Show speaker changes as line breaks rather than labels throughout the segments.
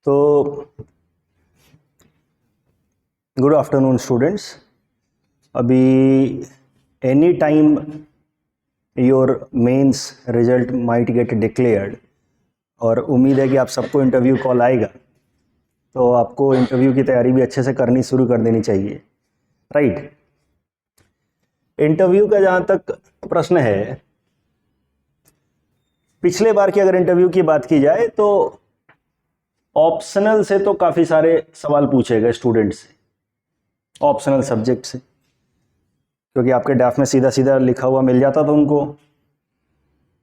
तो good afternoon students. अभी any time your mains result might get declared और उम्मीद है कि आप सबको इंटरव्यू कॉल आएगा, तो आपको इंटरव्यू की तैयारी भी अच्छे से करनी शुरू कर देनी चाहिए, राइट। इंटरव्यू का जहाँ तक प्रश्न है, पिछले बार की अगर इंटरव्यू की बात की जाए तो ऑप्शनल से तो काफ़ी सारे सवाल पूछे गए स्टूडेंट से, ऑप्शनल सब्जेक्ट से, क्योंकि आपके ड्राफ्ट में सीधा सीधा लिखा हुआ मिल जाता था उनको।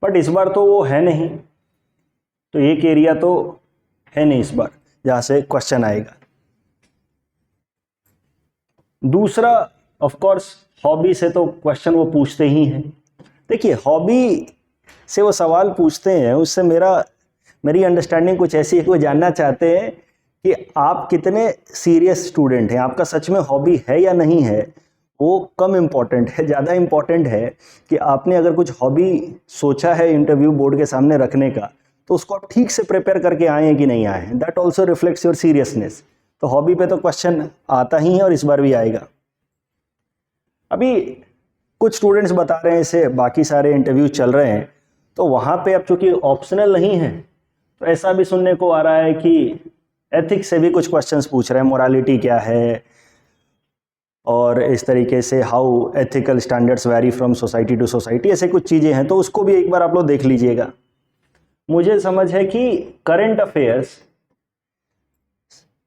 बट इस बार तो वो है नहीं, तो एक एरिया तो है नहीं इस बार जहाँ से क्वेश्चन आएगा। दूसरा, ऑफ कोर्स हॉबी से तो क्वेश्चन वो पूछते ही हैं। देखिए, हॉबी से वो सवाल पूछते हैं, उससे मेरी अंडरस्टैंडिंग कुछ ऐसी है कि वो जानना चाहते हैं कि आप कितने सीरियस स्टूडेंट हैं, आपका सच में हॉबी है या नहीं है। वो कम इम्पॉर्टेंट है, ज़्यादा इम्पॉर्टेंट है कि आपने अगर कुछ हॉबी सोचा है इंटरव्यू बोर्ड के सामने रखने का, तो उसको आप ठीक से प्रिपेयर करके आए हैं कि नहीं आए हैं। That also reflects your seriousness. तो हॉबी पे तो क्वेश्चन आता ही है और इस बार भी आएगा। अभी कुछ स्टूडेंट्स बता रहे हैं इसे, बाकी सारे इंटरव्यू चल रहे हैं, तो वहाँ पे अब चूंकि ऑप्शनल नहीं है, तो ऐसा भी सुनने को आ रहा है कि एथिक्स से भी कुछ क्वेश्चंस पूछ रहे हैं, मोरालिटी क्या है, और इस तरीके से how ethical standards vary from society to society, ऐसे कुछ चीज़ें हैं। तो उसको भी एक बार आप लोग देख लीजिएगा। मुझे समझ है कि करंट अफेयर्स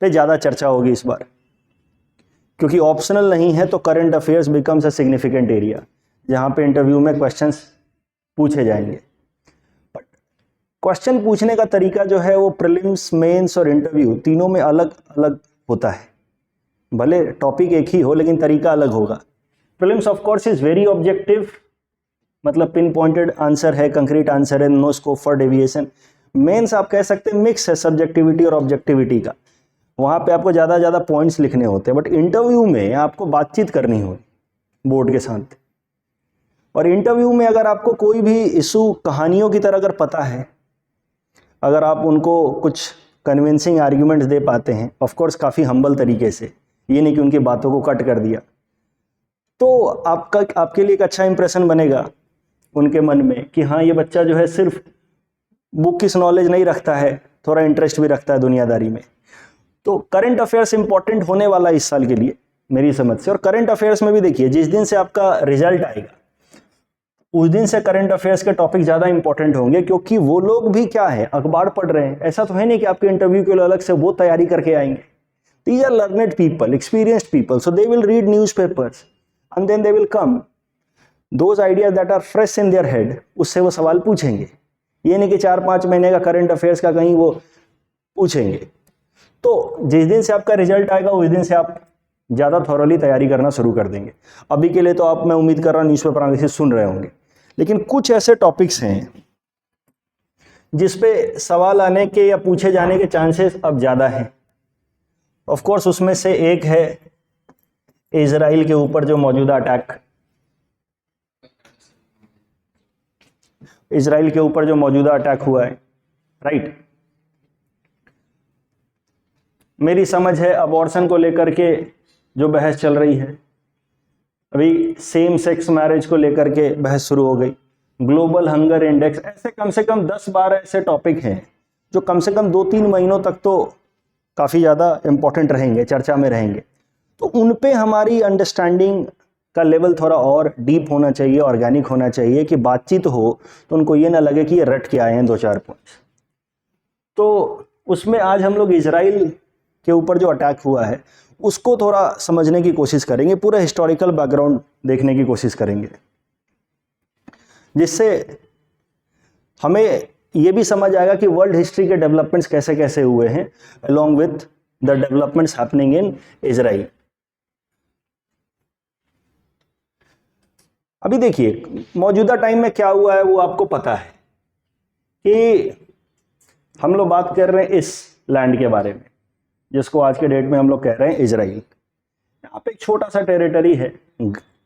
पे ज़्यादा चर्चा होगी इस बार, क्योंकि ऑप्शनल नहीं है, तो current affairs becomes a significant area जहाँ पे इंटरव्यू में क्वेश्चंस पूछे जाएंगे। बट क्वेश्चन पूछने का तरीका जो है वो प्रीलिम्स, मेंस और इंटरव्यू तीनों में अलग अलग होता है। भले टॉपिक एक ही हो, लेकिन तरीका अलग होगा। Prelims of course is very objective, मतलब पिन पॉइंटेड आंसर है, कंक्रीट आंसर है, no scope for deviation. Mains आप कह सकते हैं मिक्स है सब्जेक्टिविटी और ऑब्जेक्टिविटी का, वहाँ पे आपको ज़्यादा पॉइंट्स लिखने होते हैं। बट इंटरव्यू में आपको बातचीत करनी होगी बोर्ड के साथ, और इंटरव्यू में अगर आपको कोई भी इशू कहानियों की तरह अगर पता है, अगर आप उनको कुछ कन्विंसिंग आर्ग्यूमेंट्स दे पाते हैं, ऑफ कोर्स काफ़ी हम्बल तरीके से, ये नहीं कि उनकी बातों को कट कर दिया, तो आपके लिए एक अच्छा इंप्रेशन बनेगा उनके मन में कि हाँ, ये बच्चा जो है सिर्फ बुक की नॉलेज नहीं रखता है, थोड़ा इंटरेस्ट भी रखता है दुनियादारी में। तो करंट अफेयर्स इंपॉर्टेंट होने वाला है इस साल के लिए मेरी समझ से। और करंट अफेयर्स में भी देखिए, जिस दिन से आपका रिजल्ट आएगा उस दिन से करंट अफेयर्स के टॉपिक ज़्यादा इंपॉर्टेंट होंगे, क्योंकि वो लोग भी क्या है, अखबार पढ़ रहे हैं। ऐसा तो है नहीं कि आपके इंटरव्यू के लिए अलग से वो तैयारी करके आएंगे। These are learned people, experienced people, so they will read newspapers and then they will come those ideas that are fresh in their head, उससे वो सवाल पूछेंगे। ये नहीं कि 4-5 महीने का करंट अफेयर्स का कहीं वो पूछेंगे। तो जिस दिन से आपका रिजल्ट आएगा उस दिन से आप ज़्यादा थॉरली तैयारी करना शुरू कर देंगे। अभी के लिए तो आप, मैं उम्मीद कर रहा हूँ, न्यूज़पेपर एनालिसिस सुन रहे होंगे, लेकिन कुछ ऐसे टॉपिक्स हैं जिस पे सवाल आने के या पूछे जाने के चांसेस अब ज़्यादा हैं। ऑफ कोर्स उसमें से एक है इजराइल के ऊपर जो मौजूदा अटैक, इजराइल के ऊपर जो मौजूदा अटैक हुआ है, राइट। मेरी समझ है अबॉर्शन को लेकर के जो बहस चल रही है, अभी सेम सेक्स मैरिज को लेकर के बहस शुरू हो गई, ग्लोबल हंगर इंडेक्स, ऐसे कम से कम 10-12 ऐसे टॉपिक हैं जो कम से कम 2-3 महीनों तक तो काफ़ी ज़्यादा इम्पोर्टेंट रहेंगे, चर्चा में रहेंगे। तो उन पे हमारी अंडरस्टैंडिंग का लेवल थोड़ा और डीप होना चाहिए, ऑर्गेनिक होना चाहिए, कि बातचीत हो तो उनको ये ना लगे कि ये रट के आए हैं 2-4 पॉइंट्स। तो उसमें आज हम लोग इजराइल के ऊपर जो अटैक हुआ है उसको थोड़ा समझने की कोशिश करेंगे, पूरा हिस्टोरिकल बैकग्राउंड देखने की कोशिश करेंगे, जिससे हमें ये भी समझ आएगा कि वर्ल्ड हिस्ट्री के डेवलपमेंट्स कैसे कैसे हुए हैं along with the developments happening in Israel. अभी देखिए, मौजूदा टाइम में क्या हुआ है वो आपको पता है कि हम लोग बात कर रहे हैं इस लैंड के बारे में, जिसको आज के डेट में हम लोग कह रहे हैं इजराइल। यहाँ पे एक छोटा सा टेरिटरी है,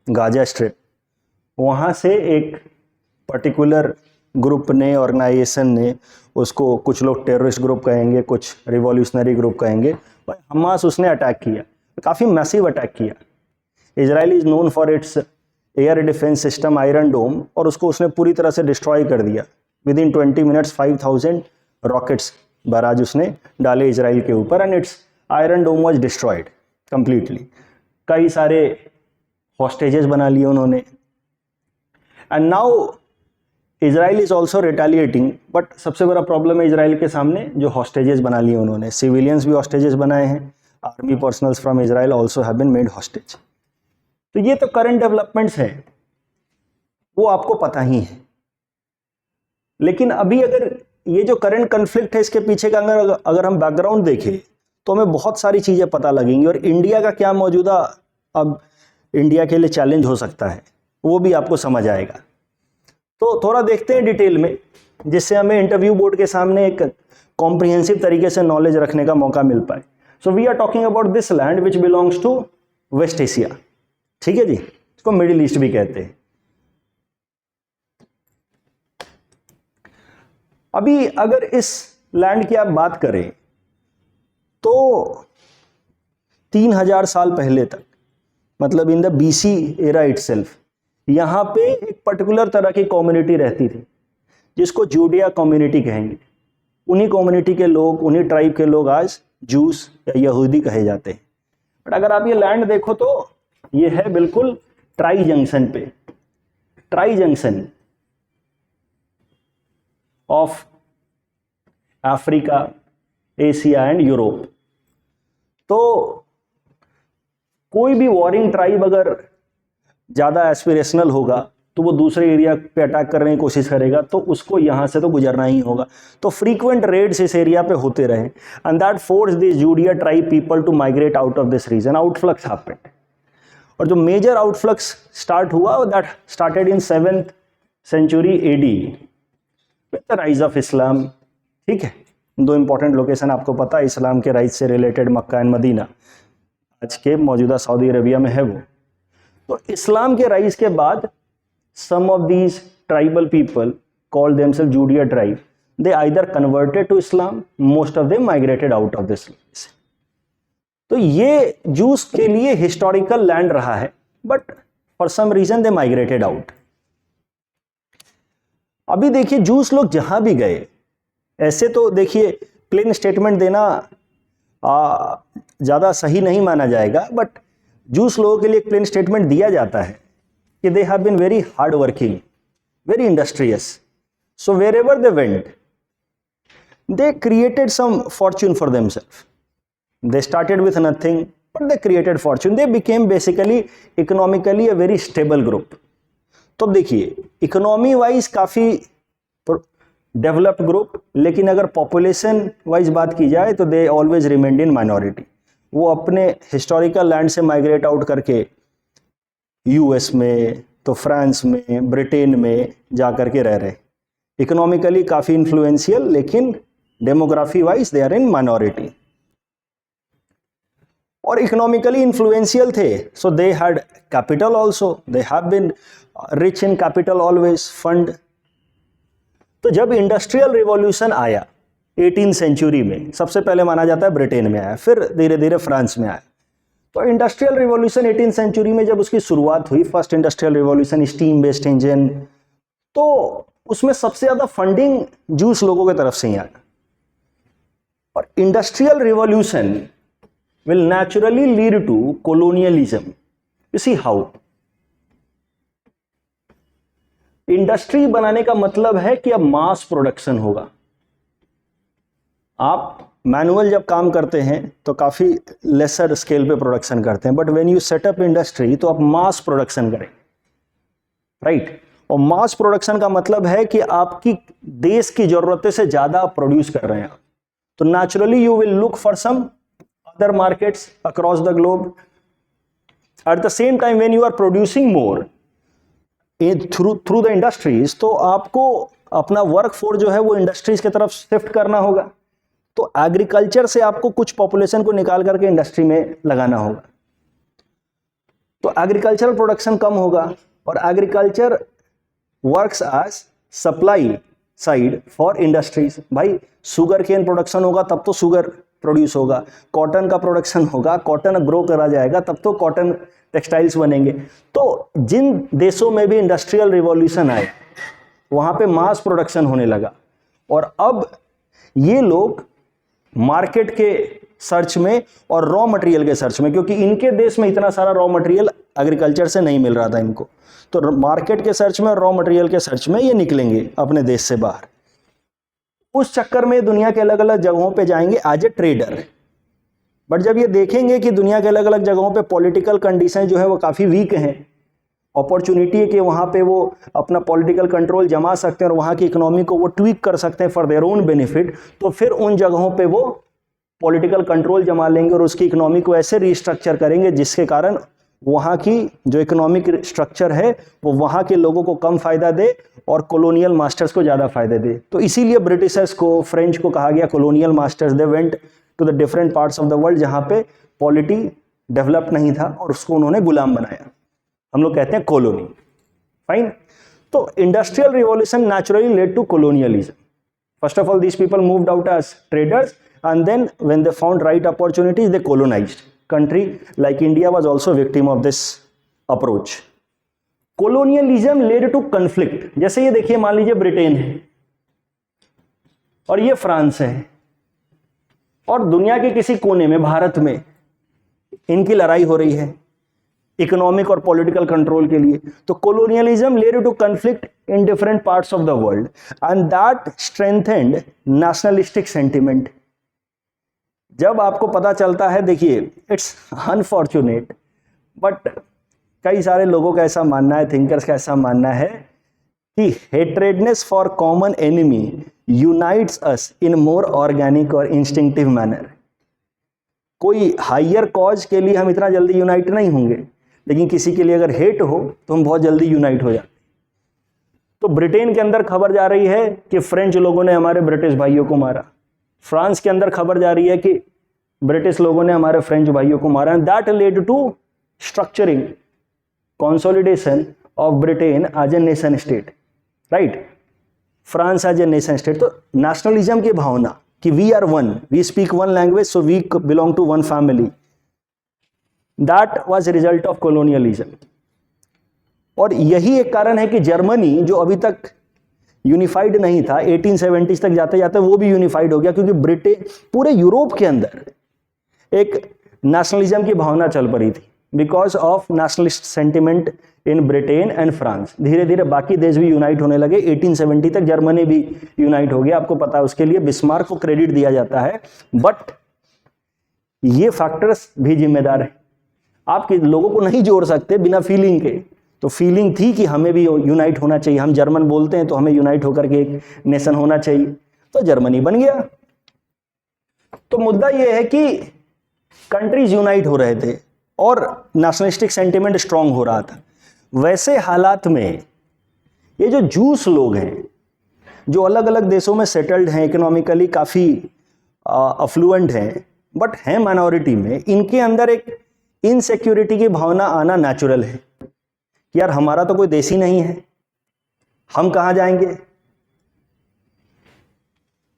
गाजा स्ट्रिप, वहाँ से एक पर्टिकुलर ग्रुप ने, ऑर्गेनाइजेशन ने उसको, कुछ लोग टेररिस्ट ग्रुप कहेंगे, कुछ रिवॉल्यूशनरी ग्रुप कहेंगे, भाई हमास उसने अटैक किया, काफ़ी मैसिव अटैक किया। Israel is known for its air defense system Iron Dome, और उसको उसने पूरी तरह से डिस्ट्रॉय कर दिया। Within 20 minutes 5000 rockets barrage उसने डाले इजराइल के ऊपर, and its Iron Dome was destroyed completely. कई सारे हॉस्टेजेस बना लिए उन्होंने, and now Israel is also retaliating. But सबसे बड़ा प्रॉब्लम है इजराइल के सामने जो हॉस्टेजेस बना लिए उन्होंने, सिविलियंस भी हॉस्टेजेस बनाए हैं, army personnels from Israel also have been made hostage. तो ये तो करंट डेवलपमेंट्स हैं, वो आपको पता ही है। लेकिन अभी अगर ये जो करंट कन्फ्लिक्ट है, इसके पीछे का अगर हम बैकग्राउंड देखें तो हमें बहुत सारी चीज़ें पता लगेंगी, और इंडिया का क्या मौजूदा अब इंडिया के लिए चैलेंज हो सकता है वो भी आपको समझ आएगा। तो थोड़ा देखते हैं डिटेल में, जिससे हमें इंटरव्यू बोर्ड के सामने एक कॉम्प्रिहेंसिव तरीके से नॉलेज रखने का मौका मिल पाए। So we are talking about this land which belongs to West Asia, ठीक है जी, इसको मिडिल ईस्ट भी कहते हैं। अभी अगर इस लैंड की आप बात करें तो 3000 साल पहले तक, मतलब in the BC era itself, यहाँ पे एक पर्टिकुलर तरह की कम्युनिटी रहती थी जिसको जूडिया कम्युनिटी कहेंगे। उन्हीं कम्युनिटी के लोग, उन्हीं ट्राइब के लोग आज जूस या यहूदी कहे जाते हैं। बट अगर आप ये लैंड देखो तो ये है बिल्कुल ट्राई जंक्शन पे, tri junction of Africa, Asia and Europe. तो कोई भी वॉरिंग ट्राइब अगर ज़्यादा एस्पिरेशनल होगा तो वो दूसरे एरिया पे अटैक करने की कोशिश करेगा, तो उसको यहाँ से तो गुजरना ही होगा। तो फ्रीक्वेंट रेड्स इस एरिया पे होते रहे, and that force this Judea tribe people to migrate out of this region. Outflux happened, और जो मेजर आउटफ्लक्स स्टार्ट हुआ that started in 7th century AD with the rise of Islam. ठीक है, दो इंपॉर्टेंट लोकेशन आपको पता है इस्लाम के राइज से रिलेटेड, मक्का एंड मदीना, आज के मौजूदा सऊदी अरेबिया में है वो। तो इस्लाम के राइज के बाद some of these tribal people called themselves Judea tribe, they either converted to Islam, most of them migrated out of this place. तो ये जूस के लिए हिस्टोरिकल लैंड रहा है, but for some reason they migrated out. अभी देखिए juice लोग जहां भी गए, ऐसे तो देखिए प्लेन स्टेटमेंट देना ज़्यादा सही नहीं माना जाएगा, बट जूस लोगों के लिए एक प्लेन स्टेटमेंट दिया जाता है कि they have been very hard working, very industrious. So wherever they went, they created some fortune for themselves. They started with nothing, but they created fortune. They became basically economically a very stable group. तो देखिए economy wise काफ़ी developed group, लेकिन अगर population wise बात की जाए तो they always remained in minority. वो अपने हिस्टोरिकल लैंड से माइग्रेट आउट करके यूएस में, तो फ्रांस में, ब्रिटेन में जा करके रह रहे। इकोनॉमिकली काफ़ी इन्फ्लुएंशियल, लेकिन demography wise they are in minority. और इकोनॉमिकली इन्फ्लुएंशियल थे, so they had capital also, they have been rich in capital always, fund. तो जब इंडस्ट्रियल रिवॉल्यूशन आया 18th सेंचुरी में, सबसे पहले माना जाता है ब्रिटेन में आया, फिर धीरे धीरे फ्रांस में आया। तो इंडस्ट्रियल रिवॉल्यूशन 18th सेंचुरी में जब उसकी शुरुआत हुई, first industrial revolution, steam based engine, तो उसमें सबसे ज़्यादा फंडिंग जूस लोगों की तरफ से ही आया। और industrial revolution will naturally lead to colonialism. You see how, industry बनाने का मतलब है कि अब मास प्रोडक्शन होगा। आप मैनुअल जब काम करते हैं तो काफ़ी लेसर स्केल पे प्रोडक्शन करते हैं, but when you setup industry तो आप मास प्रोडक्शन करें, राइट। और मास प्रोडक्शन का मतलब है कि आपकी देश की ज़रूरतें से ज़्यादा आप प्रोड्यूस कर रहे हैं, तो naturally you will look for some other markets across the globe. At the same time when you are producing more through the industries, तो आपको अपना वर्क फोर्स जो है वो इंडस्ट्रीज की तरफ शिफ्ट करना होगा। तो एग्रीकल्चर से आपको कुछ पॉपुलेशन को निकाल करके इंडस्ट्री में लगाना होगा, तो एग्रीकल्चरल प्रोडक्शन कम होगा, और agriculture works as supply side for industries. भाई शुगर केन प्रोडक्शन होगा तब तो शुगर प्रोड्यूस होगा, कॉटन का प्रोडक्शन होगा, कॉटन ग्रो करा जाएगा तब तो कॉटन टेक्सटाइल्स बनेंगे। तो जिन देशों में भी इंडस्ट्रियल रिवॉल्यूशन आए वहाँ पे मास प्रोडक्शन होने लगा, और अब ये लोग मार्केट के सर्च में और रॉ मटेरियल के सर्च में, क्योंकि इनके देश में इतना सारा रॉ मटेरियल एग्रीकल्चर से नहीं मिल रहा था इनको, तो मार्केट के सर्च में और रॉ मटेरियल के सर्च में ये निकलेंगे अपने देश से बाहर। उस चक्कर में दुनिया के अलग अलग जगहों पे जाएंगे एज ए ट्रेडर। बट जब ये देखेंगे कि दुनिया के अलग अलग जगहों पे पॉलिटिकल कंडीशन जो है वो काफ़ी वीक हैं, अपॉर्चुनिटी है कि वहाँ पे वो अपना पॉलिटिकल कंट्रोल जमा सकते हैं और वहाँ की इकोनॉमी को वो ट्वीक कर सकते हैं फॉर देयर ओन बेनिफिट, तो फिर उन जगहों पे वो पॉलिटिकल कंट्रोल जमा लेंगे और उसकी इकोनॉमी को ऐसे रिस्ट्रक्चर करेंगे जिसके कारण वहाँ की जो इकोनॉमिक स्ट्रक्चर है वो वहाँ के लोगों को कम फायदा दे और कॉलोनियल मास्टर्स को ज़्यादा फायदे दे। तो इसीलिए ब्रिटिशर्स को, फ्रेंच को कहा गया colonial masters. They went to the different parts of the world जहाँ पे पॉलिटी डेवलप नहीं था और उसको उन्होंने गुलाम बनाया। हम लोग कहते हैं कॉलोनी। फाइन। तो industrial revolution naturally led to colonialism. First of all these people moved out as traders and then when they found right opportunities they colonized. Country like India was also victim of this approach. Colonialism led to conflict. जैसे ये देखिए, मान लीजिए Britain है और ये France है और दुनिया के किसी कोने में भारत में इनकी लड़ाई हो रही है इकोनॉमिक और पॉलिटिकल कंट्रोल के लिए। तो colonialism led to conflict in different parts of the world and that strengthened nationalistic sentiment. जब आपको पता चलता है, देखिए इट्स अनफॉर्चुनेट बट कई सारे लोगों का ऐसा मानना है, थिंकर्स का ऐसा मानना है कि hatredness for common enemy unites us in more organic और इंस्टिंक्टिव मैनर। कोई हायर कॉज के लिए हम इतना जल्दी यूनाइट नहीं होंगे, लेकिन किसी के लिए अगर हेट हो तो हम बहुत जल्दी यूनाइट हो जाते। तो ब्रिटेन के अंदर खबर जा रही है कि फ्रेंच लोगों ने हमारे ब्रिटिश भाइयों को मारा, फ्रांस के अंदर खबर जा रही है कि ब्रिटिश लोगों ने हमारे फ्रेंच भाइयों को मारा। And that led to structuring consolidation of Britain as a nation state, right, France as a nation state. तो नेशनलिज्म की भावना कि we are one, we speak one language, so we belong to one family, that was result of colonialism. और यही एक कारण है कि जर्मनी जो अभी तक यूनिफाइड नहीं था, 1870s तक जाते जाते वो भी यूनिफाइड हो गया, क्योंकि ब्रिटेन, पूरे यूरोप के अंदर एक नेशनलिज्म की भावना चल पड़ी थी because of nationalist sentiment in Britain and France. धीरे धीरे बाकी देश भी यूनाइट होने लगे। 1870 तक जर्मनी भी यूनाइट हो गया, आपको पता है, उसके लिए बिस्मार्क को क्रेडिट दिया जाता है। बट ये फैक्टर्स भी जिम्मेदार है, आप लोगों को नहीं जोड़ सकते बिना फीलिंग के। तो फीलिंग थी कि हमें भी यूनाइट होना चाहिए, हम जर्मन बोलते हैं तो हमें यूनाइट होकर के एक नेशन होना चाहिए, तो जर्मनी बन गया। तो मुद्दा यह है कि कंट्रीज यूनाइट हो रहे थे और नेशनलिस्टिक सेंटिमेंट स्ट्रांग हो रहा था। वैसे हालात में ये जो जूस लोग हैं, जो अलग अलग देशों में सेटल्ड हैं, इकोनॉमिकली काफ़ी अफ्लुएंट हैं, बट हैं माइनॉरिटी में, इनके अंदर एक इनसिक्योरिटी की भावना आना नेचुरल है कि यार हमारा तो कोई देश ही नहीं है, हम कहाँ जाएंगे।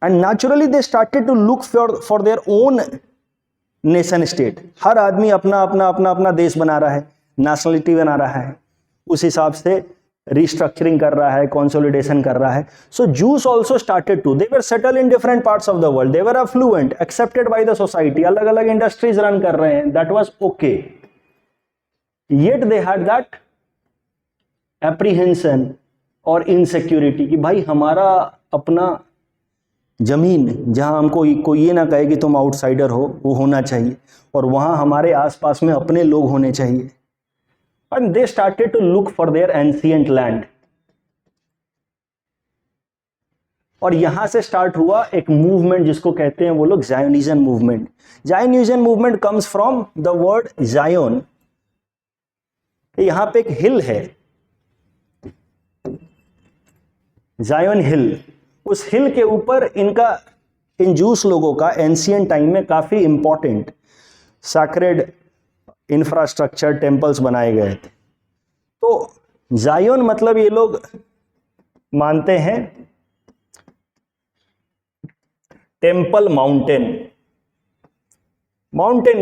And naturally they started to look for their own nation state. हर आदमी अपना अपना अपना अपना देश बना रहा है, नेशनलिटी बना रहा है, उस हिसाब से रिस्ट्रक्चरिंग कर रहा है, कंसोलिडेशन कर रहा है। So Jews also started to, they were settle in different parts of the world, they were affluent, accepted by the society, अलग अलग इंडस्ट्रीज रन कर रहे हैं, that was okay. Yet they had that apprehension और insecurity कि भाई हमारा अपना जमीन, जहां हमको कोई ये ना कहे कि तुम आउटसाइडर हो, वो होना चाहिए, और वहां हमारे आसपास में अपने लोग होने चाहिए। And they started to look for their ancient land. और यहां से स्टार्ट हुआ एक मूवमेंट जिसको कहते हैं वो लोग Zionism movement. Zionism movement comes from the word Zion. यहां पे एक हिल है, जायोन हिल, उस हिल के ऊपर इन जूस लोगों का एंशिएंट टाइम में काफी इंपॉर्टेंट सैक्रेड इंफ्रास्ट्रक्चर, टेम्पल्स बनाए गए थे। तो जायोन मतलब ये लोग मानते हैं टेम्पल माउंटेन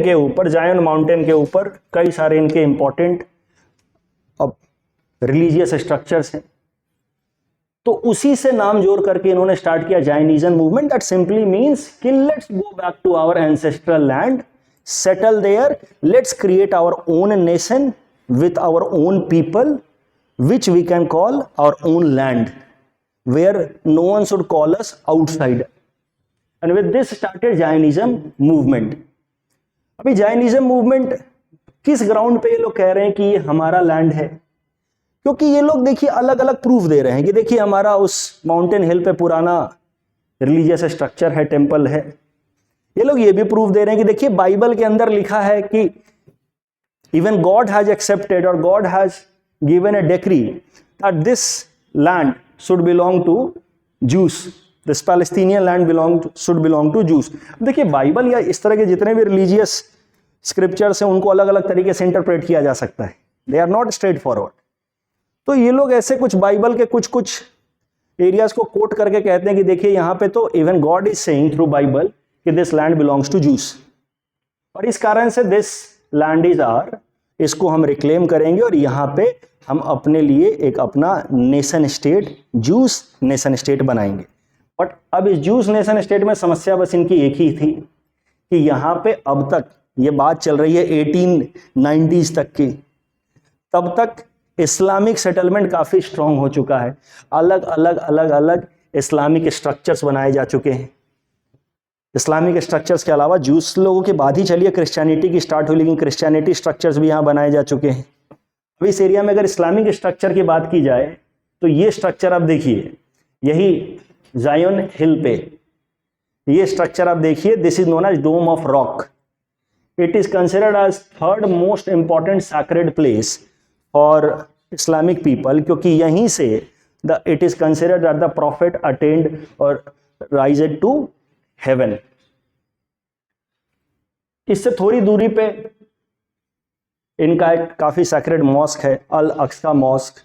के ऊपर, जायन माउंटेन के ऊपर कई सारे इनके इंपॉर्टेंट रिलीजियस स्ट्रक्चर्स हैं। तो उसी से नाम जोड़ करके इन्होंने स्टार्ट किया Zionism movement, that simply means कि let's go back to our ancestral land, settle there, let's create our own nation with our own people which we can call our own land, where no one should call us outsider. And with this started Jainism movement. अभी Jainism movement किस ground पे ये लोग कह रहे हैं कि ये हमारा लैंड है? क्योंकि ये लोग देखिए अलग अलग प्रूफ दे रहे हैं कि देखिए हमारा उस माउंटेन हिल पे पुराना रिलीजियस स्ट्रक्चर है, टेम्पल है। ये लोग ये भी प्रूफ दे रहे हैं कि देखिए बाइबल के अंदर लिखा है कि इवन गॉड हैज एक्सेप्टेड और God has given a decree that this land should belong to Jews, this Palestinian land should belong to Jews. देखिए बाइबल या इस तरह के जितने भी रिलीजियस स्क्रिप्चर्स हैं उनको अलग अलग तरीके से इंटरप्रेट किया जा सकता है, they are not straightforward. तो ये लोग ऐसे कुछ बाइबल के कुछ कुछ एरियाज को कोट करके कहते हैं कि देखिए यहाँ पे तो even God is saying through Bible कि this land belongs to Jews, और इस कारण से दिस लैंड इज आवर, इसको हम रिक्लेम करेंगे और यहाँ पे हम अपने लिए एक अपना nation state, juice nation state बनाएंगे। बट अब इस जूस नेशन स्टेट में समस्या बस इनकी एक ही थी कि यहाँ पे अब तक ये बात चल रही है 1890s तक की, तब तक इस्लामिक सेटलमेंट काफ़ी स्ट्रांग हो चुका है, अलग अलग इस्लामिक स्ट्रक्चर्स बनाए जा चुके हैं। इस्लामिक स्ट्रक्चर्स के अलावा जूस लोगों के बाद ही चलिए क्रिश्चियनिटी की स्टार्ट हुई, लेकिन क्रिश्चियनिटी स्ट्रक्चर्स भी यहाँ बनाए जा चुके हैं। अब इस एरिया में अगर इस्लामिक स्ट्रक्चर की बात की जाए तो ये स्ट्रक्चर आप देखिए, यही जायन हिल पे ये स्ट्रक्चर आप देखिए, this is known as Dome of Rock. It is considered as third most important sacred place for Islamic people, क्योंकि यहीं से it is considered that the prophet attend और राइजेड टू हेवन। इससे थोड़ी दूरी पे इनका एक काफी सैक्रेड मॉस्क है, अल अक्सा मॉस्क,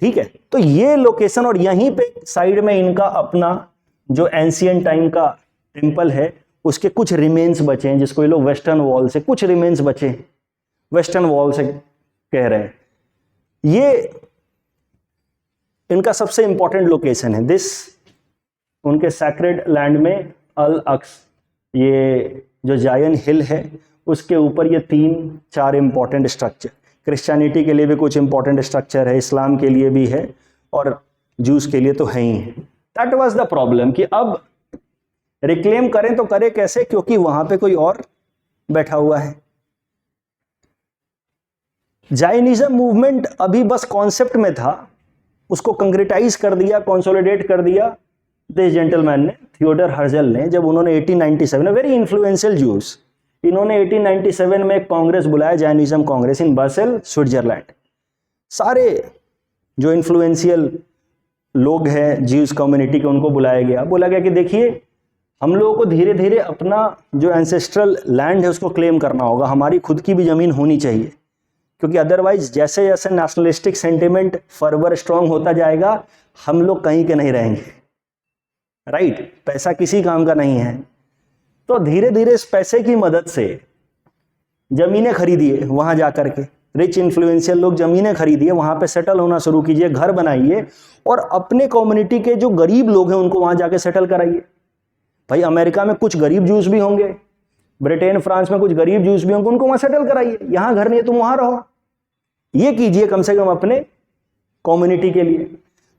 ठीक है। तो ये लोकेशन, और यहीं पे साइड में इनका अपना जो एंशियंट टाइम का टेम्पल है उसके कुछ रिमेन्स बचे हैं, जिसको ये लोग वेस्टर्न वॉल से कुछ रिमेन्स बचे हैं, वेस्टर्न वॉल से कह रहे हैं। ये इनका सबसे इंपॉर्टेंट लोकेशन है, दिस उनके सैक्रेड लैंड में अल अक्स, ये जो जायन हिल है उसके ऊपर ये 3-4 इंपॉर्टेंट स्ट्रक्चर, क्रिश्चियनिटी के लिए भी कुछ इंपॉर्टेंट स्ट्रक्चर है, इस्लाम के लिए भी है और जूस के लिए तो है ही है। दैट वाज द प्रॉब्लम कि अब रिक्लेम करें तो करें कैसे, क्योंकि वहां पे कोई और बैठा हुआ है। जाइनिज्म मूवमेंट अभी बस कॉन्सेप्ट में था, उसको कंक्रीटाइज कर दिया, कंसोलिडेट कर दिया दिस जेंटलमैन ने, थियोडर हर्जल ने, जब उन्होंने 1897 वेरी इन्फ्लुएंशियल जूस, इन्होंने 1897 में एक कांग्रेस बुलाया, जाइनिज्म कांग्रेस इन बासेल, स्विट्जरलैंड। सारे जो इन्फ्लुएंशियल लोग हैं ज्यूज कम्युनिटी के उनको बुलाया गया, बोला गया कि देखिए हम लोगों को धीरे धीरे अपना जो एंसेस्ट्रल लैंड है उसको क्लेम करना होगा, हमारी खुद की भी ज़मीन होनी चाहिए, क्योंकि अदरवाइज जैसे जैसे नेशनलिस्टिक सेंटिमेंट फर्दर स्ट्रांग होता जाएगा हम लोग कहीं के नहीं रहेंगे, राइट। पैसा किसी काम का नहीं है, तो धीरे धीरे इस पैसे की मदद से जमीनें खरीदिए, वहां जाकर के रिच इन्फ्लुएंशियल लोग जमीनें खरीदिए, वहां पे सेटल होना शुरू कीजिए, घर बनाइए और अपने कम्युनिटी के जो गरीब लोग हैं उनको वहां जाके सेटल कराइए। भाई अमेरिका में कुछ गरीब जूस भी होंगे, ब्रिटेन फ्रांस में कुछ गरीब जूस भी होंगे, उनको वहां सेटल कराइए, यहां घर नहीं है तुम वहां रहो, ये कीजिए कम से कम अपने कम्युनिटी के लिए।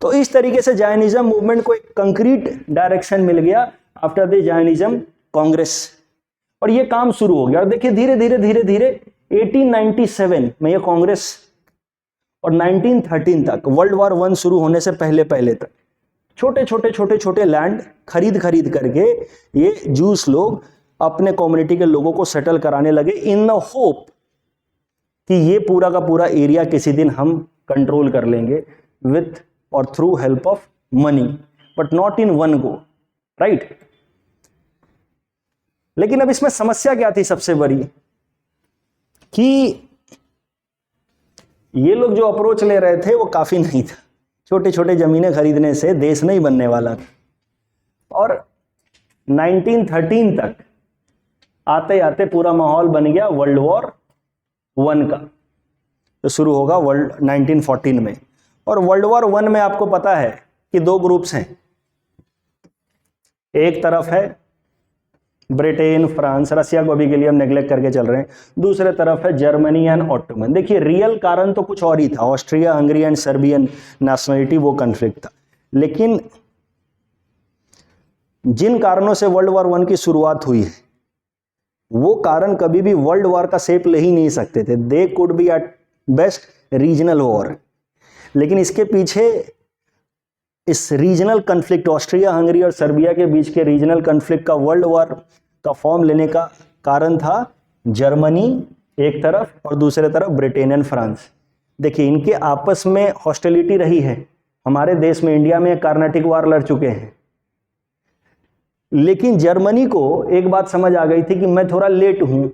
तो इस तरीके से जाइनिज्म मूवमेंट को एक कंक्रीट डायरेक्शन मिल गया आफ्टर द जाइनिज्म कांग्रेस, और ये काम शुरू हो गया। और देखिए धीरे धीरे धीरे धीरे 1897 में ये कांग्रेस और 1913 तक, वर्ल्ड वॉर 1 शुरू होने से पहले पहले तक छोटे छोटे लैंड खरीद करके ये जूस लोग अपने कम्युनिटी के लोगों को सेटल कराने लगे, इन द होप कि ये पूरा का पूरा एरिया किसी दिन हम कंट्रोल कर लेंगे विथ और through help of money, but not in one go, right. लेकिन अब इसमें समस्या क्या थी सबसे बड़ी, कि ये लोग जो अप्रोच ले रहे थे वो काफी नहीं था, छोटे छोटे ज़मीनें खरीदने से देश नहीं बनने वाला था। और 1913 तक आते आते पूरा माहौल बन गया वर्ल्ड वॉर 1 का, तो शुरू होगा 1914 में। और वर्ल्ड वॉर 1 में आपको पता है कि 2 ग्रुप्स हैं, एक तरफ है ब्रिटेन, फ्रांस, रसिया को अभी के लिए हम नेग्लेक्ट करके चल रहे हैं, दूसरे तरफ है जर्मनी एंड ऑटोमन। देखिए रियल कारण तो कुछ और ही था, Austria Hungary and Serbian nationality, वो कन्फ्लिक्ट था। लेकिन जिन कारणों से वर्ल्ड वॉर 1 की शुरुआत हुई है वो कारण कभी भी वर्ल्ड वॉर का शेप ले ही नहीं सकते थे। They could be at best regional war, लेकिन इसके पीछे इस रीजनल कन्फ्लिक्ट, ऑस्ट्रिया हंगरी और सर्बिया के बीच के रीजनल कन्फ्लिक्ट का वर्ल्ड वॉर का फॉर्म लेने का कारण था जर्मनी एक तरफ और दूसरे तरफ ब्रिटेन एंड फ्रांस। देखिए इनके आपस में हॉस्टिलिटी रही है, हमारे देश में इंडिया में कार्नाटिक वार लड़ चुके हैं, लेकिन जर्मनी को एक बात समझ आ गई थी कि मैं थोड़ा लेट हूं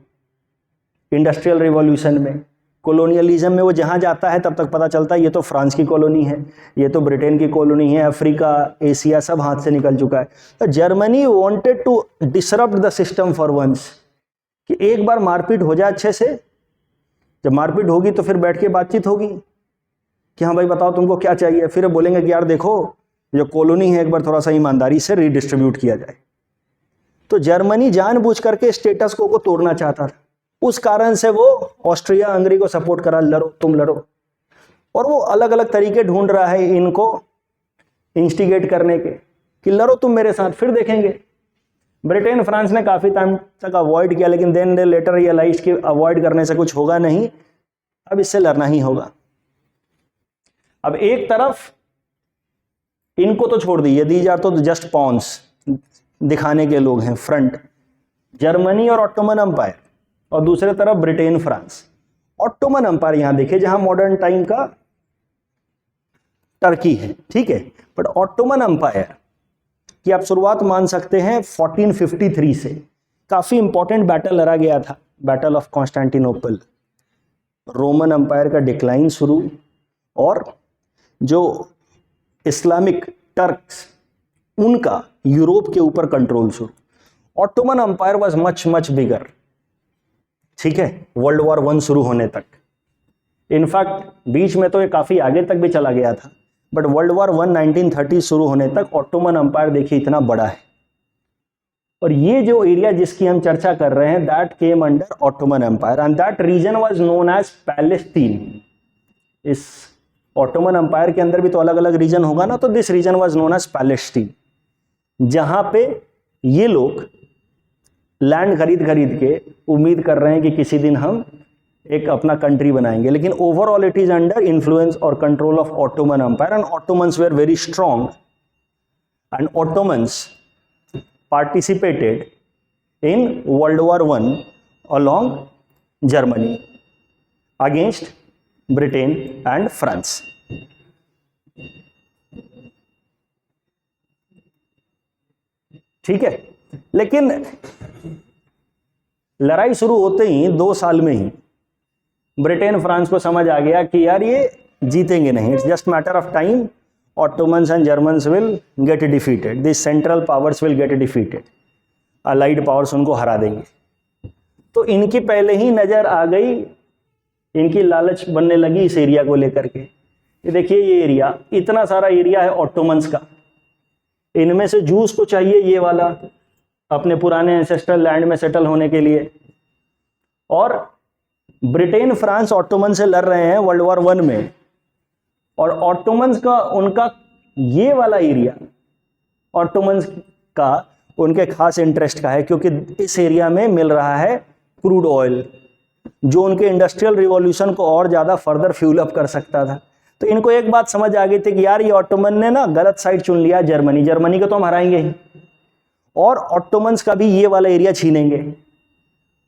इंडस्ट्रियल रिवॉल्यूशन में, कॉलोनियलिज्म में वो जहां जाता है तब तक पता चलता है ये तो फ्रांस की कॉलोनी है, ये तो ब्रिटेन की कॉलोनी है, अफ्रीका, एशिया सब हाथ से निकल चुका है। तो Germany wanted to disrupt the system for once, कि एक बार मारपीट हो जाए अच्छे से, जब मारपीट होगी तो फिर बैठ के बातचीत होगी कि हाँ भाई बताओ तुमको क्या चाहिए, फिर बोलेंगे कि यार देखो जो कॉलोनी है एक बार थोड़ा सा ईमानदारी से रीडिस्ट्रीब्यूट किया जाए। तो जर्मनी जानबूझ करके स्टेटस को तोड़ना चाहता था, उस कारण से वो ऑस्ट्रिया हंगरी को सपोर्ट करा, लड़ो तुम लड़ो, और वो अलग अलग तरीके ढूंढ रहा है इनको इंस्टिगेट करने के कि लड़ो तुम मेरे साथ, फिर देखेंगे। ब्रिटेन फ्रांस ने काफी टाइम तक अवॉइड किया, लेकिन देन दे लेटर रियलाइज कि अवॉइड करने से कुछ होगा नहीं, अब इससे लड़ना ही होगा। अब एक तरफ इनको तो छोड़ दीजिए, दीज आर तो जस्ट पॉन्स, दिखाने के लोग हैं, फ्रंट जर्मनी और ऑटोमन एम्पायर, और दूसरे तरफ ब्रिटेन फ्रांस। ऑटोमन एम्पायर यहां देखिए जहां मॉडर्न टाइम का टर्की है, ठीक है, बट ऑटोमन एम्पायर की आप शुरुआत मान सकते हैं 1453 से। काफी इंपॉर्टेंट बैटल लड़ा गया था, battle of Constantinople, Roman Empire का डिक्लाइन शुरू और जो इस्लामिक टर्क्स उनका यूरोप के ऊपर कंट्रोल शुरू। Ottoman Empire was much much bigger, ठीक है, वर्ल्ड वॉर 1 शुरू होने तक। इनफैक्ट बीच में तो ये काफी आगे तक भी चला गया था, बट वर्ल्ड वॉर 1 1930 शुरू होने तक ऑटोमन एम्पायर देखिए इतना बड़ा है। और ये जो एरिया जिसकी हम चर्चा कर रहे हैं that came under Ottoman empire and that region was known as Palestine. इस ऑटोमन एम्पायर के अंदर भी तो अलग अलग रीजन होगा ना, तो this region was known as Palestine, जहां पे ये लोग लैंड खरीद खरीद के उम्मीद कर रहे हैं कि किसी दिन हम एक अपना कंट्री बनाएंगे। लेकिन overall it is under influence और control of Ottoman empire and Ottomans were very strong and Ottomans participated in World War I along Germany against Britain and France. ठीक है, लेकिन लड़ाई शुरू होते ही 2 साल में ही ब्रिटेन फ्रांस को समझ आ गया कि यार ये जीतेंगे नहीं, it's just matter of time, Ottomans and Germans will get defeated. These central powers will get defeated. Allied powers उनको हरा देंगे। तो इनकी पहले ही नजर आ गई, इनकी लालच बनने लगी इस एरिया को लेकर के। ये देखिए ये एरिया, इतना सारा एरिया है ऑटोमन्स का, इनमें से जूस को चाहिए ये वाला अपने पुराने एंसेस्ट्रल लैंड में सेटल होने के लिए। और ब्रिटेन फ्रांस ऑटोमन से लड़ रहे हैं वर्ल्ड वॉर 1 में, और ऑटोमन्स का उनका ये वाला एरिया ऑटोमन्स का उनके खास इंटरेस्ट का है, क्योंकि इस एरिया में मिल रहा है क्रूड ऑयल जो उनके इंडस्ट्रियल रिवॉल्यूशन को और ज़्यादा फर्दर फ्यूल अप कर सकता था। तो इनको एक बात समझ आ गई थी कि यार ये ऑटोमन ने ना गलत साइड चुन लिया, जर्मनी को तो हम हराएंगे ही और ऑटोमन्स का भी ये वाला एरिया छीनेंगे।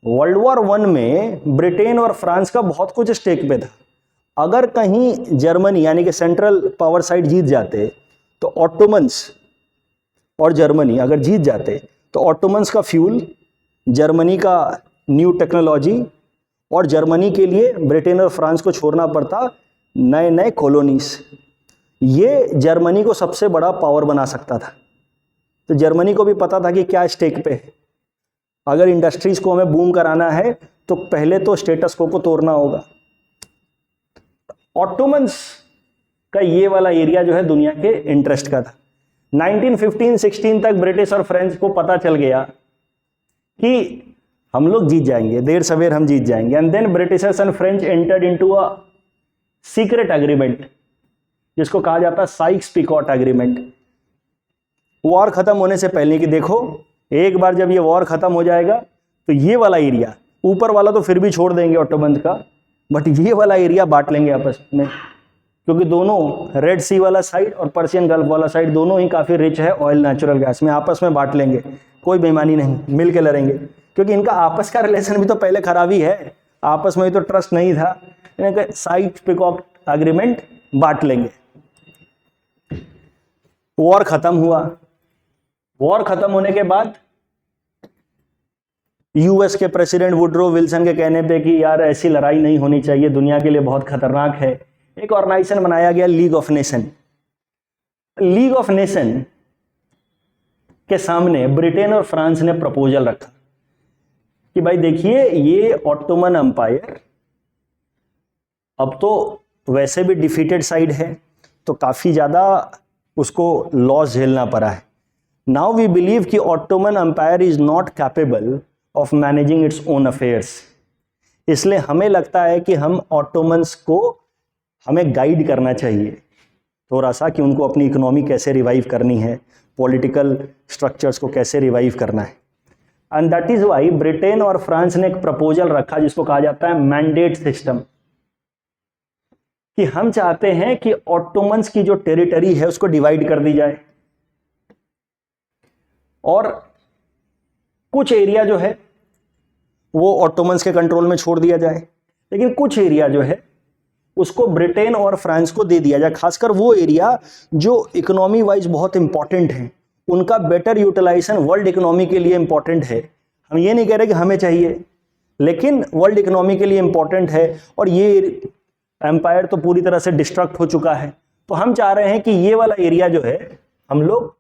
वर्ल्ड वॉर 1 में ब्रिटेन और फ्रांस का बहुत कुछ स्टेक पे था। अगर कहीं जर्मनी यानी कि सेंट्रल पावर साइड जीत जाते तो ऑटोमन्स और जर्मनी अगर जीत जाते तो ऑटोमन्स का फ्यूल, जर्मनी का न्यू टेक्नोलॉजी, और जर्मनी के लिए ब्रिटेन और फ्रांस को छोड़ना पड़ता नए नए कॉलोनीज। ये जर्मनी को सबसे बड़ा पावर बना सकता था। तो जर्मनी को भी पता था कि क्या स्टेक पे है। अगर इंडस्ट्रीज को हमें बूम कराना है तो पहले तो स्टेटस को तोड़ना होगा। ऑटोमन्स का ये वाला एरिया जो है दुनिया के इंटरेस्ट का था। 1915-16 तक ब्रिटिश और फ्रेंच को पता चल गया कि हम लोग जीत जाएंगे, देर सवेर हम जीत जाएंगे। And then Britishers and French entered into a secret agreement जिसको कहा जाता है साइक्स-पिकॉट एग्रीमेंट। वॉर खत्म होने से पहले कि देखो एक बार जब ये वॉर खत्म हो जाएगा तो ये वाला एरिया, ऊपर वाला तो फिर भी छोड़ देंगे ऑटोमन का, बट ये वाला एरिया बांट लेंगे आपस में, क्योंकि दोनों रेड सी वाला साइड और पर्शियन गल्फ वाला साइड दोनों ही काफ़ी रिच है ऑयल नेचुरल गैस में, आपस में बांट लेंगे, कोई बेईमानी नहीं, मिल के लड़ेंगे। क्योंकि इनका आपस का रिलेशन भी तो पहले खराब ही है, आपस में भी तो ट्रस्ट नहीं था। इन्हें साइक्स-पिकॉट एग्रीमेंट बांट लेंगे। वॉर खत्म हुआ। वॉर खत्म होने के बाद यूएस के प्रेसिडेंट वुड्रो विल्सन के कहने पे कि यार ऐसी लड़ाई नहीं होनी चाहिए, दुनिया के लिए बहुत खतरनाक है, एक ऑर्गेनाइजेशन बनाया गया league of Nation. League of nation के सामने ब्रिटेन और फ्रांस ने प्रपोजल रखा कि भाई देखिए ये ऑटोमन एम्पायर अब तो वैसे भी डिफीटेड साइड है, तो काफी ज्यादा उसको लॉस झेलना पड़ा है। नाउ वी बिलीव कि Ottoman Empire is not capable of managing its own affairs, इसलिए हमें लगता है कि हम ऑटोमन्स को हमें गाइड करना चाहिए थोड़ा सा कि उनको अपनी इकोनॉमी कैसे रिवाइव करनी है, पॉलिटिकल स्ट्रक्चर्स को कैसे रिवाइव करना है। And that is why Britain और फ्रांस ने एक प्रपोजल रखा जिसको कहा जाता है मैंडेट सिस्टम, कि हम चाहते हैं कि ऑटोमन्स की जो टेरिटरी है उसको डिवाइड कर दी जाए और कुछ एरिया जो है वो ऑटोमन्स के कंट्रोल में छोड़ दिया जाए, लेकिन कुछ एरिया जो है उसको ब्रिटेन और फ्रांस को दे दिया जाए, खासकर वो एरिया जो इकोनॉमी वाइज बहुत इंपॉर्टेंट है, उनका बेटर यूटिलाइजेशन वर्ल्ड इकोनॉमी के लिए इंपॉर्टेंट है। हम ये नहीं कह रहे कि हमें चाहिए, लेकिन वर्ल्ड इकोनॉमी के लिए इंपॉर्टेंट है और ये एम्पायर तो पूरी तरह से डिस्ट्रक्ट हो चुका है। तो हम चाह रहे हैं कि ये वाला एरिया जो है हम लोग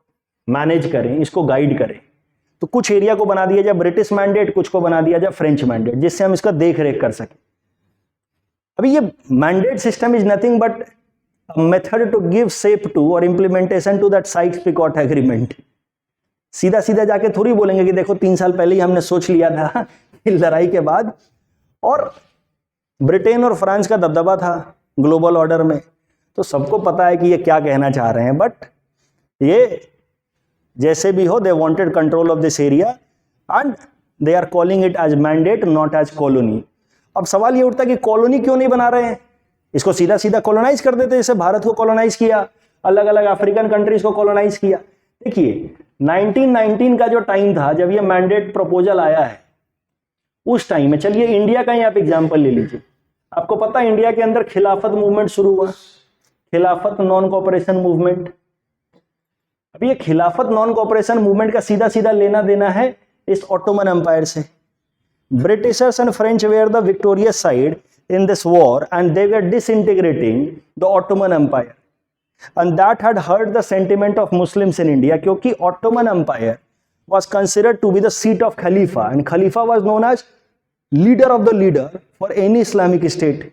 मैनेज करें, इसको गाइड करें। तो कुछ एरिया को बना दिया जाए ब्रिटिश मैंडेट, कुछ को बना दिया जाए फ्रेंच मैंडेट, जिससे हम इसका देख रेख कर सकें। अभी ये mandate system is nothing but method to give shape to और implementation to that Sykes Picot agreement. सीधा सीधा जाके थोड़ी बोलेंगे कि देखो 3 साल पहले ही हमने सोच लिया था लड़ाई के बाद। और ब्रिटेन और फ्रांस का दबदबा था ग्लोबल ऑर्डर में, तो सबको पता है कि ये क्या कहना चाह रहे हैं, बट ये जैसे भी हो they wanted control of this area and they are calling it as mandate not as colony. अब सवाल ये उठता है कि कॉलोनी क्यों नहीं बना रहे हैं, इसको सीधा सीधा कॉलोनाइज कर देते, जैसे भारत को कॉलोनाइज किया, अलग अलग अफ्रीकन कंट्रीज को कॉलोनाइज किया। देखिए 1919 का जो टाइम था जब ये मैंडेट प्रपोजल आया है, उस टाइम में, चलिए इंडिया का ही आप एग्जांपल ले लीजिए। आपको पता है इंडिया के अंदर खिलाफत मूवमेंट शुरू हुआ, खिलाफत नॉन कोऑपरेशन मूवमेंट। अब ये खिलाफत नॉन कोऑपरेशन मूवमेंट का सीधा सीधा लेना देना है इस ऑटोमन एम्पायर से। Britishers and French were the victorious side in this war and they were disintegrating the Ottoman Empire, and that had hurt the sentiment of Muslims in India, क्योंकि Ottoman Empire was considered to be the seat of Khalifa and Khalifa was known as leader of the leader for any Islamic state,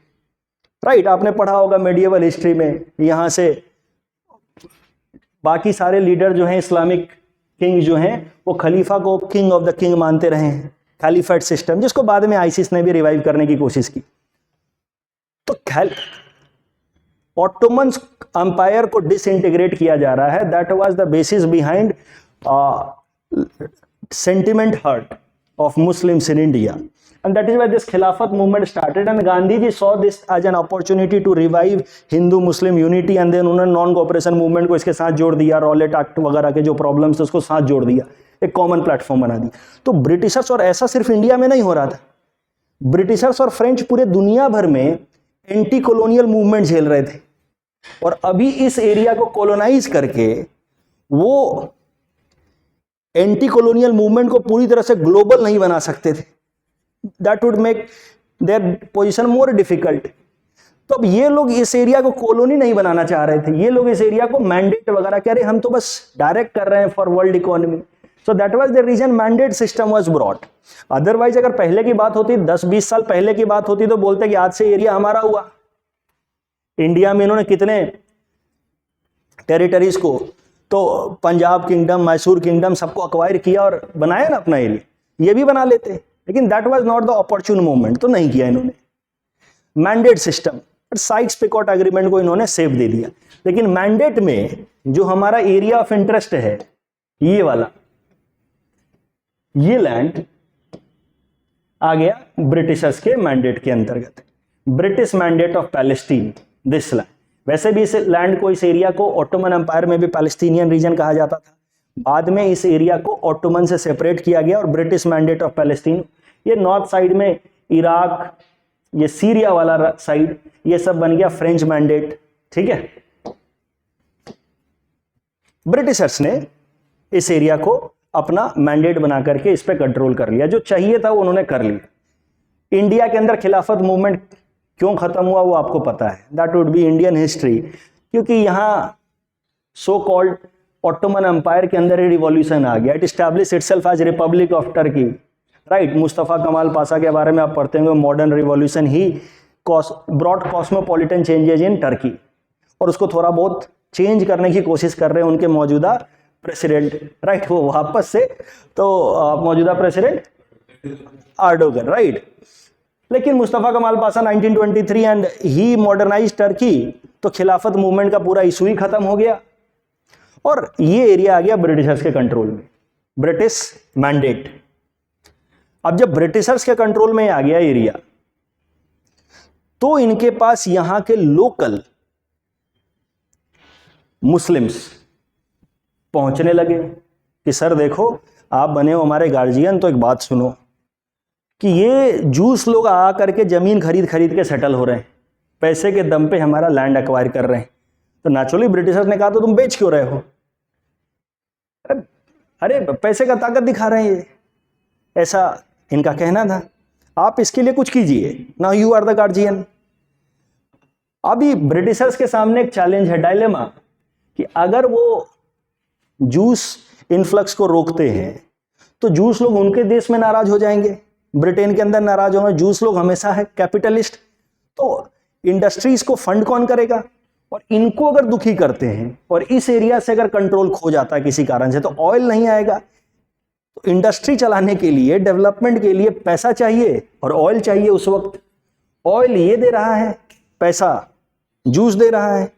right? आपने पढ़ा होगा medieval history में, यहाँ से बाकी सारे leader जो हैं इस्लामिक किंग जो हैं वो खलीफा को किंग ऑफ द किंग मानते रहे हैं, खलीफेट सिस्टम, जिसको बाद में आईसिस ने भी रिवाइव करने की कोशिश की। तो ऑटोमन अंपायर को डिसइंटीग्रेट किया जा रहा है, that was the basis behind sentiment hurt of Muslims in India, and that is why this Khilafat movement started, and Gandhi ji saw this as an opportunity to revive Hindu Muslim unity, and then उन्होंने non cooperation movement को इसके साथ जोड़ दिया, Rowlatt act वगैरह के जो problems थे उसको साथ जोड़ दिया, एक कॉमन प्लेटफॉर्म बना दिया। तो ब्रिटिशर्स, और ऐसा सिर्फ इंडिया में नहीं हो रहा था, ब्रिटिशर्स और फ्रेंच पूरे दुनिया भर में एंटी कॉलोनियल मूवमेंट झेल रहे थे, और अभी इस एरिया को कॉलोनाइज करके वो एंटी कॉलोनियल मूवमेंट को पूरी तरह से ग्लोबल नहीं बना सकते थे, that would make their position more difficult. तो अब ये लोग इस एरिया को कॉलोनी नहीं बनाना चाह रहे थे, ये लोग इस एरिया को मैंडेट वगैरह कह रहे हम तो बस डायरेक्ट कर रहे हैं for world economy. So that was the reason mandate system was brought. Otherwise अगर पहले की बात होती, 10-20 साल पहले की बात होती, तो बोलते कि आज से एरिया हमारा हुआ। इंडिया में इन्होंने कितने टेरिटरीज को, तो पंजाब किंगडम, मैसूर किंगडम सबको अक्वायर किया और बनाया ना अपना एरिया, ये भी बना लेते, लेकिन that was not the opportune moment, तो नहीं किया इन्होंने mandate system. Sikes picot agreement को इन्होंने सेव दे दिया। लेकिन मैंडेट में जो हमारा एरिया ऑफ इंटरेस्ट है, ये वाला, ये लैंड आ गया ब्रिटिशर्स के मैंडेट के अंतर्गत, British mandate of Palestine, this land. वैसे भी इस लैंड को, इस एरिया को ऑटोमन एम्पायर में भी पैलेस्टीनियन रीजन कहा जाता था, बाद में इस एरिया को ऑटोमन से सेपरेट किया गया और ब्रिटिश मैंडेट ऑफ पैलेस्टीन, ये नॉर्थ साइड में इराक, ये सीरिया वाला साइड, ये सब बन गया फ्रेंच मैंडेट। ठीक है, ब्रिटिशर्स ने इस एरिया को अपना मैंडेट बना करके इस पे कंट्रोल कर लिया, जो चाहिए था वो उन्होंने कर लिया। इंडिया के अंदर खिलाफत मूवमेंट क्यों खत्म हुआ वो आपको पता है, that would be Indian history, क्योंकि यहां सो कॉल्ड ऑटोमन एम्पायर के अंदर ही रिवॉल्यूशन आ गया। It establish itself as Republic of Turkey, right. Mustafa Kemal Pasha के बारे में आप पढ़ते होंगे, मॉडर्न रिवॉल्यूशन ही broad cosmopolitan changes in Turkey, और उसको थोड़ा बहुत चेंज करने की कोशिश कर रहे हैं उनके मौजूदा प्रेसिडेंट, राइट, वो वापस से तो मौजूदा प्रेसिडेंट एर्डोगन, राइट। लेकिन Mustafa Kemal Pasha 1923 and he modernise Turkey, तो खिलाफत मूवमेंट का पूरा इशू ही खत्म हो गया और ये एरिया आ गया ब्रिटिशर्स के कंट्रोल में, ब्रिटिश मैंडेट। अब जब ब्रिटिशर्स के कंट्रोल में आ गया एरिया, तो इनके पास यहां के लोकल मुस्लिम्स पहुंचने लगे कि सर देखो आप बने हो हमारे गार्जियन, तो एक बात सुनो कि ये जूस लोग आ करके जमीन खरीद खरीद के सेटल हो रहे हैं, पैसे के दम पे हमारा लैंड एक्वायर कर रहे हैं। तो नेचुरली ब्रिटिशर्स ने कहा तो तुम बेच क्यों रहे हो? अरे पैसे का ताकत दिखा रहे हैं ये, ऐसा इनका कहना था। आप इसके लिए कुछ कीजिए, now you are the guardian. अभी ब्रिटिशर्स के सामने एक चैलेंज है, डायलेमा, कि अगर वो जूस इन्फ्लक्स को रोकते हैं तो जूस लोग उनके देश में नाराज हो जाएंगे, ब्रिटेन के अंदर नाराज होंगे। जूस लोग हमेशा है कैपिटलिस्ट, तो इंडस्ट्रीज को फंड कौन करेगा? और इनको अगर दुखी करते हैं और इस एरिया से अगर कंट्रोल खो जाता है किसी कारण से, तो ऑयल नहीं आएगा। तो इंडस्ट्री चलाने के लिए, डेवलपमेंट के लिए पैसा चाहिए और ऑयल चाहिए। उस वक्त ऑयल ये दे रहा है, पैसा जूस दे रहा है,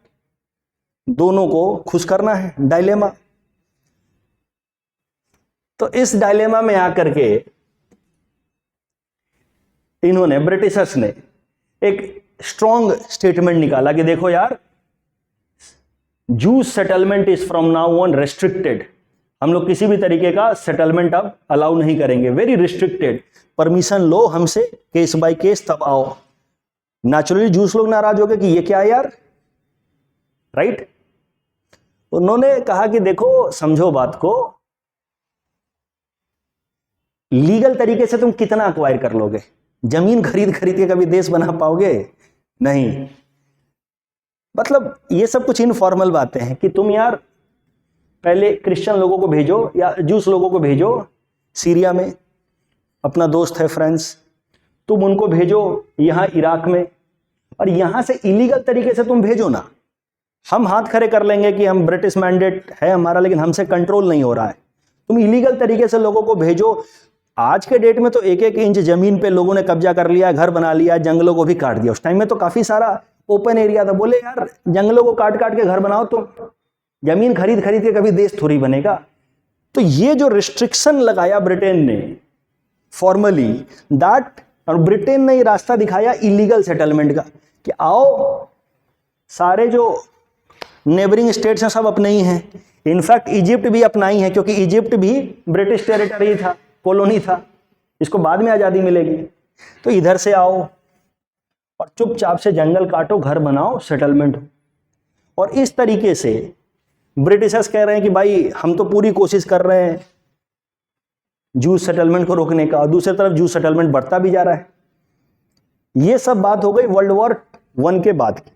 दोनों को खुश करना है, डायलेमा। तो इस डायलेमा में आकर के इन्होंने, ब्रिटिशर्स ने एक स्ट्रॉन्ग स्टेटमेंट निकाला कि देखो यार, juice settlement is from now on restricted. हम लोग किसी भी तरीके का सेटलमेंट अब अलाउ नहीं करेंगे, वेरी रिस्ट्रिक्टेड। परमिशन लो हमसे, केस बाय केस, तब आओ। नेचुरली जूस लोग नाराज हो गए कि ये क्या है यार, राइट। उन्होंने कहा कि देखो समझो बात को, लीगल तरीके से तुम कितना अक्वायर कर लोगे? जमीन खरीद खरीद के कभी देश बना पाओगे? नहीं। मतलब ये सब कुछ इनफॉर्मल बातें हैं कि तुम यार पहले क्रिश्चियन लोगों को भेजो या जूस लोगों को भेजो सीरिया में, अपना दोस्त है फ्रेंड्स, तुम उनको भेजो यहाँ इराक में, और यहाँ से इलीगल तरीके से तुम भेजो ना। हम हाथ खड़े कर लेंगे कि हम ब्रिटिश मैंडेट है हमारा, लेकिन हमसे कंट्रोल नहीं हो रहा है। तुम इलीगल तरीके से लोगों को भेजो। आज के डेट में तो 1-1 इंच जमीन पे लोगों ने कब्जा कर लिया, घर बना लिया, जंगलों को भी काट दिया। उस टाइम में तो काफी सारा ओपन एरिया था। बोले यार जंगलों को काट काट के घर बनाओ, तो जमीन खरीद खरीद के कभी देश थोड़ी बनेगा। तो ये जो रिस्ट्रिक्शन लगाया ब्रिटेन ने फॉर्मली, दैट, और ब्रिटेन ने ये रास्ता दिखाया इलीगल सेटलमेंट का कि आओ, सारे जो नेबरिंग स्टेट्स हैं सब अपने ही हैं। इनफैक्ट इजिप्ट भी अपना ही है, क्योंकि इजिप्ट भी ब्रिटिश टेरिटरी था, कॉलोनी था, इसको बाद में आज़ादी मिलेगी। तो इधर से आओ और चुपचाप से जंगल काटो, घर बनाओ, सेटलमेंट हो। और इस तरीके से ब्रिटिशर्स कह रहे हैं कि भाई हम तो पूरी कोशिश कर रहे हैं जूस सेटलमेंट को रोकने का, और दूसरी तरफ जूस सेटलमेंट बढ़ता भी जा रहा है। ये सब बात हो गई वर्ल्ड वॉर वन के बाद की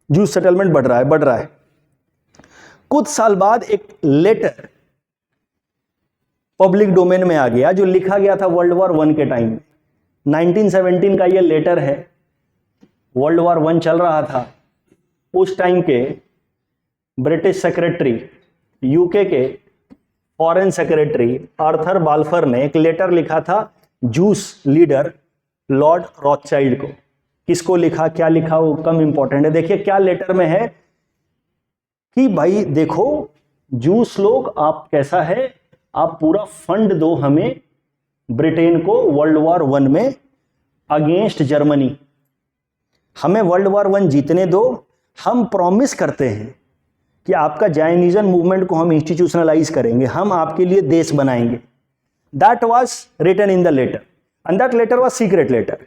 जूस सेटलमेंट बढ़ रहा है। कुछ साल बाद एक लेटर पब्लिक डोमेन में आ गया जो लिखा गया था वर्ल्ड वॉर वन के टाइम में। 1917 का ये लेटर है, वर्ल्ड वॉर वन चल रहा था। उस टाइम के ब्रिटिश सेक्रेटरी, यूके के फॉरेन सेक्रेटरी आर्थर बाल्फर ने एक लेटर लिखा था जूस लीडर लॉर्ड रॉथचाइल्ड को। किसको लिखा, क्या लिखा, वो कम इंपॉर्टेंट है। देखिए क्या लेटर में है कि भाई देखो जूस लोग, आप कैसा है, आप पूरा फंड दो हमें ब्रिटेन को वर्ल्ड वॉर वन में अगेंस्ट जर्मनी, हमें वर्ल्ड वॉर वन जीतने दो। हम प्रॉमिस करते हैं कि आपका जायनिज्म मूवमेंट को हम इंस्टीट्यूशनलाइज करेंगे, हम आपके लिए देश बनाएंगे। That was written in the letter and that letter was secret letter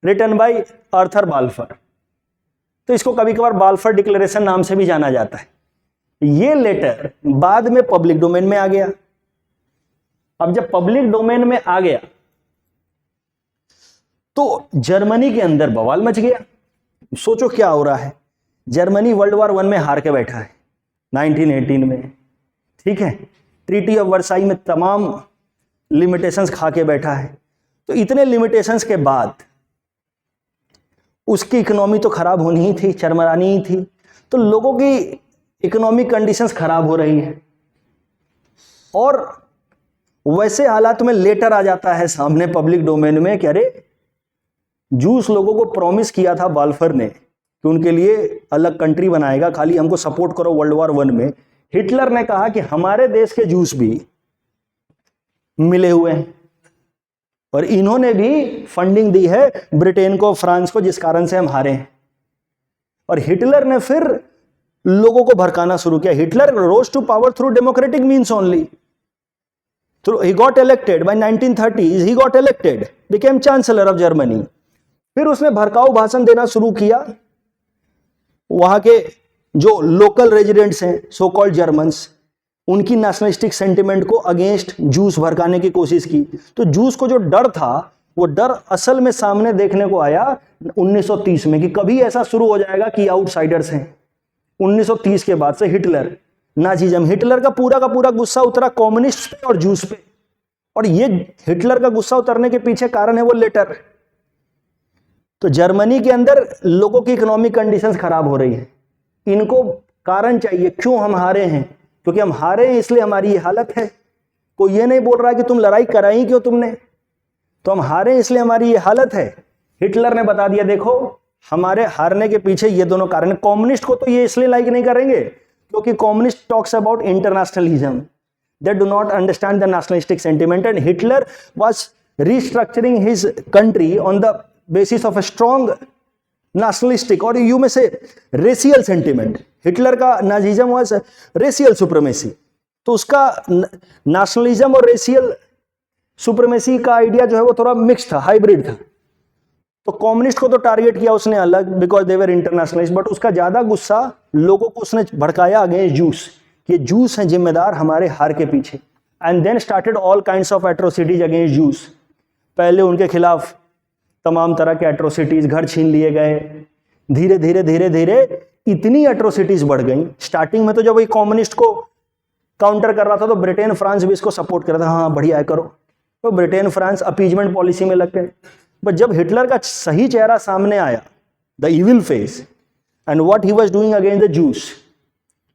written by Arthur Balfour. तो इसको कभी कभार बाल्फर डिक्लेरेशन नाम से भी जाना जाता है। ये लेटर बाद में पब्लिक डोमेन में आ गया। अब जब पब्लिक डोमेन में आ गया तो जर्मनी के अंदर बवाल मच गया। सोचो क्या हो रहा है, जर्मनी वर्ल्ड वॉर वन में हार के बैठा है 1918 में, ठीक है, ट्रीटी ऑफ वर्साई में तमाम लिमिटेशंस खा के बैठा है। तो इतने लिमिटेशंस के बाद उसकी इकोनॉमी तो खराब होनी ही थी, चरमरानी ही थी। तो लोगों की इकोनॉमिक कंडीशंस खराब हो रही हैं और वैसे हालात में लेटर आ जाता है सामने पब्लिक डोमेन में कि अरे जूस लोगों को प्रॉमिस किया था बाल्फर ने कि उनके लिए अलग कंट्री बनाएगा, खाली हमको सपोर्ट करो वर्ल्ड वॉर वन में। हिटलर ने कहा कि हमारे देश के जूस भी मिले हुए हैं और इन्होंने भी फंडिंग दी है ब्रिटेन को, फ्रांस को, जिस कारण से हम हारे हैं। और हिटलर ने फिर लोगों को भड़काना शुरू किया। Hitler rose to power through democratic means only. So he got elected by 1930s, he got elected, became chancellor of Germany। फिर उसने भड़काऊ भाषण देना शुरू किया। वहां के जो लोकल रेजिडेंट्स हैं, सो कॉल्ड जर्मन्स, उनकी नेशनलिस्टिक सेंटिमेंट को अगेंस्ट जूस भड़काने की कोशिश की। तो जूस को जो डर था वो डर असल में सामने देखने को आया 1930 में कि कभी ऐसा शुरू हो जाएगा कि आउटसाइडर्स हैं। 1930 के बाद से हिटलर, नाजीजम, हिटलर का पूरा गुस्सा उतरा कम्युनिस्ट पे और जूस पे। और ये हिटलर का गुस्सा उतरने के पीछे कारण है वो लेटर। तो जर्मनी के अंदर लोगों की इकोनॉमिक कंडीशंस खराब हो रही है। इनको कारण चाहिए, क्यों हम हारे हैं, क्योंकि हम हारे हैं इसलिए हमारी ये हालत है। कोई ये नहीं बोल रहा कि तुम लड़ाई कराई क्यों तुमने, तो हम हारे हैं इसलिए हमारी ये हालत है। हिटलर ने बता दिया देखो हमारे हारने के पीछे ये दोनों कारण। कम्युनिस्ट को तो ये इसलिए लाइक नहीं करेंगे क्योंकि communist talks about internationalism, they do not understand the nationalistic sentiment and Hitler was restructuring his country on the basis of a strong nationalistic और यू में से रेशियल सेंटिमेंट। हिटलर का नाजीज्म वाज रेशियल सुप्रीमेसी। तो उसका nationalism और racial supremacy का idea जो है वो थोड़ा मिक्स था, हाइब्रिड था। तो कम्युनिस्ट को तो टारगेट किया उसने अलग, because they were internationalist, but उसका ज्यादा गुस्सा लोगों को उसने भड़काया अगेंस्ट जूस, कि जूस हैं जिम्मेदार हमारे हार के पीछे। And then started all kinds of atrocities against Jews. पहले उनके खिलाफ तमाम तरह के एट्रोसिटीज, घर छीन लिए गए। धीरे धीरे इतनी एट्रोसिटीज बढ़ गई। स्टार्टिंग में तो जब वही कम्युनिस्ट को काउंटर कर रहा था तो ब्रिटेन फ्रांस भी इसको सपोर्ट कर रहा था, हाँ बढ़िया है करो। तो ब्रिटेन फ्रांस अपीजमेंट पॉलिसी में लग गए। बट जब हिटलर का सही चेहरा सामने आया, the evil face and what he was doing against the juice,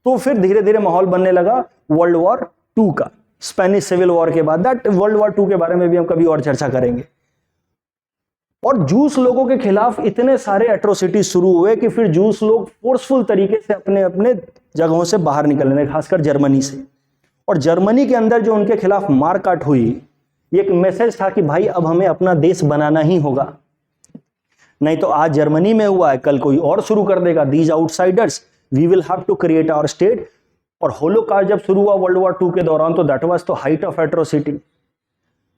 तो फिर धीरे धीरे माहौल बनने लगा वर्ल्ड वॉर टू का, स्पेनिश सिविल वॉर के बाद। दैट वर्ल्ड वॉर टू के बारे में भी हम कभी और चर्चा करेंगे। और जूस लोगों के खिलाफ इतने सारे एट्रोसिटीज शुरू हुए कि फिर जूस लोग फोर्सफुल तरीके से अपने अपने जगहों से बाहर निकलने, खासकर जर्मनी से। और जर्मनी के अंदर जो उनके खिलाफ मारकाट हुई, ये एक मैसेज था कि भाई अब हमें अपना देश बनाना ही होगा, नहीं तो आज जर्मनी में हुआ है कल कोई और शुरू कर देगा। These outsiders, we will have to create our state. और होलोकॉस्ट जब शुरू हुआ वर्ल्ड वॉर टू के दौरान, तो दैट वाज तो height of atrocity.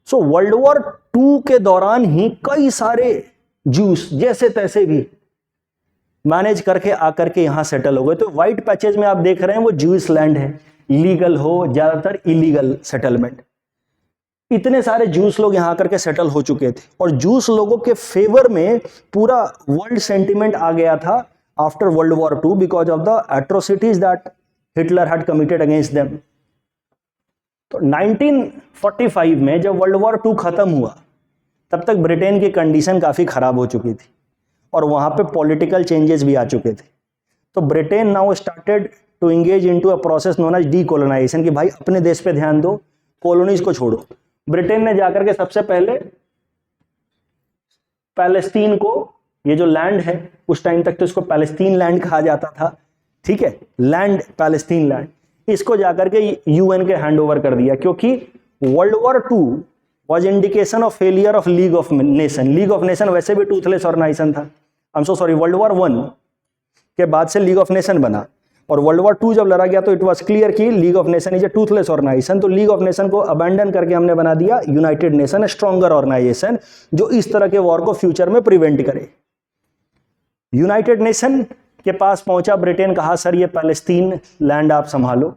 So world war two के दौरान ही कई सारे जूस जैसे तैसे भी मैनेज करके आकर के यहां सेटल हो गए। तो व्हाइट पैचेज में आप देख रहे हैं वो जूस लैंड है, लीगल हो, ज्यादातर इलीगल सेटलमेंट। इतने सारे जूस लोग यहाँ आकर के सेटल हो चुके थे और जूस लोगों के फेवर में पूरा वर्ल्ड सेंटिमेंट आ गया था after world war two because of the atrocities that Hitler had committed against them. तो 1945 में जब वर्ल्ड वॉर टू खत्म हुआ तब तक ब्रिटेन की कंडीशन काफ़ी ख़राब हो चुकी थी और वहाँ पे पॉलिटिकल चेंजेस भी आ चुके थे। तो Britain now started to engage into a process known as decolonization कि भाई अपने देश पे ध्यान दो, कॉलोनीज को छोड़ो। ब्रिटेन ने जाकर के सबसे पहले पैलेस्टीन को, ये जो लैंड है उस टाइम तक तो इसको पैलेस्टीन लैंड कहा जाता था, ठीक है, लैंड पैलेस्टीन लैंड, इसको जाकर के यूएन के हैंड ओवर कर दिया क्योंकि world war two was indication of failure of League of Nation. League of Nation वैसे भी टूथलेस ऑर्गेनाइजेशन था, I am so sorry, world war one के बाद से लीग ऑफ नेशन बना और वर्ल्ड वॉर टू जब लड़ा गया तो इट वाज क्लियर कि League of Nation is a toothless organization. तो लीग ऑफ नेशन को अबैंडन करके हमने बना दिया यूनाइटेड नेशन, स्ट्रॉन्गर ऑर्गेनाइजेशन जो इस तरह के वॉर को फ्यूचर में प्रिवेंट करे। यूनाइटेड नेशन के पास पहुंचा ब्रिटेन, कहा सर ये पैलेस्टीन लैंड आप संभालो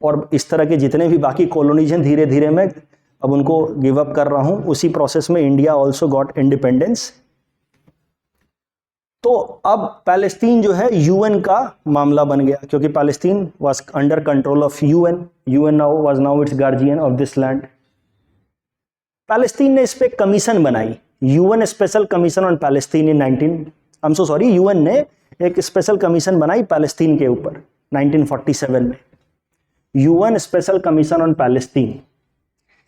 और इस तरह के जितने भी बाकी कॉलोनीज हैं धीरे धीरे मैं अब उनको गिव अप कर रहा हूं। उसी प्रोसेस में इंडिया ऑल्सो गॉट इंडिपेंडेंस। तो अब पैलेस्टीन जो है यूएन का मामला बन गया क्योंकि Palestine was under control of UN, UN now was now it's guardian of this land. Palestine ने इस पे कमीशन बनाई, UN special commission on Palestine in UN ने एक स्पेशल कमीशन बनाई पैलेस्टीन के ऊपर 1947 में, UN special commission on Palestine.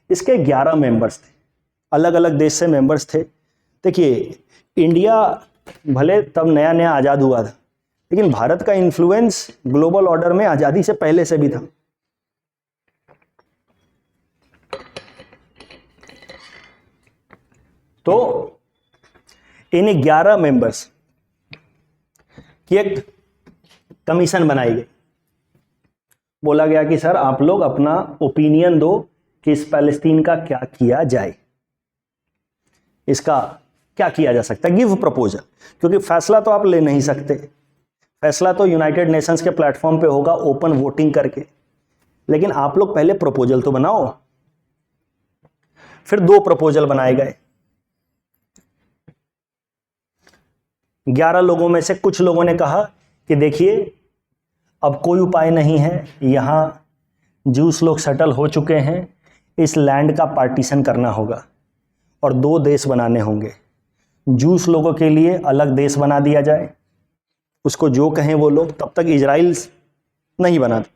इसके 11 मेंबर्स थे, अलग अलग देश से मेंबर्स थे। देखिए इंडिया भले तब नया नया आज़ाद हुआ था लेकिन भारत का इन्फ्लुएंस ग्लोबल ऑर्डर में आज़ादी से पहले से भी था। तो इन 11 मेंबर्स की एक कमीशन बनाई गई। बोला गया कि सर आप लोग अपना ओपिनियन दो कि इस पैलेस्टीन का क्या किया जाए, इसका क्या किया जा सकता है, गिव प्रपोजल। क्योंकि फैसला तो आप ले नहीं सकते, फैसला तो यूनाइटेड नेशंस के प्लेटफॉर्म पे होगा ओपन वोटिंग करके, लेकिन आप लोग पहले प्रपोजल तो बनाओ। फिर 2 प्रपोजल बनाए गए। 11 लोगों में से कुछ लोगों ने कहा कि देखिए अब कोई उपाय नहीं है, यहां जूस लोग सेटल हो चुके हैं, इस लैंड का पार्टीशन करना होगा और 2 देश बनाने होंगे। जूस लोगों के लिए अलग देश बना दिया जाए, उसको जो कहें वो लोग, तब तक इजराइल नहीं बनाते,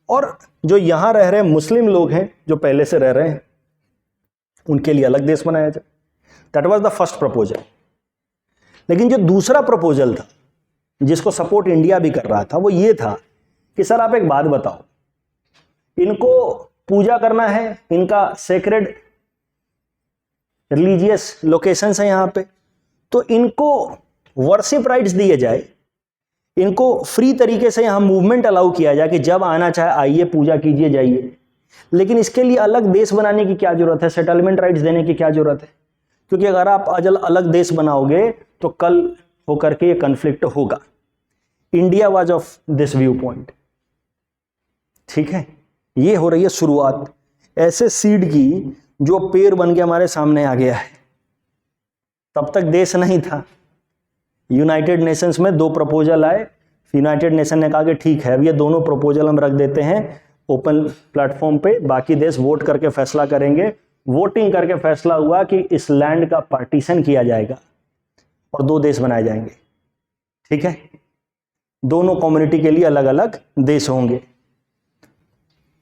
और जो यहाँ रह रहे मुस्लिम लोग हैं जो पहले से रह रहे हैं उनके लिए अलग देश बनाया जाए। That was the first proposal. लेकिन जो दूसरा प्रपोजल था जिसको सपोर्ट इंडिया भी कर रहा था वो ये था कि सर आप एक बात बताओ, इनको पूजा करना है, इनका सेक्रेड रिलीजियस लोकेशंस है यहाँ पे, तो इनको वर्शिप राइट्स दिए जाए, इनको फ्री तरीके से यहाँ मूवमेंट अलाउ किया जाए कि जब आना चाहे आइए पूजा कीजिए जाइए। लेकिन इसके लिए अलग देश बनाने की क्या जरूरत है, सेटलमेंट राइट्स देने की क्या जरूरत है? क्योंकि अगर आप अलग देश बनाओगे तो कल होकर के ये कन्फ्लिक्ट होगा। India was of this view point, ठीक है। ये हो रही है शुरुआत ऐसे सीड की जो पेड़ बन के हमारे सामने आ गया है। तब तक देश नहीं था। यूनाइटेड नेशंस में 2 प्रपोजल आए, यूनाइटेड नेशन ने कहा कि ठीक है अब ये दोनों प्रपोजल हम रख देते हैं ओपन प्लेटफॉर्म पे, बाकी देश वोट करके फैसला करेंगे। वोटिंग करके फैसला हुआ कि इस लैंड का पार्टीशन किया जाएगा और 2 देश बनाए जाएंगे, ठीक है। दोनों कम्युनिटी के लिए अलग अलग देश होंगे।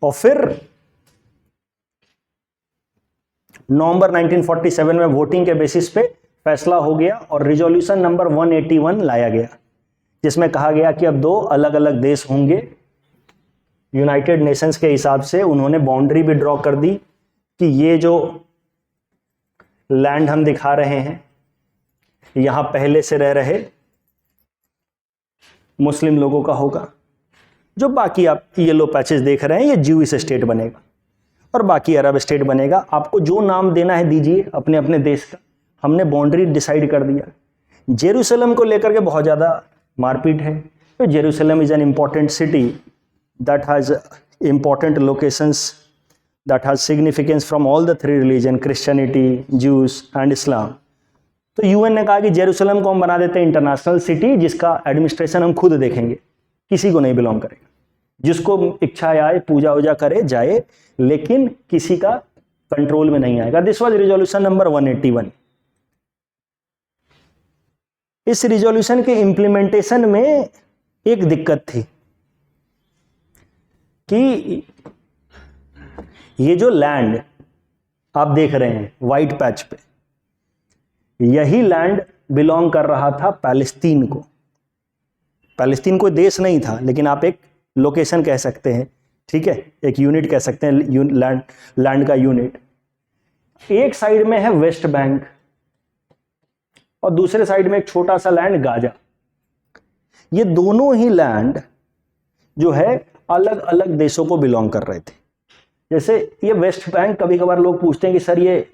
और फिर नवंबर 1947 में वोटिंग के बेसिस पे फैसला हो गया और रिजोल्यूशन नंबर 181 लाया गया जिसमें कहा गया कि अब 2 अलग अलग देश होंगे। यूनाइटेड नेशंस के हिसाब से उन्होंने बाउंड्री भी ड्रॉ कर दी कि ये जो लैंड हम दिखा रहे हैं यहां पहले से रह रहे मुस्लिम लोगों का होगा, जो बाकी आप येलो पैचेस देख रहे हैं ये ज्यूइश स्टेट बनेगा और बाकी अरब स्टेट बनेगा। आपको जो नाम देना है दीजिए अपने अपने देश का। हमने बाउंड्री डिसाइड कर दिया। जेरूसलम को लेकर के बहुत ज़्यादा मारपीट है, तो Jerusalem is an important city that has important locations that has significance from all the three religion, Christianity, Jews and Islam. तो यूएन ने कहा कि जेरूसलम को हम बना देते हैं इंटरनेशनल सिटी, जिसका एडमिनिस्ट्रेशन हम खुद देखेंगे, किसी को नहीं बिलोंग करेगा, जिसको इच्छा आए पूजा वूजा करे जाए, लेकिन किसी का कंट्रोल में नहीं आएगा. This was resolution number 181. इस रिजोल्यूशन के इंप्लीमेंटेशन में एक दिक्कत थी कि ये जो लैंड आप देख रहे हैं वाइट पैच पे, यही लैंड बिलोंग कर रहा था पैलेस्तीन को. पैलेस्तीन कोई देश नहीं था, लेकिन आप एक लोकेशन कह सकते हैं, ठीक है, एक यूनिट कह सकते हैं, लैंड का यूनिट. एक साइड में है वेस्ट बैंक और दूसरे साइड में एक छोटा सा लैंड गाजा. ये दोनों ही लैंड जो है अलग अलग देशों को बिलोंग कर रहे थे. जैसे ये वेस्ट बैंक, कभी कभार लोग पूछते हैं कि सर ये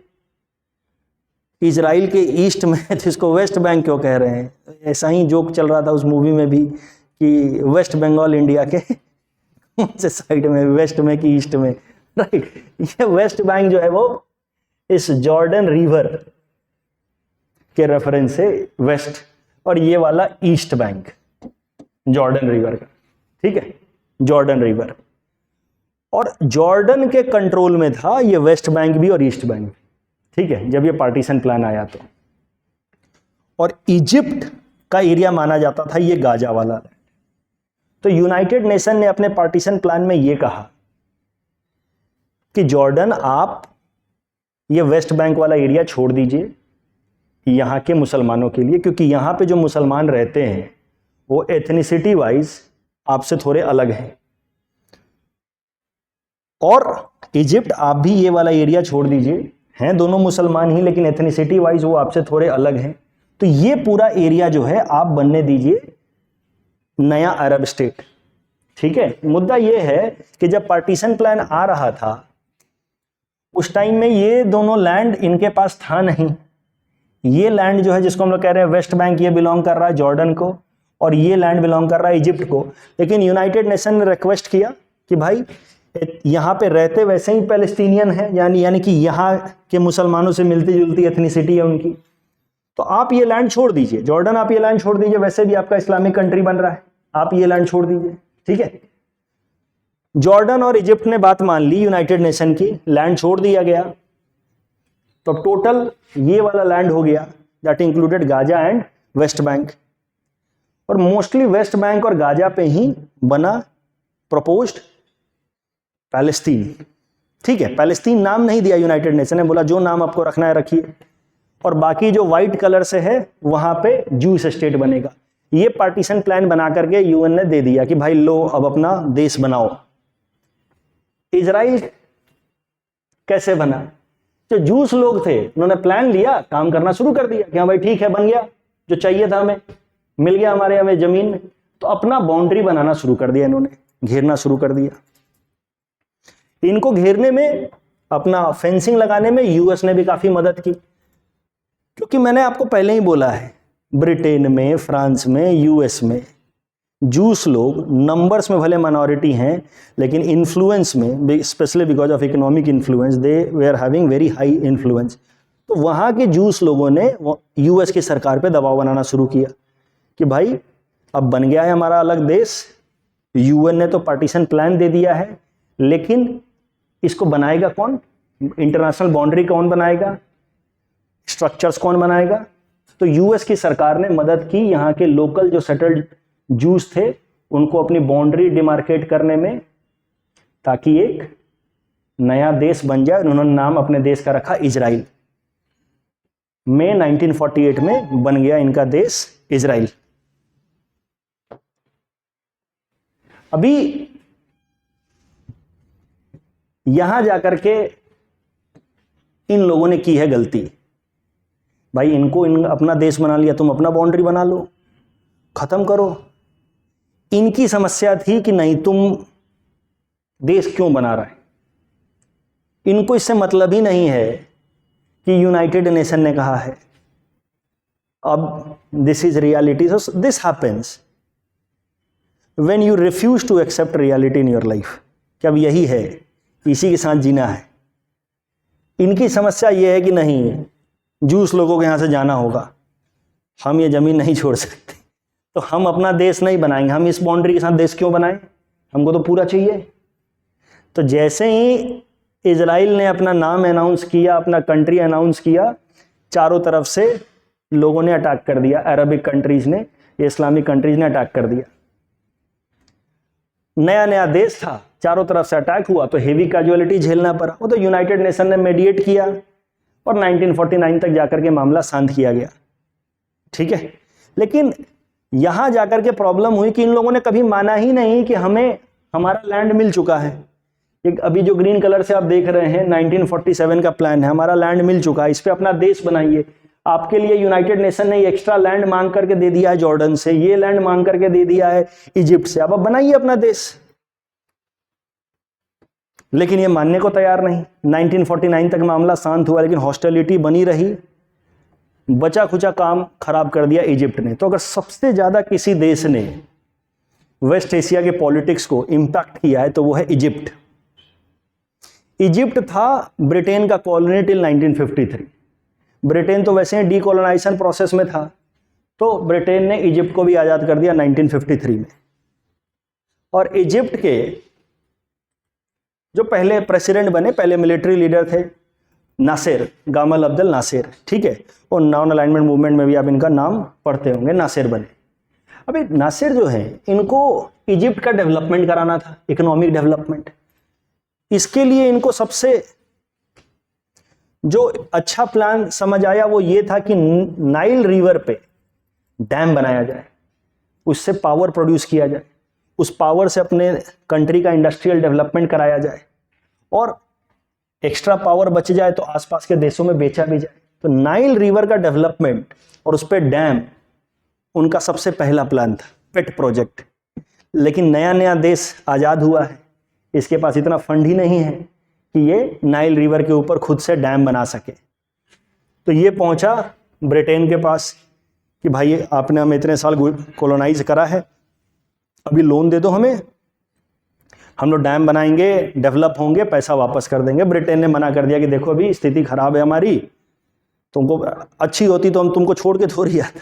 इजराइल के ईस्ट में है तो इसको वेस्ट बैंक क्यों कह रहे हैं. ऐसा ही जोक चल रहा था उस मूवी में भी कि वेस्ट बंगाल इंडिया के से साइड में, वेस्ट में कि ईस्ट में, राइट. ये वेस्ट बैंक जो है वो इस जॉर्डन रिवर के रेफरेंस से वेस्ट, और ये वाला ईस्ट बैंक जॉर्डन रिवर का, ठीक है, जॉर्डन रिवर. और जॉर्डन के कंट्रोल में था ये वेस्ट बैंक भी और ईस्ट बैंक भी, ठीक है, जब ये पार्टीशन प्लान आया तो. और इजिप्ट का एरिया माना जाता था ये गाजा वाला लैंड. तो यूनाइटेड नेशन ने अपने पार्टीशन प्लान में ये कहा कि जॉर्डन आप ये वेस्ट बैंक वाला एरिया छोड़ दीजिए यहाँ के मुसलमानों के लिए, क्योंकि यहाँ पे जो मुसलमान रहते हैं वो एथनिसिटी वाइज आपसे थोड़े अलग हैं. और इजिप्ट आप भी ये वाला एरिया छोड़ दीजिए, हैं दोनों मुसलमान ही लेकिन एथनिसिटी वाइज वो आपसे थोड़े अलग हैं. तो ये पूरा एरिया जो है आप बनने दीजिए नया अरब स्टेट, ठीक है. मुद्दा ये है कि जब पार्टीशन प्लान आ रहा था उस टाइम में ये दोनों लैंड इनके पास था नहीं. ये लैंड जो है जिसको हम लोग कह रहे हैं वेस्ट बैंक, ये बिलोंग कर रहा है जॉर्डन को, और ये लैंड बिलोंग कर रहा है इजिप्ट को. लेकिन यूनाइटेड नेशन ने रिक्वेस्ट किया कि भाई यहाँ पे रहते वैसे ही पैलेस्टीनियन है, यानी कि यहाँ के मुसलमानों से मिलती जुलती एथनिसिटी है उनकी, तो आप ये लैंड छोड़ दीजिए. जॉर्डन आप ये लैंड छोड़ दीजिए, वैसे भी आपका इस्लामिक कंट्री बन रहा है, आप ये लैंड छोड़ दीजिए, ठीक है. जॉर्डन और इजिप्ट ने बात मान ली यूनाइटेड नेशन की, लैंड छोड़ दिया गया. तो टोटल ये वाला लैंड हो गया that included Gaza and West Bank. और मोस्टली वेस्ट बैंक और गाजा पे ही बना प्रपोज्ड पैलेस्तीन, ठीक है. पैलेस्तीन नाम नहीं दिया यूनाइटेड नेशन ने, बोला जो नाम आपको रखना है रखिए, और बाकी जो व्हाइट कलर से है वहां पे जूस स्टेट बनेगा. ये पार्टीशन प्लान बना करके यूएन ने दे दिया कि भाई लो अब अपना देश बनाओ. इजराइल कैसे बना? जो जूस लोग थे उन्होंने प्लान लिया, काम करना शुरू कर दिया कि हाँ भाई ठीक है, बन गया, जो चाहिए था हमें मिल गया, हमें जमीन. तो अपना बाउंड्री बनाना शुरू कर दिया, इन्होंने घेरना शुरू कर दिया. इनको घेरने में, अपना फेंसिंग लगाने में यूएस ने भी काफी मदद की, क्योंकि मैंने आपको पहले ही बोला है ब्रिटेन में, फ्रांस में, यूएस में जूस लोग नंबर्स में भले माइनॉरिटी हैं लेकिन इन्फ्लुएंस में, specially because of economic influence, they वे are having very high influence. तो वहाँ के जूस लोगों ने यूएस की सरकार पे दबाव बनाना शुरू किया कि भाई अब बन गया है हमारा अलग देश, यूएन ने तो पार्टीशन प्लान दे दिया है, लेकिन इसको बनाएगा कौन? इंटरनेशनल बाउंड्री कौन बनाएगा? स्ट्रक्चर्स कौन बनाएगा? तो यूएस की सरकार ने मदद की यहाँ के लोकल जो सेटल्ड जूस थे उनको अपनी बाउंड्री डिमार्केट करने में, ताकि एक नया देश बन जाए. उन्होंने नाम अपने देश का रखा इजराइल. मई 1948 में बन गया इनका देश इजराइल. अभी यहां जाकर के इन लोगों ने की है गलती. भाई इनको अपना देश बना लिया, तुम अपना बाउंड्री बना लो, खत्म करो. इनकी समस्या थी कि नहीं, तुम देश क्यों बना रहा है. इनको इससे मतलब ही नहीं है कि यूनाइटेड नेशन ने कहा है. अब this is reality. So this happens when you refuse to accept reality in your life. कि अब यही है, इसी के साथ जीना है। इनकी समस्या ये है कि नहीं, जूस लोगों के यहाँ से जाना होगा, हम ये ज़मीन नहीं छोड़ सकते, तो हम अपना देश नहीं बनाएंगे, हम इस बाउंड्री के साथ देश क्यों बनाएं, हमको तो पूरा चाहिए। तो जैसे ही इजराइल ने अपना नाम अनाउंस किया, अपना कंट्री अनाउंस किया, चारों तरफ से लोगों ने अटैक कर दिया, अरबिक कंट्रीज ने, इस्लामिक कंट्रीज ने अटैक कर दिया। नया नया देश था, चारों तरफ से अटैक हुआ तो हेवी कैजुअलिटी झेलना पड़ा। वो तो यूनाइटेड नेशन ने मीडिएट किया और 1949 तक जाकर के मामला शांत किया गया, ठीक है। लेकिन यहां जाकर के प्रॉब्लम हुई कि इन लोगों ने कभी माना ही नहीं कि हमें हमारा लैंड मिल चुका है। एक अभी जो ग्रीन कलर से आप देख रहे हैं 1947 का प्लान है, हमारा लैंड मिल चुका है, इस पे अपना देश बनाइए। आपके लिए यूनाइटेड नेशन ने एक्स्ट्रा लैंड मांग करके दे दिया है जॉर्डन से, ये लैंड मांग करके दे दिया है इजिप्ट से, अब बनाइए अपना देश। लेकिन ये मानने को तैयार नहीं। 1949 तक मामला शांत हुआ, लेकिन हॉस्टिलिटी बनी रही, बचा खुचा काम खराब कर दिया इजिप्ट ने। तो अगर सबसे ज्यादा किसी देश ने वेस्ट एशिया के पॉलिटिक्स को इंपैक्ट किया है तो वो है इजिप्ट। इजिप्ट था ब्रिटेन का कॉलोनी टिल 1953। ब्रिटेन तो वैसे ही डीकोलोनाइजेशन प्रोसेस में था, तो ब्रिटेन ने इजिप्ट को भी आजाद कर दिया 1953 में। और इजिप्ट के जो पहले प्रेसिडेंट बने, पहले मिलिट्री लीडर थे नासिर, गामल अब्दुल नासिर, ठीक है। और नॉन अलाइनमेंट मूवमेंट में भी आप इनका नाम पढ़ते होंगे, नासिर बने। अभी नासिर जो है, इनको इजिप्ट का डेवलपमेंट कराना था, इकोनॉमिक डेवलपमेंट। इसके लिए इनको सबसे जो अच्छा प्लान समझ आया वो ये था कि नाइल रिवर पे डैम बनाया जाए, उससे पावर प्रोड्यूस किया जाए, उस पावर से अपने कंट्री का इंडस्ट्रियल डेवलपमेंट कराया जाए, और एक्स्ट्रा पावर बच जाए तो आसपास के देशों में बेचा भी जाए। तो नाइल रिवर का डेवलपमेंट और उस पर डैम उनका सबसे पहला प्लान था, पेट प्रोजेक्ट। लेकिन नया नया देश आज़ाद हुआ है, इसके पास इतना फंड ही नहीं है कि ये नाइल रिवर के ऊपर खुद से डैम बना सके। तो ये पहुंचा ब्रिटेन के पास कि भाई आपने हमें इतने साल कॉलोनाइज करा है, अभी लोन दे दो हमें, हम लोग डैम बनाएंगे, डेवलप होंगे, पैसा वापस कर देंगे। ब्रिटेन ने मना कर दिया कि देखो अभी स्थिति खराब है हमारी, तुमको अच्छी होती तो हम तुमको छोड़ के थोड़ी आते,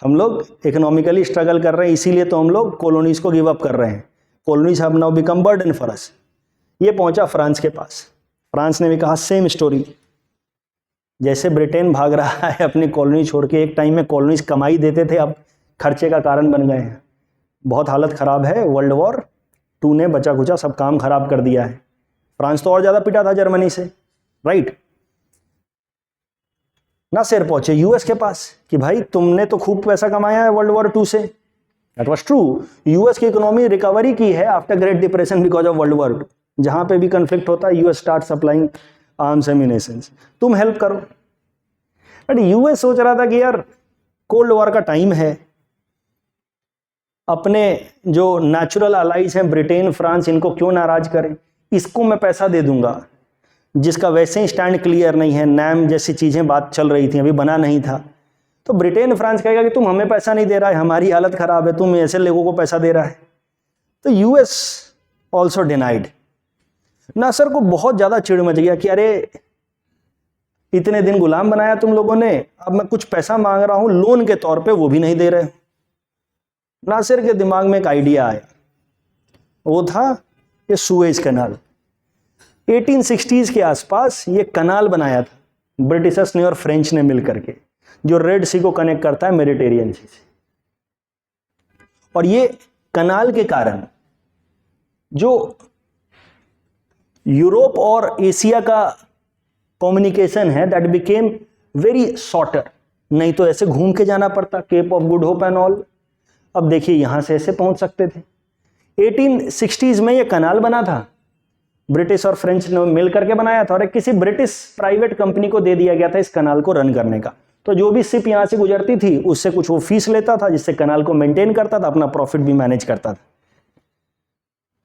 हम लोग इकोनॉमिकली स्ट्रगल कर रहे हैं, इसीलिए तो हम लोग कॉलोनीज को गिव अप कर रहे हैं। Colonies have now become burden for us. ये पहुंचा फ्रांस के पास, फ्रांस ने भी कहा सेम स्टोरी। जैसे ब्रिटेन भाग रहा है अपनी कॉलोनी छोड़ के, एक टाइम में कॉलोनीज कमाई देते थे, अब खर्चे का कारण बन गए हैं। बहुत हालत खराब है, वर्ल्ड वॉर 2 ने बचा कुचा सब काम खराब कर दिया है। फ्रांस तो और ज्यादा पिटा था जर्मनी से, राइट। नासिर पहुंचे यूएस के पास कि भाई तुमने तो खूब पैसा कमाया है वर्ल्ड वॉर 2 से। That was true. यूएस की इकोनॉमी रिकवरी की है after great depression because of world war 2। जहां पे भी कंफ्लिक्ट होता है US start supplying arms ammunitions, तुम हेल्प करो। बट यूएस सोच रहा था कि यार कोल्ड वॉर का टाइम है, अपने जो नेचुरल अलाइज हैं ब्रिटेन फ्रांस, इनको क्यों नाराज करें, इसको मैं पैसा दे दूंगा जिसका वैसे ही स्टैंड क्लियर नहीं है। नैम जैसी चीजें बात चल रही थी, अभी बना नहीं था। तो ब्रिटेन फ्रांस कहेगा कि तुम हमें पैसा नहीं दे रहा है, हमारी हालत खराब है, तुम ऐसे लोगों को पैसा दे रहा है। तो यूएस ऑल्सो डिनाइड। नासिर को बहुत ज्यादा चिढ़ मच गया कि अरे इतने दिन गुलाम बनाया तुम लोगों ने, अब मैं कुछ पैसा मांग रहा हूं लोन के तौर पे, वो भी नहीं दे रहे। नासिर के दिमाग में एक आइडिया आया, वो था ये सुएज कनाल। 1860s के आसपास ये कनाल बनाया था ब्रिटिशर्स ने और फ्रेंच ने मिलकर के, जो रेड सी को कनेक्ट करता है मेडिटेरियन सी से। और ये कनाल के कारण जो यूरोप और एशिया का कम्युनिकेशन है दैट बिकेम वेरी शॉर्टर। नहीं तो ऐसे घूम के जाना पड़ता, Cape of Good Hope and all. अब देखिए यहां से ऐसे पहुंच सकते थे। 1860s में ये कनाल बना था, ब्रिटिश और फ्रेंच ने मिल करके बनाया था, और एक किसी ब्रिटिश प्राइवेट कंपनी को दे दिया गया था इस कनाल को रन करने का। तो जो भी शिप यहां से गुजरती थी उससे कुछ वो फीस लेता था, जिससे कनाल को मेंटेन करता था, अपना प्रॉफिट भी मैनेज करता था।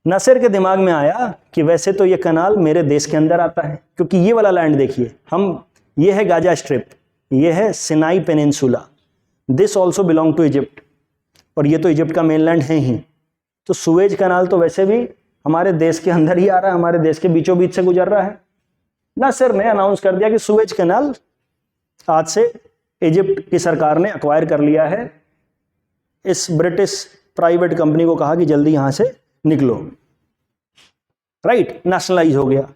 नासिर के दिमाग में आया कि वैसे तो ये कनाल मेरे देश के अंदर आता है, क्योंकि ये वाला लैंड देखिए, ये है गाजा स्ट्रिप, ये है Sinai peninsula, this also belong to Egypt, और ये तो इजिप्ट का मेनलैंड है ही। तो सुएज कनाल तो वैसे भी हमारे देश के अंदर ही आ रहा है, हमारे देश के बीचों बीच से गुजर रहा है। नासिर ने अनाउंस कर दिया कि सुएज कैनाल आज से इजिप्ट की सरकार ने एक्वायर कर लिया है। इस ब्रिटिश प्राइवेट कंपनी को कहा कि जल्दी यहां से निकलो, राइट, नेशनलाइज हो गया।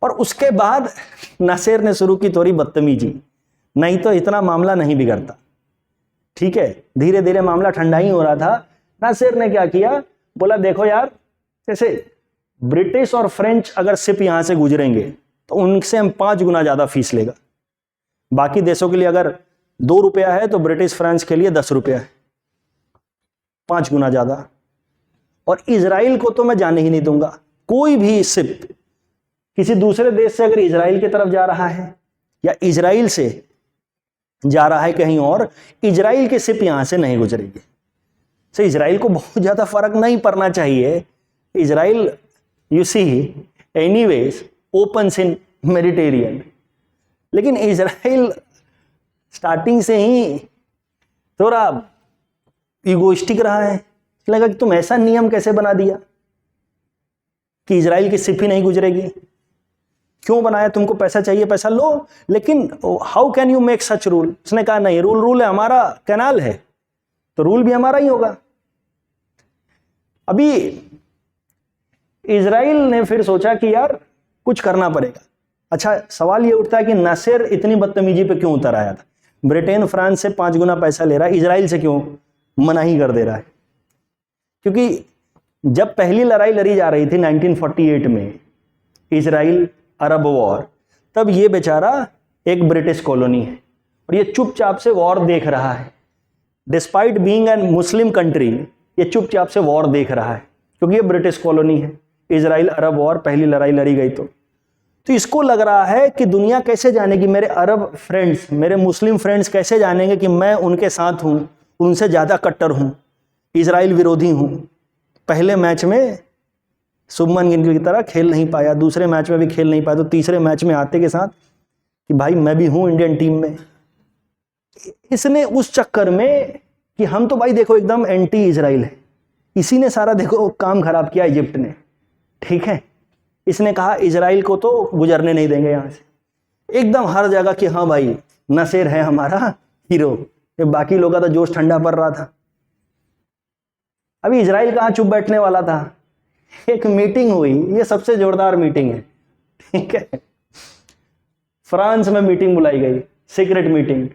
और उसके बाद नासिर ने शुरू की थोड़ी बदतमीजी, नहीं तो इतना मामला नहीं बिगड़ता, ठीक है। धीरे धीरे मामला ठंडा ही हो रहा था। नासिर ने क्या किया, बोला देखो यार, जैसे ब्रिटिश और फ्रेंच अगर शिप यहां से गुजरेंगे तो उनसे हम 5 गुना ज्यादा फीस लेगा। बाकी देशों के लिए अगर 2 रुपया है तो ब्रिटिश फ्रांस के लिए 10 रुपया है, 5 गुना ज्यादा। और इजराइल को तो मैं जाने ही नहीं दूंगा। कोई भी शिप किसी दूसरे देश से अगर इजराइल की तरफ जा रहा है या इजराइल से जा रहा है कहीं और, इजराइल की शिप यहां से नहीं गुजरेगी। तो इजराइल को बहुत ज्यादा फर्क नहीं पड़ना चाहिए। Israel you see anyways opens in Mediterranean, लेकिन इजराइल स्टार्टिंग से ही थोड़ा इगोइस्टिक रहा है। लगा कि तुम ऐसा नियम कैसे बना दिया कि इजराइल की शिप ही नहीं गुजरेगी, क्यों बनाया, तुमको पैसा चाहिए पैसा लो, लेकिन how can you make such rule. उसने कहा नहीं, रूल है, हमारा कैनाल है तो रूल भी हमारा ही होगा। अभी इजराइल ने फिर सोचा कि यार कुछ करना पड़ेगा। अच्छा, सवाल ये उठता है कि नासिर इतनी बदतमीजी पे क्यों उतर आया था। ब्रिटेन फ्रांस से 5 गुना पैसा ले रहा है, इजराइल से क्यों मनाही कर दे रहा है। क्योंकि जब पहली लड़ाई लड़ी जा रही थी 1948 में, इजराइल अरब वॉर, तब ये बेचारा एक ब्रिटिश कॉलोनी है और ये चुपचाप से वॉर देख रहा है। Despite being an Muslim country, ये चुपचाप से वॉर देख रहा है क्योंकि ये ब्रिटिश कॉलोनी है। इजराइल अरब वॉर पहली लड़ाई लड़ी गई तो इसको लग रहा है कि दुनिया कैसे जानेगी, मेरे अरब फ्रेंड्स, मेरे मुस्लिम फ्रेंड्स कैसे जानेंगे कि मैं उनके साथ हूं, उनसे ज्यादा कट्टर हूं, इजराइल विरोधी हूं। पहले मैच में शुभमन गिल की तरह खेल नहीं पाया, दूसरे मैच में भी खेल नहीं पाया, तो तीसरे मैच में आते के साथ कि भाई मैं भी हूं इंडियन टीम में। इसने उस चक्कर में कि हम तो भाई देखो एकदम एंटी इजराइल है, इसी ने सारा देखो काम खराब किया इजिप्ट ने, ठीक है। इसने कहा इजराइल को तो गुजरने नहीं देंगे यहां से, एकदम हर जगह कि हाँ भाई नासिर है हमारा हीरो। बाकी लोगों का तो जोश ठंडा पड़ रहा था। अभी इजराइल कहाँ चुप बैठने वाला था। एक मीटिंग हुई, ये सबसे जोरदार मीटिंग है, ठीक है। फ्रांस में मीटिंग बुलाई गई, सीक्रेट मीटिंग,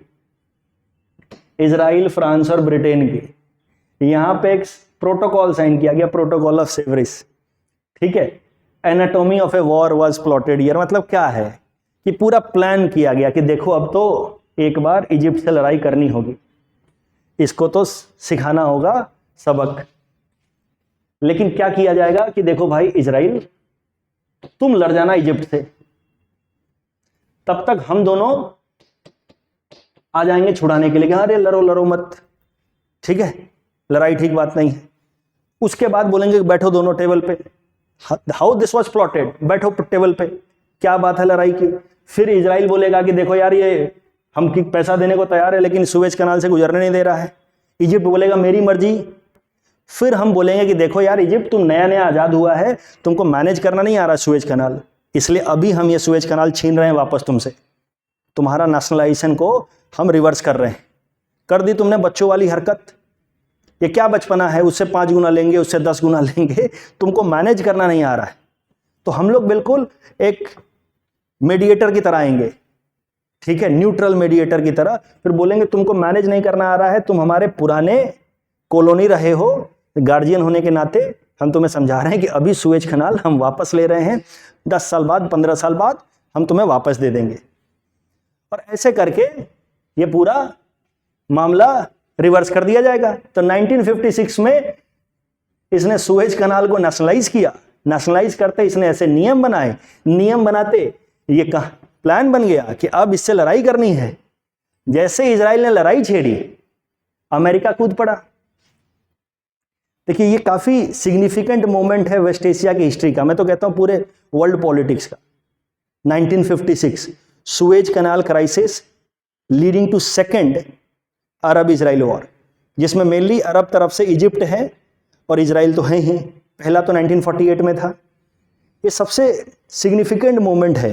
इजराइल, फ्रांस और ब्रिटेन की। यहां पे एक प्रोटोकॉल साइन किया गया, प्रोटोकॉल ऑफ सेवरिस, ठीक है। Anatomy of a war was plotted here, मतलब क्या है कि पूरा प्लान किया गया कि देखो अब तो एक बार इजिप्ट से लड़ाई करनी होगी, इसको तो सिखाना होगा सबक। लेकिन क्या किया जाएगा कि देखो भाई इजराइल, तुम लड़ जाना इजिप्ट से, तब तक हम दोनों आ जाएंगे छुड़ाने के लिए कि अरे लड़ो लड़ो मत, ठीक है, लड़ाई ठीक बात नहीं है। उसके बाद बोलेंगे बैठो दोनों टेबल पे, हाउ दिस वाज प्लॉटेड, बैठो टेबल पे, क्या बात है लड़ाई की। फिर इजराइल बोलेगा कि देखो यार ये हम पैसा देने को तैयार है लेकिन सुएज कैनाल से गुजरने नहीं दे रहा है। इजिप्ट बोलेगा मेरी मर्जी। फिर हम बोलेंगे कि देखो यार इजिप्ट, तुम नया नया आजाद हुआ है, तुमको मैनेज करना नहीं आ रहा सुएज कैनाल, इसलिए अभी हम ये सुएज कैनाल छीन रहे हैं वापस तुमसे, तुम्हारा नेशनलाइजेशन को हम रिवर्स कर रहे हैं। कर दी तुमने बच्चों वाली हरकत, ये क्या बचपना है, उससे 5 गुना लेंगे, उससे 10 गुना लेंगे, तुमको मैनेज करना नहीं आ रहा है। तो हम लोग बिल्कुल एक मीडिएटर की तरह आएंगे, ठीक है, न्यूट्रल मीडिएटर की तरह। फिर बोलेंगे तुमको मैनेज नहीं करना आ रहा है, तुम हमारे पुराने कॉलोनी रहे हो, गार्जियन होने के नाते हम तुम्हें समझा रहे हैं कि अभी सुएज कैनाल हम वापस ले रहे हैं, 10 साल बाद 15 साल बाद हम तुम्हें वापस दे देंगे। और ऐसे करके ये पूरा मामला रिवर्स कर दिया जाएगा। तो 1956 में इसने सुएज कैनाल को नेशनलाइज किया। नेशनलाइज करते इसने ऐसे नियम बनाए, नियम बनाते ये प्लान बन गया कि अब इससे लड़ाई करनी है। जैसे इजराइल ने लड़ाई छेड़ी, अमेरिका कूद पड़ा। देखिए ये काफी सिग्निफिकेंट मोमेंट है वेस्ट एशिया की हिस्ट्री का, मैं तो कहता हूं पूरे वर्ल्ड पॉलिटिक्स का। 1956 Suez canal crisis leading to second Arab Israel war, जिसमें मेनली अरब तरफ से इजिप्ट है और इजराइल तो है ही, पहला तो 1948 में था। ये सबसे सिग्निफिकेंट मोमेंट है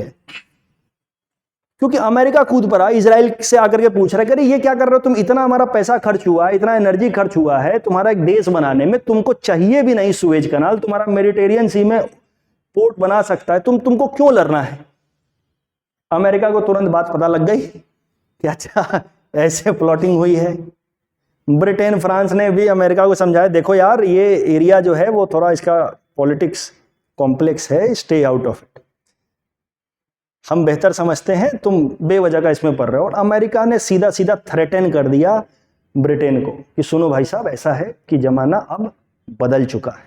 क्योंकि अमेरिका कूद पड़ा, इजराइल से आकर के पूछ रहा है कि अरे ये क्या कर रहे हो तुम, इतना हमारा पैसा खर्च हुआ है, इतना एनर्जी खर्च हुआ है तुम्हारा एक देश बनाने में, तुमको चाहिए भी नहीं सुएज कनाल, तुम्हारा मेडिटेरियन सी में पोर्ट बना सकता है, तुमको क्यों लड़ना है। अमेरिका को तुरंत बात पता लग गई कि अच्छा ऐसे प्लॉटिंग हुई है। ब्रिटेन फ्रांस ने भी अमेरिका को समझाया, देखो यार ये एरिया जो है वो थोड़ा इसका पॉलिटिक्स कॉम्प्लेक्स है, स्टे आउट ऑफ इट, हम बेहतर समझते हैं, तुम बेवजह का इसमें पड़ रहे हो। और अमेरिका ने सीधा सीधा थ्रेटन कर दिया ब्रिटेन को कि सुनो भाई साहब, ऐसा है कि जमाना अब बदल चुका है,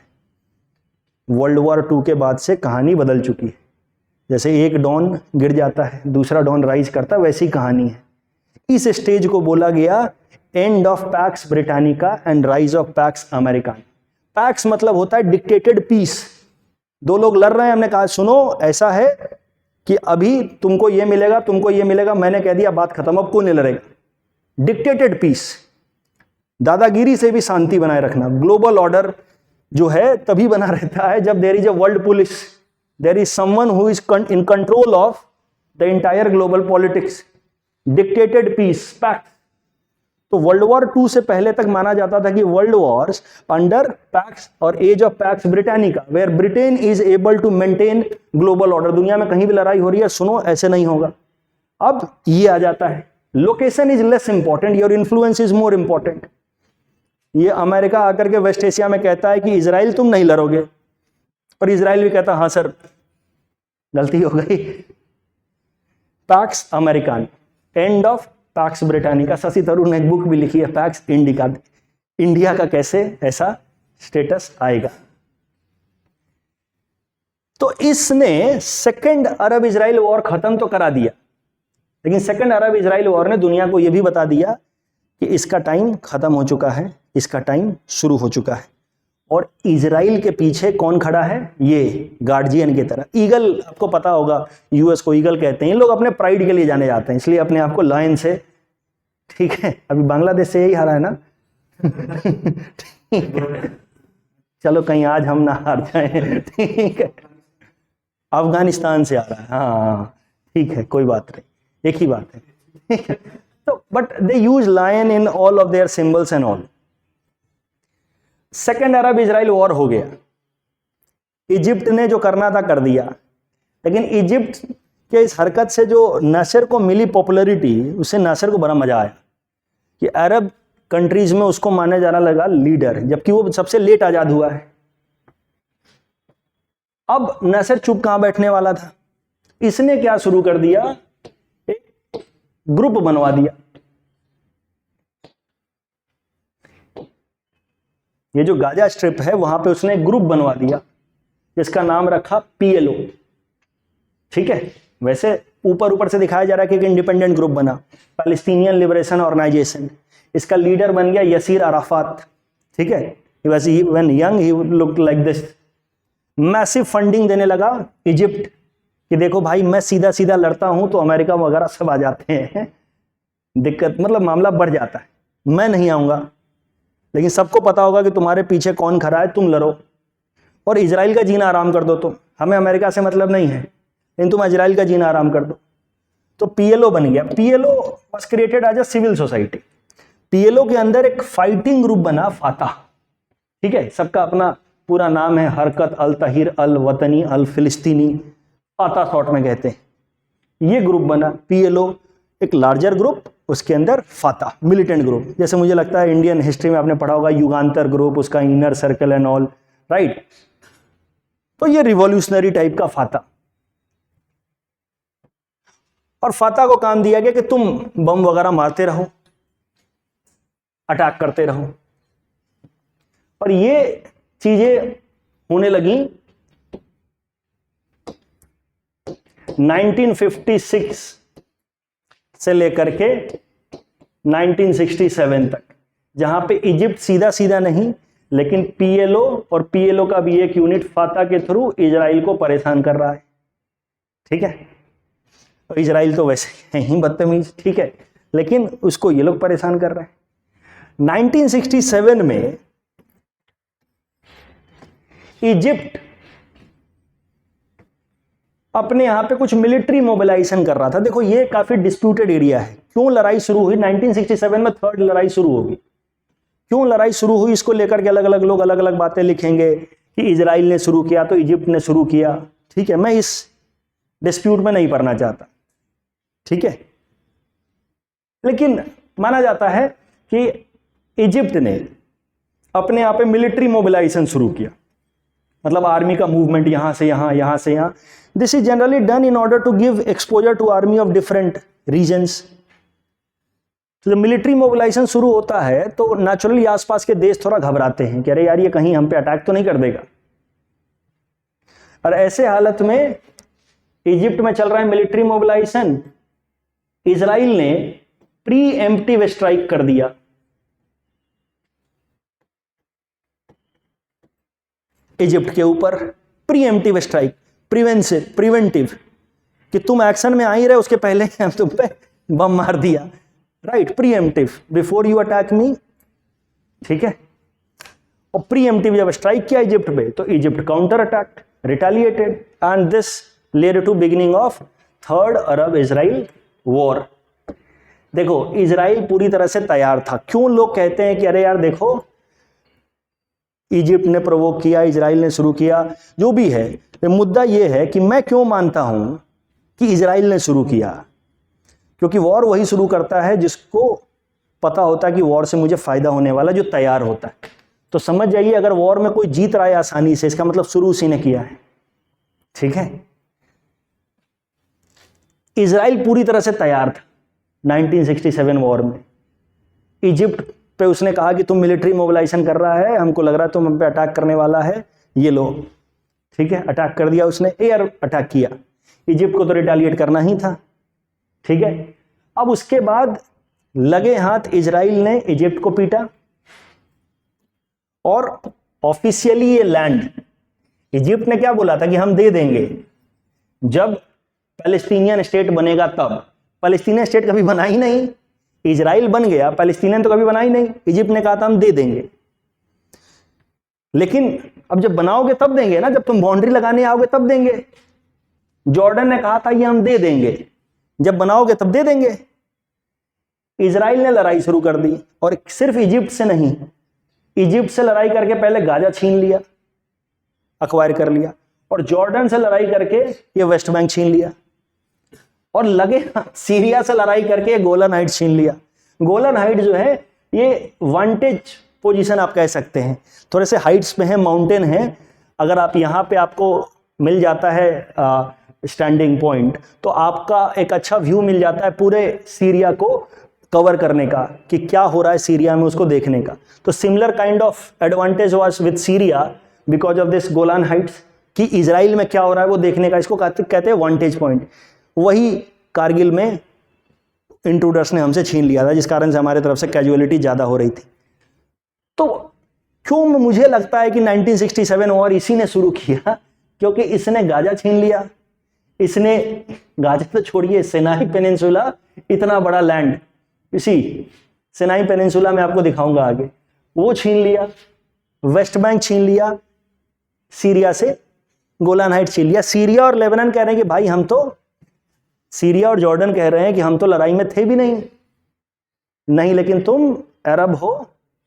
वर्ल्ड वॉर 2 के बाद से कहानी बदल चुकी है। जैसे एक डॉन गिर जाता है दूसरा डॉन राइज करता है, वैसी कहानी है। इस स्टेज को बोला गया end of pax Britannica and rise of PACS American. PACS मतलब होता है डिक्टेटेड पीस, दो लोग लड़ रहे हैं, हमने कहा सुनो ऐसा है कि अभी तुमको ये मिलेगा तुमको ये मिलेगा, मैंने कह दिया बात खत्म, अब कौन नहीं लड़ेगा। डिक्टेटेड पीस, दादागिरी से भी शांति बनाए रखना। ग्लोबल ऑर्डर जो है तभी बना रहता है जब there is a world police, there is someone who is in control of the entire global politics. Dictated peace, pact. तो वर्ल्ड वॉर 2 से पहले तक माना जाता था कि वर्ल्ड वॉर्स अंडर पैक्स और age of pax Britannica, where Britain is able to maintain global order. दुनिया में कहीं भी लड़ाई हो रही है, सुनो ऐसे नहीं होगा। अब ये आ जाता है, location is less important, your influence is more important. ये अमेरिका आकर के वेस्ट एशिया में कहता है कि इजराइल तुम नहीं लड़ोगे, पर इजराइल भी कहता हाँ सर गलती हो गई। PACS American, end of pax Britannica. Shashi Tharoor ने एक बुक भी लिखी है पैक्स इंडिका, इंडिया का कैसे ऐसा स्टेटस आएगा। तो इसने सेकेंड अरब इजराइल वॉर खत्म तो करा दिया, लेकिन सेकेंड अरब इजराइल वॉर ने दुनिया को यह भी बता दिया कि इसका टाइम खत्म हो चुका है, इसका टाइम शुरू हो चुका है। और इजराइल के पीछे कौन खड़ा है, ये गार्जियन की तरह। ईगल, आपको पता होगा यूएस को ईगल कहते हैं, लोग अपने प्राइड के लिए जाने जाते हैं, इसलिए अपने आप को लायन से, ठीक है, अभी बांग्लादेश से यही हारा है ना ठीक है, चलो कहीं आज हम ना हार जाए, ठीक है। अफगानिस्तान से आ रहा है, हाँ ठीक है, कोई बात नहीं, एक ही बात है, ठीक है। तो but they use lion in all of their symbols and all. Second Arab Israel war हो गया, इजिप्ट ने जो करना था कर दिया, लेकिन इजिप्ट के इस हरकत से जो नासिर को मिली पॉपुलैरिटी, उससे नासिर को बड़ा मजा आया कि अरब कंट्रीज में उसको माने जाना लगा लीडर, जबकि वो सबसे लेट आजाद हुआ है। अब नासिर चुप कहां बैठने वाला था, इसने क्या शुरू कर दिया, एक ग्रुप बनवा दिया। ये जो गाजा स्ट्रिप है वहां पे उसने एक ग्रुप बनवा दिया जिसका नाम रखा पीएलओ, ठीक है। वैसे ऊपर ऊपर से दिखाया जा रहा है कि एक इंडिपेंडेंट ग्रुप बना, पैलेस्टीनियन लिबरेशन ऑर्गेनाइजेशन। इसका लीडर बन गया यसीर अराफात, ठीक है। When young he looked like this. Massive funding देने लगा इजिप्ट कि देखो भाई मैं सीधा सीधा लड़ता हूं तो अमेरिका वगैरह सब आ जाते हैं, दिक्कत मतलब मामला बढ़ जाता है, मैं नहीं आऊंगा, लेकिन सबको पता होगा कि तुम्हारे पीछे कौन खड़ा है, तुम लड़ो और इजराइल का जीना आराम कर दो। तुम, हमें अमेरिका से मतलब नहीं है, लेकिन तुम इजराइल का जीना आराम कर दो। तो पीएलओ बन गया। PLO was created as a civil society. PLO के अंदर एक फाइटिंग ग्रुप बना फाता, ठीक है, सबका अपना पूरा नाम है, हरकत अल तहीर अल वतनी अल फिलिस्तीनी, फाता शॉर्ट में कहते हैं। ये ग्रुप बना पीएलओ, एक लार्जर ग्रुप, उसके अंदर फाता मिलिटेंट ग्रुप। जैसे मुझे लगता है इंडियन हिस्ट्री में आपने पढ़ा होगा युगांतर ग्रुप, उसका inner circle and all, right. तो ये रिवॉल्यूशनरी टाइप का फाता। और फाता को काम दिया गया कि तुम बम वगैरह मारते रहो, अटैक करते रहो। और ये चीजें होने लगी 1956 से लेकर के 1967 तक, जहां पे इजिप्ट सीधा सीधा नहीं, लेकिन पीएलओ और पीएलओ का भी एक यूनिट फाता के थ्रू इजराइल को परेशान कर रहा है, ठीक है। और इजराइल तो वैसे ही बदतमीज, ठीक है, लेकिन उसको ये लोग परेशान कर रहे हैं। 1967 में इजिप्ट अपने यहां पे कुछ मिलिट्री मोबिलाइजेशन कर रहा था। देखो ये काफी डिस्प्यूटेड एरिया है। क्यों लड़ाई शुरू हुई 1967 में, थर्ड लड़ाई शुरू होगी। क्यों लड़ाई शुरू हुई इसको लेकर के अलग अलग लोग अलग अलग बातें लिखेंगे कि इजराइल ने शुरू किया तो इजिप्ट ने शुरू किया। ठीक है, मैं इस डिस्प्यूट में नहीं पढ़ना चाहता। ठीक है, लेकिन माना जाता है कि इजिप्ट ने अपने यहाँ पे मिलिट्री मोबिलाइजेशन शुरू किया, मतलब आर्मी का मूवमेंट यहां से यहां, यहां से यहां। This is generally done in order to give exposure to army of different regions. तो जब मिलिट्री मोबिलाइजेशन शुरू होता है तो नेचुरली आसपास के देश थोड़ा घबराते हैं कि अरे यार ये कहीं हम पे अटैक तो नहीं कर देगा। और ऐसे हालत में इजिप्ट में चल रहा है मिलिट्री मोबिलाइजेशन, इजराइल ने प्री एम्प्टिव स्ट्राइक कर दिया। इजिप्ट के ऊपर प्री एम्प्टिव स्ट्राइक, प्रिवेंटिव, कि तुम एक्शन में आ ही रहे उसके पहले हम तुम पे बम मार दिया। Right, preemptive, before you attack me. ठीक है, और प्री एम्प्टिव जब स्ट्राइक किया इजिप्ट पे तो Egypt counter attack, retaliated, and this led to beginning of third Arab Israel war. देखो इजराइल पूरी तरह से तैयार था। क्यों लोग कहते हैं कि अरे यार देखो इजिप्ट ने प्रोवोक किया, इजराइल ने शुरू किया, जो भी है, मुद्दा यह है कि मैं क्यों मानता हूं कि इजराइल ने शुरू किया। क्योंकि वॉर वही शुरू करता है जिसको पता होता है कि वॉर से मुझे फायदा होने वाला, जो तैयार होता है। तो समझ जाइए अगर वॉर में कोई जीत रहा है आसानी से, इसका मतलब शुरू उसी ने किया है। ठीक है, इजराइल पूरी तरह से तैयार था 1967 वॉर में। इजिप्ट पे उसने कहा कि तुम मिलिट्री मोबिलाइजेशन कर रहा है, हमको लग रहा है तुम हम पे अटैक करने वाला है, ये लो। ठीक है, अटैक कर दिया उसने, एयर अटैक किया। इजिप्ट को तो रिटेलिएट करना ही था। ठीक है, अब उसके बाद लगे हाथ इजराइल ने इजिप्ट को पीटा और ऑफिशियली ये लैंड इजिप्ट ने क्या बोला था कि हम दे देंगे जब पैलेस्टीनियन स्टेट बनेगा तब। पैलेस्टीनियन स्टेट कभी बना ही नहीं, इजराइल बन गया, पैलेस्टीनियन तो कभी बना ही नहीं। इजिप्ट ने कहा था हम दे देंगे, लेकिन अब जब बनाओगे तब देंगे ना, जब तुम बाउंड्री लगाने आओगे तब देंगे। जॉर्डन ने कहा था ये हम दे देंगे, जब बनाओगे तब दे देंगे। इजराइल ने लड़ाई शुरू कर दी, और सिर्फ इजिप्ट से नहीं, इजिप्ट से लड़ाई करके पहले गाजा छीन लिया, अक्वायर कर लिया, और जॉर्डन से लड़ाई करके ये वेस्ट बैंक छीन लिया, और लगे सीरिया से लड़ाई करके गोलन हाइट छीन लिया। गोलन हाइट जो है ये वांटेज पोजीशन आप कह सकते हैं, थोड़े से हाइट्स पे है, माउंटेन है। अगर आप यहाँ पे आपको मिल जाता है स्टैंडिंग पॉइंट, तो आपका एक अच्छा व्यू मिल जाता है पूरे सीरिया को कवर करने का, कि क्या हो रहा है सीरिया में उसको देखने का। तो similar kind of advantage was with Syria because of this Golan Heights, कि इजराइल में क्या हो रहा है वो देखने का, इसको कहते हैं वांटेज पॉइंट। वही कारगिल में इंट्रूडर्स ने हमसे छीन लिया था, जिस कारण से हमारे तरफ से कैजुअलिटी ज्यादा हो रही थी। तो क्यों मुझे लगता है कि 1967 वॉर इसी ने शुरू किया, क्योंकि इसने गाजा छीन लिया। इसने गाजा तो छोड़िए, सिनाई पेनिनसुला, इतना बड़ा लैंड, इसी सिनाई पेनिनसुला में आपको दिखाऊंगा आगे, वो छीन लिया। वेस्ट बैंक छीन लिया, सीरिया से गोलान हाइट छीन लिया। सीरिया और लेबनान कह रहे हैं कि भाई हम तो, सीरिया और जॉर्डन कह रहे हैं कि हम तो लड़ाई में थे भी नहीं, लेकिन तुम अरब हो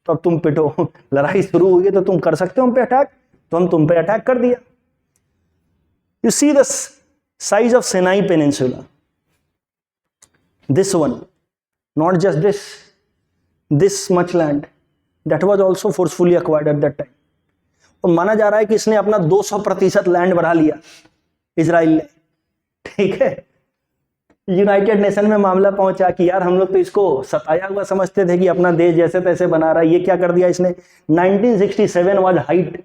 तो अब तुम पिटो। लड़ाई शुरू हुई है तो तुम कर सकते हो हम पे अटैक, तो हम तुम पे अटैक कर दिया। You see the size of Sinai peninsula, this one, not just this much land that was also forcefully acquired at that time। और माना जा रहा है कि इसने अपना 200% लैंड बढ़ा लिया इजराइल ने। ठीक है, यूनाइटेड नेशन में मामला पहुंचा कि यार हम लोग तो इसको सताया हुआ समझते थे कि अपना देश जैसे तैसे बना रहा है, ये क्या कर दिया इसने। 1967 was height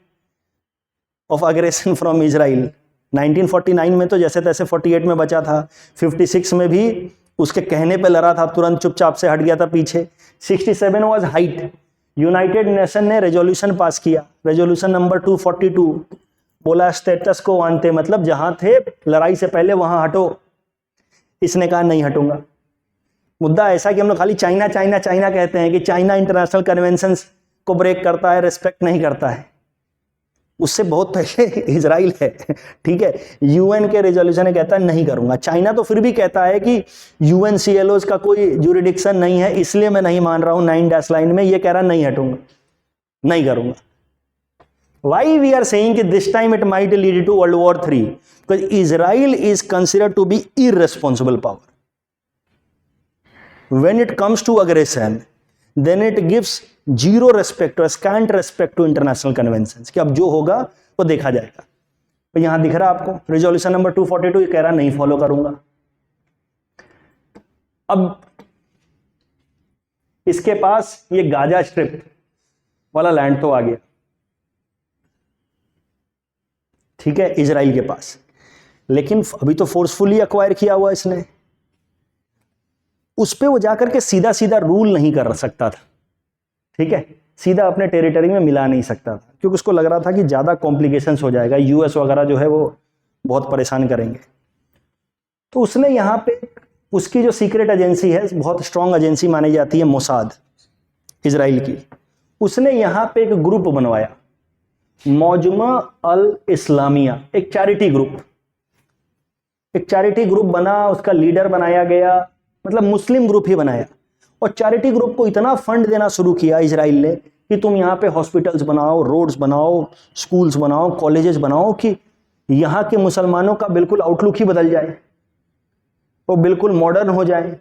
of aggression from Israel. 1949 में तो जैसे तैसे 48 में बचा था, 56 में भी उसके कहने पे लड़ा था, तुरंत चुपचाप से हट गया था पीछे। 67 वाज हाइट। यूनाइटेड नेशन ने रेजोल्यूशन पास किया, रेजोल्यूशन नंबर 242, बोला स्टेटस को आनते, मतलब जहां थे लड़ाई से पहले वहां हटो। इसने कहा नहीं हटूंगा। मुद्दा ऐसा कि हम लोग खाली चाइना चाइना चाइना कहते हैं कि चाइना इंटरनेशनल कन्वेंशंस को ब्रेक करता है, रेस्पेक्ट नहीं करता है। उससे बहुत पहले इजराइल है, ठीक है। यूएन के रेजोल्यूशन कहता है नहीं करूंगा। चाइना तो फिर भी कहता है कि यूएनसीएलओ का कोई जुरिडिक्शन नहीं है, इसलिए मैं नहीं मान रहा हूं 9 डैश लाइन में, ये कह रहा नहीं हटूंगा, नहीं करूंगा। वाई वी आर सेइंग कि this time it might lead to world war 3, because Israel is considered to be irresponsible power when it comes to aggression, then it gives zero respect or scant respect to international conventions, कि अब जो होगा वो देखा जाएगा। तो यहां दिख रहा आपको रेजोल्यूशन नंबर 242 कह रहा नहीं फॉलो करूंगा। अब इसके पास ये गाजा स्ट्रिप वाला लैंड तो आ गया, ठीक है, इजराइल के पास, लेकिन अभी तो फोर्सफुली अक्वायर किया हुआ इसने, उस पे वो जाकर के सीधा सीधा रूल नहीं कर सकता था, ठीक है, सीधा अपने टेरिटरी में मिला नहीं सकता था, क्योंकि उसको लग रहा था कि ज़्यादा कॉम्प्लिकेशंस हो जाएगा, यूएस वगैरह जो है वो बहुत परेशान करेंगे। तो उसने यहाँ पे उसकी जो सीक्रेट एजेंसी है, बहुत स्ट्रांग एजेंसी मानी जाती है मोसाद इजराइल की, उसने यहाँ पे एक ग्रुप बनवाया, मौजमा अल इस्लामिया, एक चैरिटी ग्रुप, एक चैरिटी ग्रुप बना, उसका लीडर बनाया गया, मतलब मुस्लिम ग्रुप ही बनाया, और चैरिटी ग्रुप को इतना फंड देना शुरू किया इजराइल ने कि तुम यहाँ पे हॉस्पिटल्स बनाओ, रोड्स बनाओ, स्कूल्स बनाओ, कॉलेजेस बनाओ, कि यहाँ के मुसलमानों का बिल्कुल आउटलुक ही बदल जाए, वो बिल्कुल मॉडर्न हो जाए,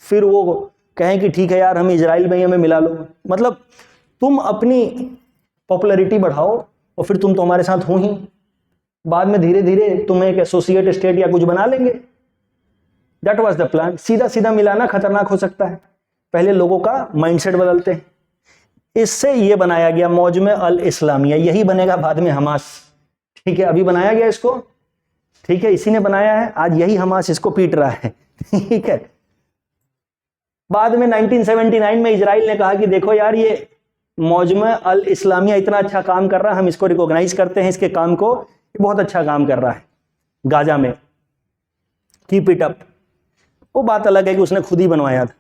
फिर वो कहें कि ठीक है यार हम इजराइल में ही हमें मिला लो। मतलब तुम अपनी पॉपुलैरिटी बढ़ाओ और फिर तुम तो हमारे साथ हो ही, बाद में धीरे धीरे तुम्हें एक एसोसिएट स्टेट या कुछ बना लेंगे। That was the plan. सीधा सीधा मिलाना खतरनाक हो सकता है, पहले लोगों का माइंडसेट बदलते हैं। इससे ये बनाया गया मौजमे अल इस्लामिया, यही बनेगा बाद में हमास, ठीक है, अभी बनाया गया इसको, ठीक है, इसी ने बनाया है, आज यही हमास इसको पीट रहा है, ठीक है। बाद में 1979 में इजराइल ने कहा कि देखो यार ये मौजमे अल इस्लामिया इतना अच्छा काम कर रहा है, हम इसको रिकॉग्नाइज करते हैं, इसके काम को, ये बहुत अच्छा काम कर रहा है गाजा में, कीप इट अप। वो बात अलग है कि उसने खुद ही बनवाया था,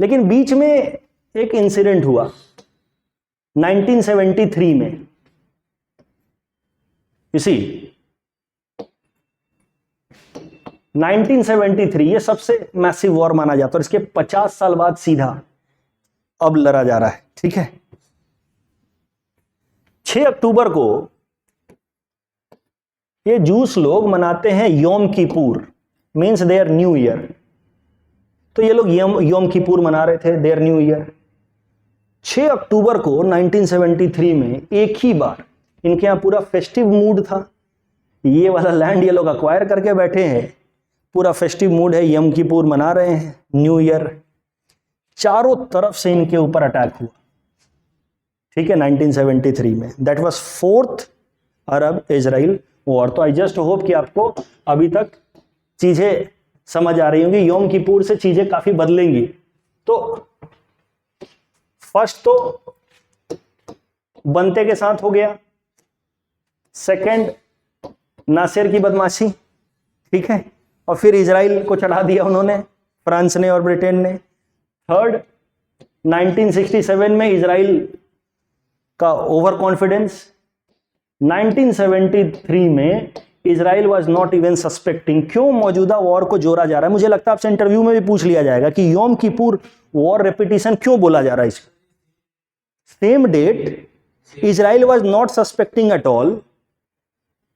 लेकिन बीच में एक इंसिडेंट हुआ 1973 में, इसी 1973 ये सबसे मैसिव वॉर माना जाता है, और इसके 50 साल बाद सीधा अब लड़ा जा रहा है, ठीक है। 6 अक्टूबर को ये जूस लोग मनाते हैं योम Kippur, means their new year. तो ये लोग योम किपुर मना रहे थे, देयर न्यू ईयर। 6 अक्टूबर को 1973 में एक ही बार इनके यहां पूरा फेस्टिव मूड था, ये वाला लैंड ये लोग अक्वायर करके बैठे हैं, पूरा फेस्टिव मूड है, यम किपुर मना रहे हैं, न्यू ईयर, चारों तरफ से इनके ऊपर अटैक हुआ, ठीक है, 1973 में। That was 4th Arab Israel war. तो आई जस्ट होप कि आपको अभी तक चीजें समझ आ रही होंगी, योम किपुर से चीजें काफी बदलेंगी। तो फर्स्ट तो बनते के साथ हो गया, सेकंड नासिर की बदमाशी, ठीक है, और फिर इजराइल को चढ़ा दिया उन्होंने, फ्रांस ने और ब्रिटेन ने। थर्ड 1967 में इजराइल का ओवर कॉन्फिडेंस। 1973 में Israel was not even suspecting. क्यों मौजूदा वॉर को जोड़ा जा रहा है? मुझे लगता है आपसे इंटरव्यू में भी पूछ लिया जाएगा कि योम किपुर वॉर रेपिटेशन क्यों बोला जा रहा है इसको। Same date Israel was not suspecting at all,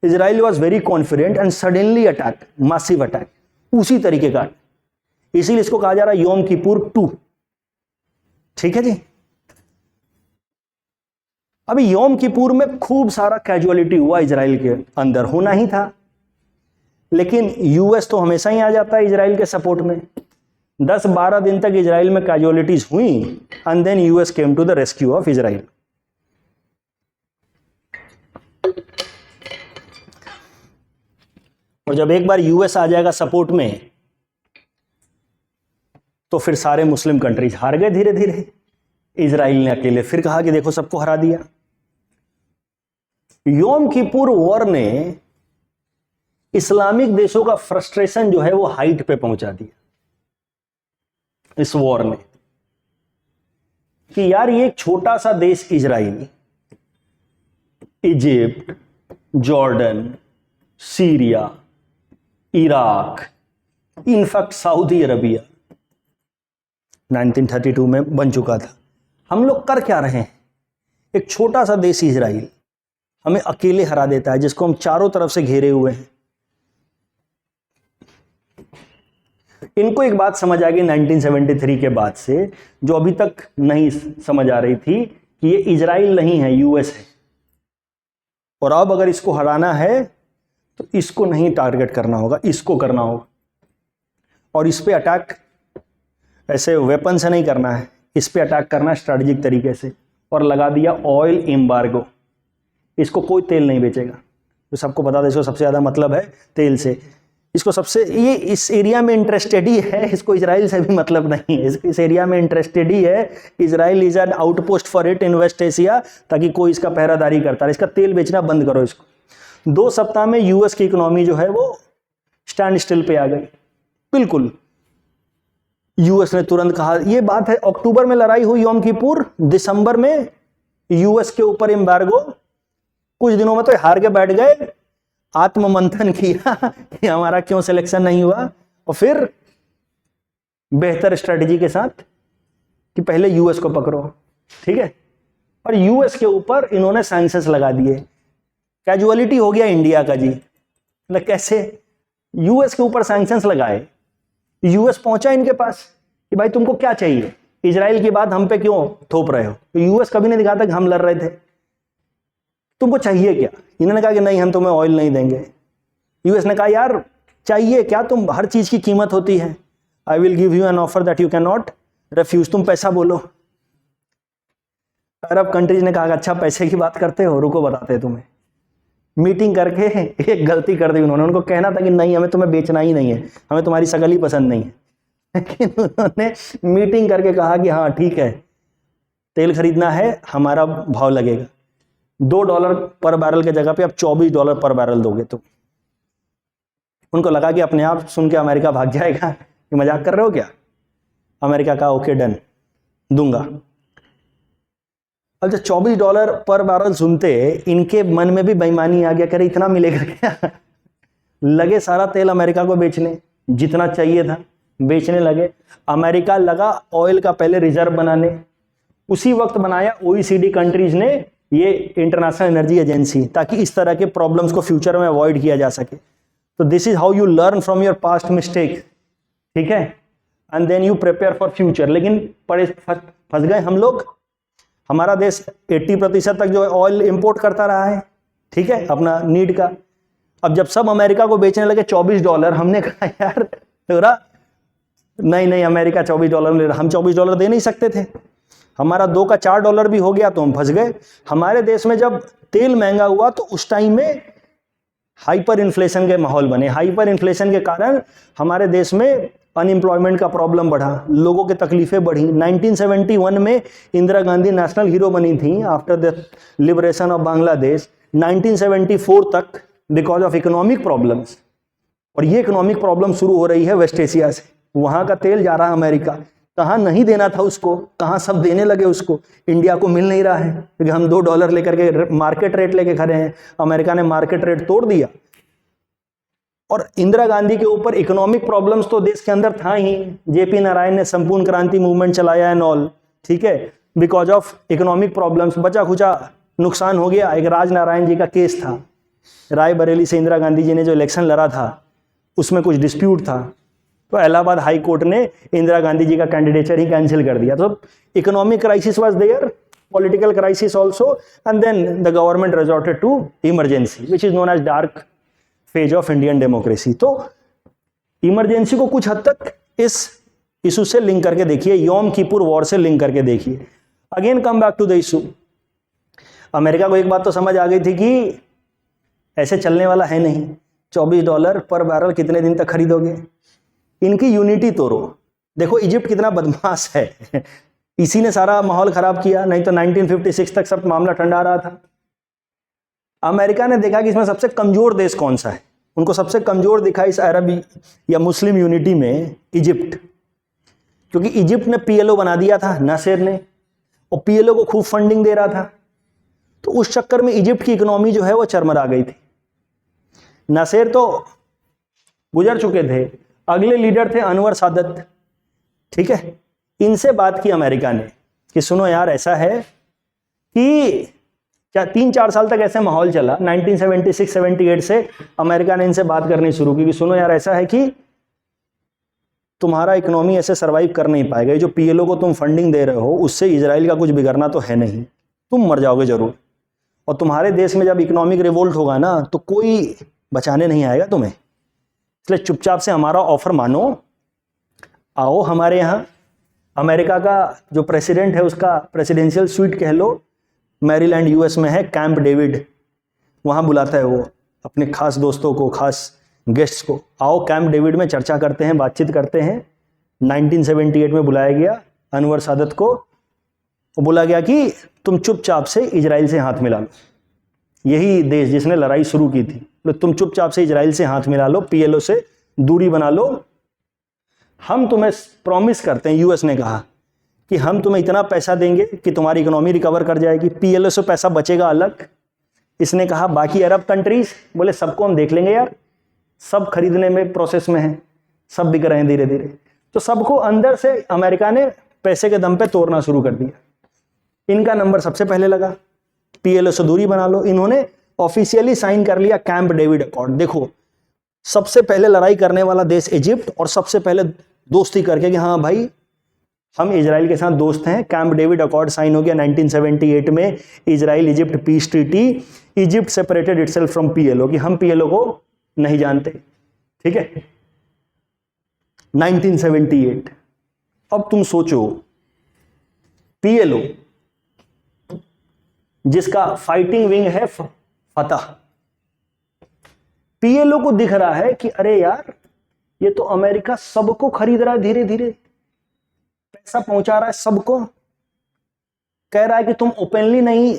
Israel was very confident and suddenly attack, massive attack उसी तरीके का, इसीलिए इसको कहा जा रहा है योम किपुर 2, ठीक है जी। अभी योम किपुर में खूब सारा कैजुअलिटी हुआ इजराइल के अंदर, होना ही था, लेकिन यूएस तो हमेशा ही आ जाता है इजराइल के सपोर्ट में। 10-12 दिन तक इजराइल में कैजुअलिटीज हुई and then US came to the rescue of Israel. और जब एक बार यूएस आ जाएगा सपोर्ट में तो फिर सारे मुस्लिम कंट्रीज हार गए धीरे धीरे। इजराइल ने अकेले फिर कहा कि देखो सबको हरा दिया। योम किपुर वॉर ने इस्लामिक देशों का फ्रस्ट्रेशन जो है वो हाइट पे पहुंचा दिया इस वॉर ने, कि यार ये एक छोटा सा देश Israel Egypt, Jordan, Syria, Iraq, in fact Saudi Arabia 1932 में बन चुका था। हम लोग कर क्या रहे हैं? एक छोटा सा देश इजराइल हमें अकेले हरा देता है, जिसको हम चारों तरफ से घेरे हुए हैं। इनको एक बात समझ आ गई 1973 के बाद से, जो अभी तक नहीं समझ आ रही थी, कि ये इजराइल नहीं है, यूएस है। और अब अगर इसको हराना है तो इसको नहीं टारगेट करना होगा, इसको करना होगा। और इस पे अटैक ऐसे वेपन से नहीं करना है, इस पे अटैक करना है स्ट्रैटेजिक तरीके से। और लगा दिया ऑयल एम्बार्गो, इसको कोई तेल नहीं बेचेगा। तो सबको बता दें, इसको सबसे ज़्यादा मतलब है तेल से। इसको सबसे, ये इस एरिया में इंटरेस्टेड ही है, इसको इजराइल से भी मतलब नहीं है। इस एरिया में इंटरेस्टेड ही है। Israel is an outpost for it in West Asia, ताकि कोई इसका पहरादारी करता है। इसका तेल बेचना बंद करो इसको। 2 सप्ताह में यूएस की इकोनॉमी जो है वो स्टैंड स्टिल पे आ गई, बिल्कुल। यूएस ने तुरंत कहा, ये बात है अक्टूबर में लड़ाई हुई यौम किपुर, दिसंबर में यूएस के ऊपर एम्बार्गो, कुछ दिनों में तो हार के बैठ गए, आत्ममंथन किया कि हमारा क्यों सिलेक्शन नहीं हुआ, और फिर बेहतर स्ट्रेटजी के साथ कि पहले यूएस को पकड़ो, ठीक है। और यूएस के ऊपर इन्होंने सैंक्शंस लगा दिए। कैजुअलिटी हो गया इंडिया का जी। मतलब कैसे? यूएस के ऊपर सैंक्शंस लगाए, यूएस पहुंचा इनके पास कि भाई तुमको क्या चाहिए, इजराइल की बात हम पे क्यों थोप रहे हो? तो यूएस कभी नहीं दिखाता कि हम लड़ रहे थे, तुमको चाहिए क्या? इन्होंने कहा कि नहीं, हम तुम्हें ऑयल नहीं देंगे। यूएस ने कहा यार चाहिए क्या, तुम, हर चीज की कीमत होती है। I will give you an offer that you can not refuse, तुम पैसा बोलो। अरब कंट्रीज ने कहा अच्छा पैसे की बात करते हो, रुको बताते हैं तुम्हें। मीटिंग करके एक गलती कर दी उन्होंने, उनको कहना था कि नहीं हमें तुम्हें बेचना ही नहीं है, हमें तुम्हारी शकल ही पसंद नहीं है। लेकिन उन्होंने मीटिंग करके कहा कि हाँ ठीक है, तेल खरीदना है, हमारा भाव लगेगा $2 पर बैरल के जगह पे अब $24 पर बैरल दोगे तुम। उनको लगा कि अपने आप सुन के अमेरिका भाग जाएगा, कि मजाक कर रहे हो क्या। अमेरिका का ओके डन, दूंगा। अब जब $24 पर बैरल सुनते, इनके मन में भी बेईमानी आ गया, करे इतना मिलेगा क्या। लगे सारा तेल अमेरिका को बेचने, जितना चाहिए था बेचने लगे। अमेरिका लगा ऑयल का पहले रिजर्व बनाने, उसी वक्त बनाया ओईसीडी कंट्रीज ने ये इंटरनेशनल एनर्जी एजेंसी, ताकि इस तरह के प्रॉब्लम्स को फ्यूचर में अवॉइड किया जा सके। तो this is how you learn from your past mistake, ठीक है, and then you prepare for future. लेकिन फंस गए हम लोग। हमारा देश 80% तक जो है ऑयल इंपोर्ट करता रहा है, ठीक है, अपना नीड का। अब जब सब अमेरिका को बेचने लगे $24, हमने कहा यार तेरा नहीं, अमेरिका $24 ले रहा, हम $24 दे नहीं सकते थे। हमारा 2 का $4 भी हो गया तो हम फंस गए। हमारे देश में जब तेल महंगा हुआ तो उस टाइम में हाइपर इन्फ्लेशन के माहौल बने। हाइपर इन्फ्लेशन के कारण हमारे देश में अनएम्प्लॉयमेंट का प्रॉब्लम बढ़ा, लोगों की तकलीफें बढ़ी। 1971 में इंदिरा गांधी नेशनल हीरो बनी थी after the liberation of Bangladesh. 1974 तक बिकॉज ऑफ इकोनॉमिक प्रॉब्लम्स, और ये इकोनॉमिक प्रॉब्लम शुरू हो रही है वेस्ट एशिया से। वहां का तेल जा रहा है अमेरिका, कहाँ नहीं देना था उसको, कहाँ सब देने लगे उसको। इंडिया को मिल नहीं रहा है क्योंकि हम $2 लेकर के मार्केट रेट लेके खड़े हैं। अमेरिका ने मार्केट रेट तोड़ दिया। और इंदिरा गांधी के ऊपर इकोनॉमिक प्रॉब्लम्स तो देश के अंदर था ही। जेपी नारायण ने संपूर्ण क्रांति मूवमेंट चलाया एंड ऑल, ठीक है, बिकॉज ऑफ इकोनॉमिक प्रॉब्लम्स। बचा खुचा नुकसान हो गया। एक राजनारायण जी का केस था, रायबरेली से इंदिरा गांधी जी ने जो इलेक्शन लड़ा था उसमें कुछ डिस्प्यूट था, तो इलाहाबाद हाई कोर्ट ने इंदिरा गांधी जी का कैंडिडेचर ही कैंसिल कर दिया। तो economic crisis was there, political crisis also, and then the government resorted to emergency which is known as dark phase of Indian democracy. तो इमरजेंसी को कुछ हद तक इस इशू से लिंक करके देखिए, यौम किपुर वॉर से लिंक करके देखिए। Again come back to the issue. America को एक बात तो समझ आ गई थी कि ऐसे चलने वाला है नहीं, $24 पर बैरल कितने दिन तक खरीदोगे। इनकी यूनिटी तोड़ो। देखो इजिप्ट कितना बदमाश है, इसी ने सारा माहौल खराब किया, नहीं तो 1956 तक सब मामला ठंडा रहा था। अमेरिका ने देखा कि इसमें सबसे कमजोर देश कौन सा है, उनको सबसे कमजोर दिखा इस अरब या मुस्लिम यूनिटी में इजिप्ट, क्योंकि इजिप्ट ने पीएलओ बना दिया था नासिर ने, और पीएलओ को खूब फंडिंग दे रहा था। तो उस चक्कर में इजिप्ट की इकोनॉमी जो है वो चरमरा गई थी। नासेर तो गुजर चुके थे, अगले लीडर थे अनवर सादत, ठीक है। इनसे बात की अमेरिका ने कि सुनो यार, ऐसा है कि 3-4 साल तक ऐसे माहौल चला, 1976-78 से अमेरिका ने इनसे बात करनी शुरू की कि सुनो यार, ऐसा है कि तुम्हारा इकोनॉमी ऐसे सरवाइव कर नहीं पाएगा, ये जो पीएलओ को तुम फंडिंग दे रहे हो उससे इजराइल का कुछ बिगड़ना तो है नहीं, तुम मर जाओगे जरूर, और तुम्हारे देश में जब इकोनॉमिक रिवोल्ट होगा ना तो कोई बचाने नहीं आएगा तुम्हें, इसलिए चुपचाप से हमारा ऑफर मानो, आओ हमारे यहाँ। अमेरिका का जो प्रेसिडेंट है उसका प्रेसिडेंशियल स्वीट कह लो, मैरीलैंड यूएस में है, कैंप डेविड, वहाँ बुलाता है वो अपने खास दोस्तों को, खास गेस्ट्स को, आओ कैंप डेविड में चर्चा करते हैं, बातचीत करते हैं। 1978 में बुलाया गया अनवर सादत को, बोला गया कि तुम चुपचाप से इजराइल से हाथ मिला लो, यही देश जिसने लड़ाई शुरू की थी, तो तुम चुपचाप से इजराइल से हाथ मिला लो, पीएलओ से दूरी बना लो, हम तुम्हें प्रॉमिस करते हैं, यूएस ने कहा कि हम तुम्हें इतना पैसा देंगे कि तुम्हारी इकोनॉमी रिकवर कर जाएगी, पीएलओ से पैसा बचेगा अलग। इसने कहा बाकी अरब कंट्रीज, बोले सबको हम देख लेंगे यार, सब खरीदने में प्रोसेस में हैं, सब बिक रहे हैं धीरे धीरे, तो सबको अंदर से अमेरिका ने पैसे के दम पे तोड़ना शुरू कर दिया। इनका नंबर सबसे पहले लगा, पीएलओ से दूरी बना लो। इन्होंने ऑफिशियली साइन कर लिया कैंप डेविड अकॉर्ड। देखो, सबसे पहले लड़ाई करने वाला देश इजिप्ट, और सबसे पहले दोस्ती करके कि हाँ भाई हम इजराइल के साथ दोस्त हैं। कैंप डेविड अकॉर्ड साइन हो गया 1978 में, Israel Egypt peace treaty. Egypt separated itself from PLO, कि हम पीएलओ को नहीं जानते, ठीक है, 1978। अब तुम सोचो, पीएलओ जिसका फाइटिंग विंग है फतह, पीएलओ को दिख रहा है कि अरे यार ये तो अमेरिका सबको खरीद रहा है, धीरे धीरे पैसा पहुंचा रहा है सबको, कह रहा है कि तुम ओपनली नहीं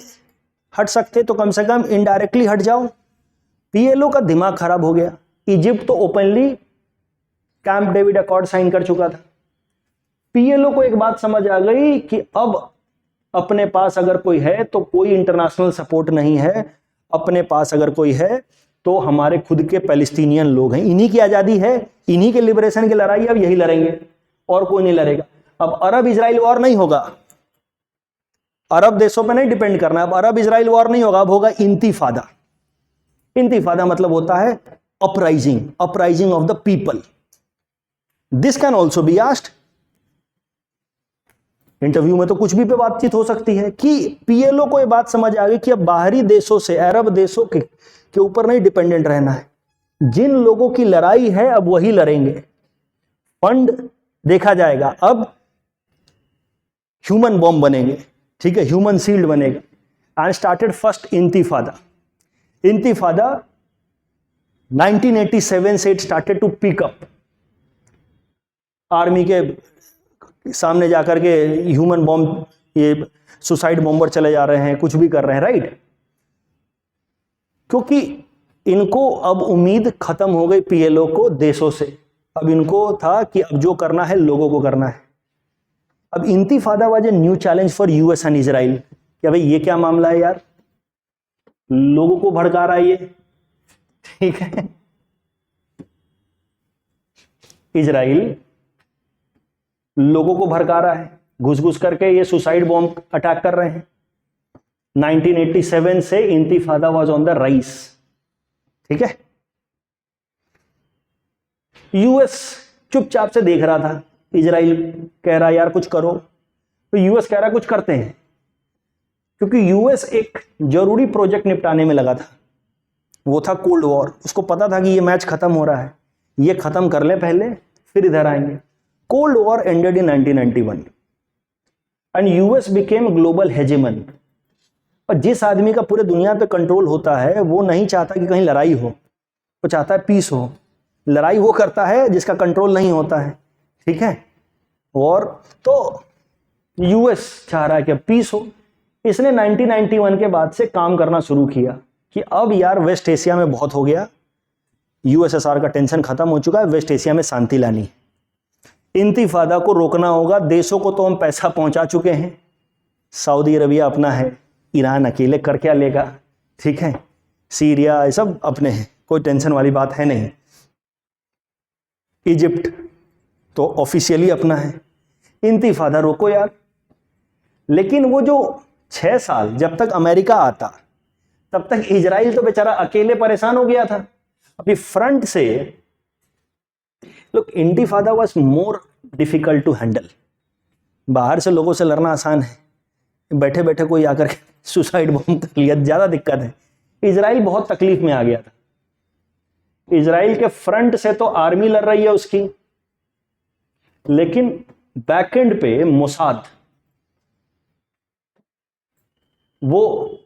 हट सकते तो कम से कम इनडायरेक्टली हट जाओ। पीएलओ का दिमाग खराब हो गया। इजिप्ट तो openly Camp David Accord sign कर चुका था। पीएलओ को एक बात समझ आ गई कि अब अपने पास अगर कोई है तो कोई इंटरनेशनल सपोर्ट नहीं है, अपने पास अगर कोई है तो हमारे खुद के पैलेस्टीनियन लोग हैं, इन्हीं की आजादी है, इन्हीं के लिबरेशन की लड़ाई, अब यही लड़ेंगे और कोई नहीं लड़ेगा। अब अरब इजराइल वॉर नहीं होगा, अरब देशों पे नहीं डिपेंड करना, अब अरब इजराइल वॉर नहीं होगा, अब होगा इंतिफादा। इंतिफादा मतलब होता है uprising, uprising of the people. This can also be asked, interview में तो कुछ भी पे बातचीत हो सकती है कि पीएलओ को ये बात समझ आ गई कि अब बाहरी देशों से, अरब देशों के ऊपर नहीं डिपेंडेंट रहना है, जिन लोगों की लड़ाई है अब वही लड़ेंगे, फंड देखा जाएगा, अब ह्यूमन बॉम्ब बनेंगे, ठीक है, ह्यूमन शील्ड बनेगा। एंड स्टार्टेड फर्स्ट इंतिफादा। इंतिफादा 1987 से it started to pick up. Army के सामने जाकर के ह्यूमन बॉम्ब, ये सुसाइड बॉम्बर चले जा रहे हैं, कुछ भी कर रहे हैं, राइट, क्योंकि इनको अब उम्मीद खत्म हो गई पीएलओ को देशों से। अब इनको था कि अब जो करना है लोगों को करना है। अब इंतिफादा was a new challenge for US and Israel. क्या भाई ये क्या मामला है यार, लोगों को भड़का रहा है ये, ठीक है। इजराइल लोगों को भड़का रहा है, घुस घुस करके ये सुसाइड बॉम्ब अटैक कर रहे हैं। 1987 से इंतिफादा वाज ऑन द राइज, ठीक है। यूएस चुपचाप से देख रहा था, इजराइल कह रहा यार कुछ करो, तो यूएस कह रहा कुछ करते हैं, क्योंकि यूएस एक जरूरी प्रोजेक्ट निपटाने में लगा था, वो था कोल्ड वॉर। उसको पता था कि ये मैच खत्म हो रहा है, ये खत्म कर ले पहले फिर इधर आएंगे। Cold war ended in 1991 and US became global hegemon. और जिस आदमी का पूरे दुनिया पे कंट्रोल होता है वो नहीं चाहता कि कहीं लड़ाई हो, वो चाहता है पीस हो। लड़ाई वो करता है जिसका कंट्रोल नहीं होता है, ठीक है। और तो यूएस चाह रहा है कि पीस हो। इसने 1991 के बाद से काम करना शुरू किया कि अब यार वेस्ट एशिया में बहुत हो गया, यूएसएसआर का टेंशन खत्म हो चुका है, वेस्ट एशिया में शांति लानी है, इंतिफादा को रोकना होगा। देशों को तो हम पैसा पहुंचा चुके हैं, सऊदी अरबिया अपना है, ईरान अकेले कर क्या लेगा, ठीक है, सीरिया ये सब अपने हैं, कोई टेंशन वाली बात है नहीं। इजिप्ट तो ऑफिशियली अपना है। इंतिफादा रोको यार। लेकिन वो जो 6 साल जब तक अमेरिका आता तब तक इजराइल तो बेचारा अकेले परेशान हो गया था। अभी फ्रंट से look, intifada was more difficult to handle. बाहर से लोगों से लड़ना आसान है, बैठे बैठे कोई आकर के सुसाइड बॉम्ब कर लिया, ज्यादा दिक्कत है। इजराइल बहुत तकलीफ में आ गया था। इजराइल के फ्रंट से तो आर्मी लड़ रही है उसकी, लेकिन बैकएंड पे मोसाद, वो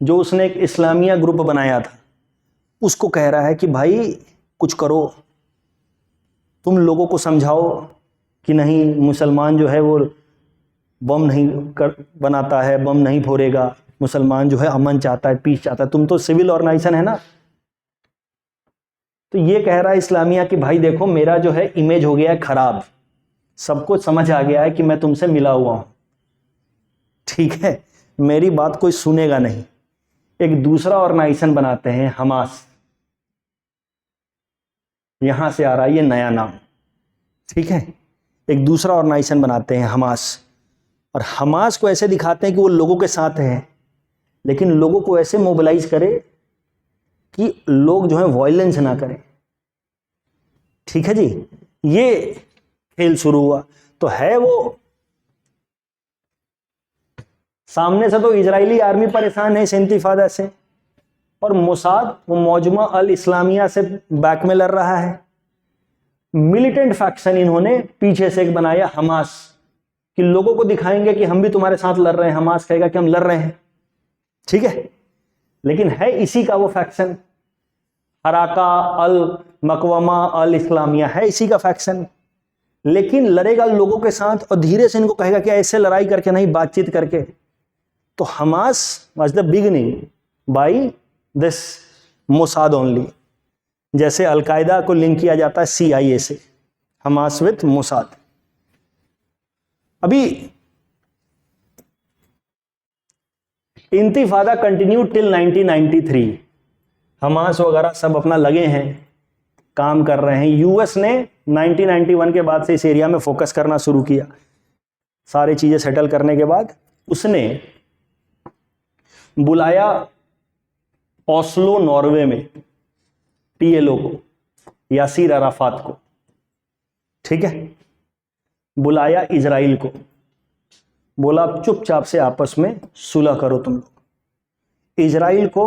जो उसने एक इस्लामिया ग्रुप बनाया था, उसको कह रहा है कि भाई कुछ करो, तुम लोगों को समझाओ कि नहीं, मुसलमान जो है वो बम नहीं बनाता है, बम नहीं फोड़ेगा, मुसलमान जो है अमन चाहता है, पीस चाहता है, तुम तो सिविल ऑर्गेनाइजेशन है ना। तो ये कह रहा है इस्लामिया कि भाई देखो, मेरा जो है इमेज हो गया है खराब, सबको समझ आ गया है कि मैं तुमसे मिला हुआ हूं, ठीक है, मेरी बात कोई सुनेगा नहीं। एक दूसरा ऑर्गेनाइजेशन बनाते हैं, हमास, यहां से आ रहा है ये नया नाम, ठीक है, एक दूसरा ऑर्गेनाइजेशन बनाते हैं हमास, और हमास को ऐसे दिखाते हैं कि वो लोगों के साथ है, लेकिन लोगों को ऐसे मोबिलाइज करे कि लोग जो है वायलेंस ना करें, ठीक है जी। ये खेल शुरू हुआ। तो है वो सामने से तो इजरायली आर्मी परेशान है इस इंतिफादा से, और मोसाद वो मौजमा अल इस्लामिया से बैक में लड़ रहा है। मिलिटेंट फैक्शन इन्होंने पीछे से एक बनाया, हमास, कि लोगों को दिखाएंगे कि हम भी तुम्हारे साथ लड़ रहे हैं। हमास कहेगा कि हम लड़ रहे हैं, ठीक है, लेकिन है इसी का वो फैक्शन, हराका अल मकवमा अल इस्लामिया, है इसी का फैक्शन, लेकिन लड़ेगा लोगों के साथ और धीरे से इनको कहेगा कि ऐसे लड़ाई करके नहीं, बातचीत करके। तो Hamas was the beginning by this Mossad only, जैसे अलकायदा को लिंक किया जाता है CIA से, हमास विद मोसाद। अभी इंतिफादा कंटिन्यू टिल 1993, हमास वगैरह सब अपना लगे हैं, काम कर रहे हैं। यूएस ने 1991 के बाद से इस एरिया में फोकस करना शुरू किया। सारी चीजें सेटल करने के बाद उसने बुलाया ओस्लो नॉर्वे में PLO को, यासीर अराफात को, ठीक है, बुलाया इजराइल को, बोला चुपचाप से आपस में सुलह करो तुम लोग। इजराइल को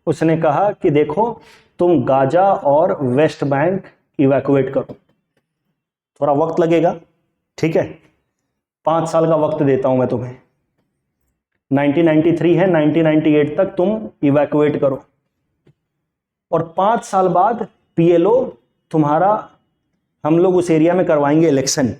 उसने कहा कि देखो, तुम गाजा और वेस्ट बैंक इवैक्यूएट करो, थोड़ा वक्त लगेगा, ठीक है, 5 साल का वक्त देता हूं मैं तुम्हें। 1993 है, 1998 तक तुम इवैक्यूएट करो, और 5 साल बाद PLO तुम्हारा, हम लोग उस एरिया में करवाएंगे इलेक्शन,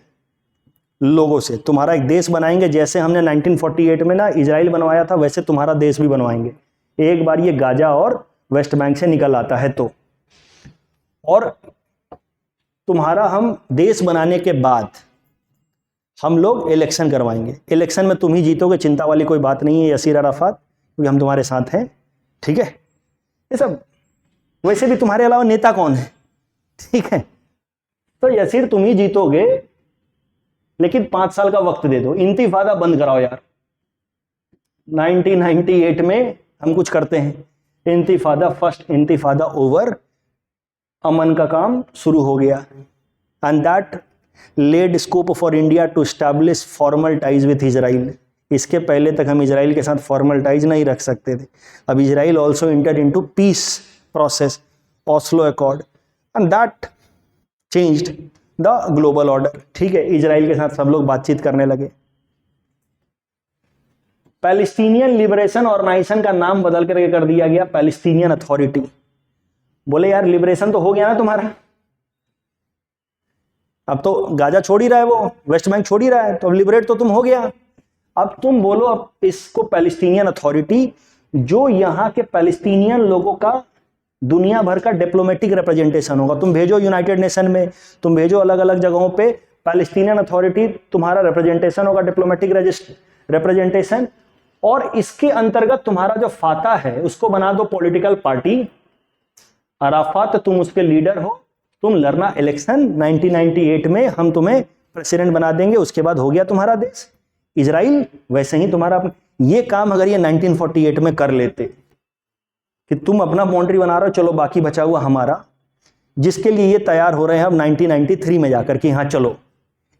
लोगों से तुम्हारा एक देश बनाएंगे, जैसे हमने 1948 में ना इजराइल बनवाया था, वैसे तुम्हारा देश भी बनवाएंगे, एक बार ये गाजा और वेस्ट बैंक से निकल आता है तो। और तुम्हारा हम देश बनाने के बाद हम लोग इलेक्शन करवाएंगे, इलेक्शन में तुम ही जीतोगे, चिंता वाली कोई बात नहीं है यासीर अराफात, क्योंकि हम तुम्हारे साथ हैं, ठीक है। ये सब, वैसे भी तुम्हारे अलावा नेता कौन है, ठीक है, तो यासीर तुम ही जीतोगे, लेकिन 5 साल का वक्त दे दो, इंतिफादा बंद कराओ यार। 1998 में हम कुछ करते हैं, इंतिफादा, फर्स्ट इंतिफादा ओवर, अमन का काम शुरू हो गया, and that led scope for India to establish formal ties with Israel. इसके पहले तक हम इजराइल के साथ फॉर्मल टाइज नहीं रख सकते थे। अब Israel also entered into peace process, Oslo accord, and that changed the global order, ठीक है। इजराइल के साथ सब लोग बातचीत करने लगे। पैलेस्टीनियन लिबरेशन ऑर्गेनाइजेशन का नाम बदल करके कर दिया गया पैलेस्टीनियन अथॉरिटी। बोले यार लिबरेशन तो हो गया ना तुम्हारा, अब तो गाजा छोड़ ही रहा है, वो वेस्ट बैंक छोड़ ही रहा है, तो अब लिबरेट तो तुम हो गया। अब तुम बोलो अब इसको पैलेस्टीनियन अथॉरिटी, जो यहाँ के पैलेस्टीनियन लोगों का दुनिया भर का डिप्लोमेटिक रिप्रेजेंटेशन होगा। तुम भेजो यूनाइटेड नेशन में, तुम भेजो अलग अलग जगहों पे, पैलेस्टीनियन अथॉरिटी तुम्हारा रिप्रेजेंटेशन होगा, डिप्लोमेटिक रिप्रेजेंटेशन, और इसके अंतर्गत तुम्हारा जो फाता है उसको बना दो पॉलिटिकल पार्टी। अराफात तुम उसके लीडर हो, तुम लड़ना इलेक्शन 1998 में, हम तुम्हें प्रेसिडेंट बना देंगे, उसके बाद हो गया तुम्हारा देश। इजराइल वैसे ही तुम्हारा ये काम अगर ये 1948 में कर लेते कि तुम अपना बाउंड्री बना रहे हो, चलो बाकी बचा हुआ हमारा, जिसके लिए ये तैयार हो रहे हैं अब 1993 में जाकर कि हाँ चलो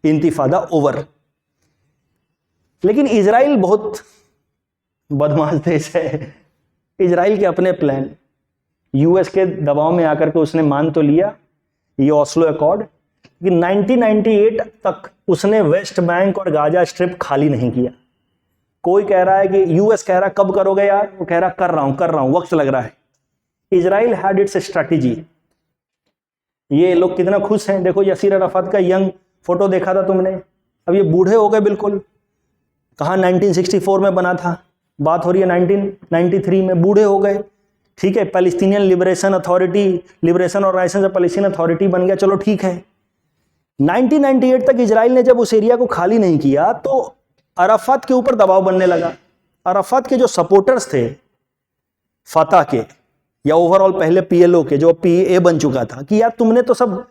इंतिफादा ओवर। लेकिन इजराइल बहुत बदमाश देश है। इजराइल के अपने प्लान, यूएस के दबाव में आकर के उसने मान तो लिया ये ऑस्लो अकॉर्ड, कि 1998 तक उसने वेस्ट बैंक और गाजा स्ट्रिप खाली नहीं किया। कोई कह रहा है कि यूएस कह रहा है कब करोगे यार, वो कह रहा कर रहा हूं वक्त लग रहा है। Israel had it's strategy. ये लोग कितना खुश हैं, देखो यसीर अराफात का यंग फोटो देखा था तुमने, अब ये बूढ़े हो गए बिल्कुल। कहाँ 1964 में बना था, बात हो रही है 1993 में, बूढ़े हो गए। ठीक है, Palestinian Liberation Authority, Liberation Organization of Palestine Authority बन गया, चलो ठीक है। 1998 तक इजराइल ने जब उस एरिया को खाली नहीं किया तो अराफात के ऊपर दबाव बनने लगा। अराफात के जो सपोर्टर्स थे फतह के या ओवरऑल पहले पीएलओ के, जो पीए बन चुका था, कि यार तुमने तो सब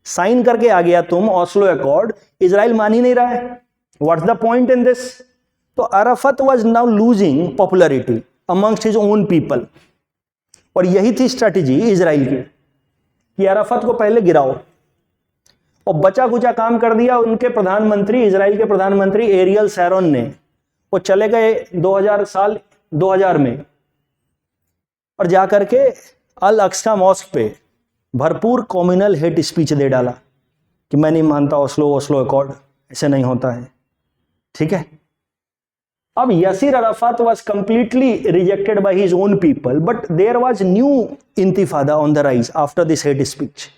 साइन करके आ गया तुम ऑस्लो अकॉर्ड, इजराइल मान ही नहीं रहा है, what's the point in this. तो Arafat was now losing popularity amongst his own people, और यही थी स्ट्रैटेजी इजराइल की कि अराफात को पहले गिराओ। और बचा कुचा काम कर दिया उनके प्रधानमंत्री, इजराइल के प्रधानमंत्री एरियल शैरोन ने। वो चले गए 2000 में और जाकर के अल अक्सा मॉस्क पे भरपूर कम्युनल हेट स्पीच दे डाला कि मैं नहीं मानता ओस्लो अकॉर्ड, ऐसे नहीं होता है। ठीक है, अब यसीर Arafat was completely rejected by his own people, but there was new इंतिफादा on the rise after this hate speech.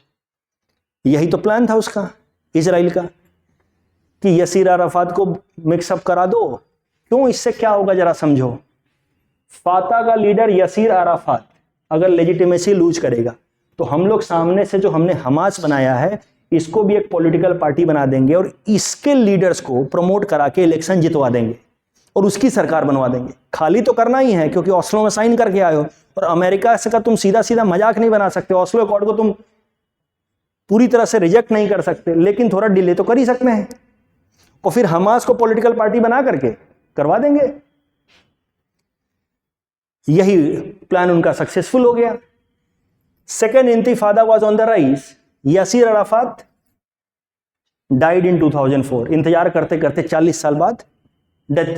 यही तो प्लान था उसका, इजराइल का, कि यसीर अराफात को मिक्सअप करा दो। क्यों, इससे क्या होगा जरा समझो। फाता का लीडर यसीर अराफात अगर लेजिटिमेसी लूज करेगा तो हम लोग सामने से जो हमने हमास बनाया है इसको भी एक पॉलिटिकल पार्टी बना देंगे और इसके लीडर्स को प्रमोट करा के इलेक्शन जितवा देंगे और उसकी सरकार बनवा देंगे। खाली तो करना ही है क्योंकि ऑस्लो में साइन करके आए हो, और अमेरिका से का तुम सीधा सीधा मजाक नहीं बना सकते। ऑस्लो अकॉर्ड को तुम पूरी तरह से रिजेक्ट नहीं कर सकते, लेकिन थोड़ा डिले तो कर ही सकते हैं, और फिर हमास को पॉलिटिकल पार्टी बना करके करवा देंगे। यही प्लान उनका सक्सेसफुल हो गया। Second intifada was on the rise. Yasser Arafat died in 2004। इंतजार करते करते 40 साल बाद death.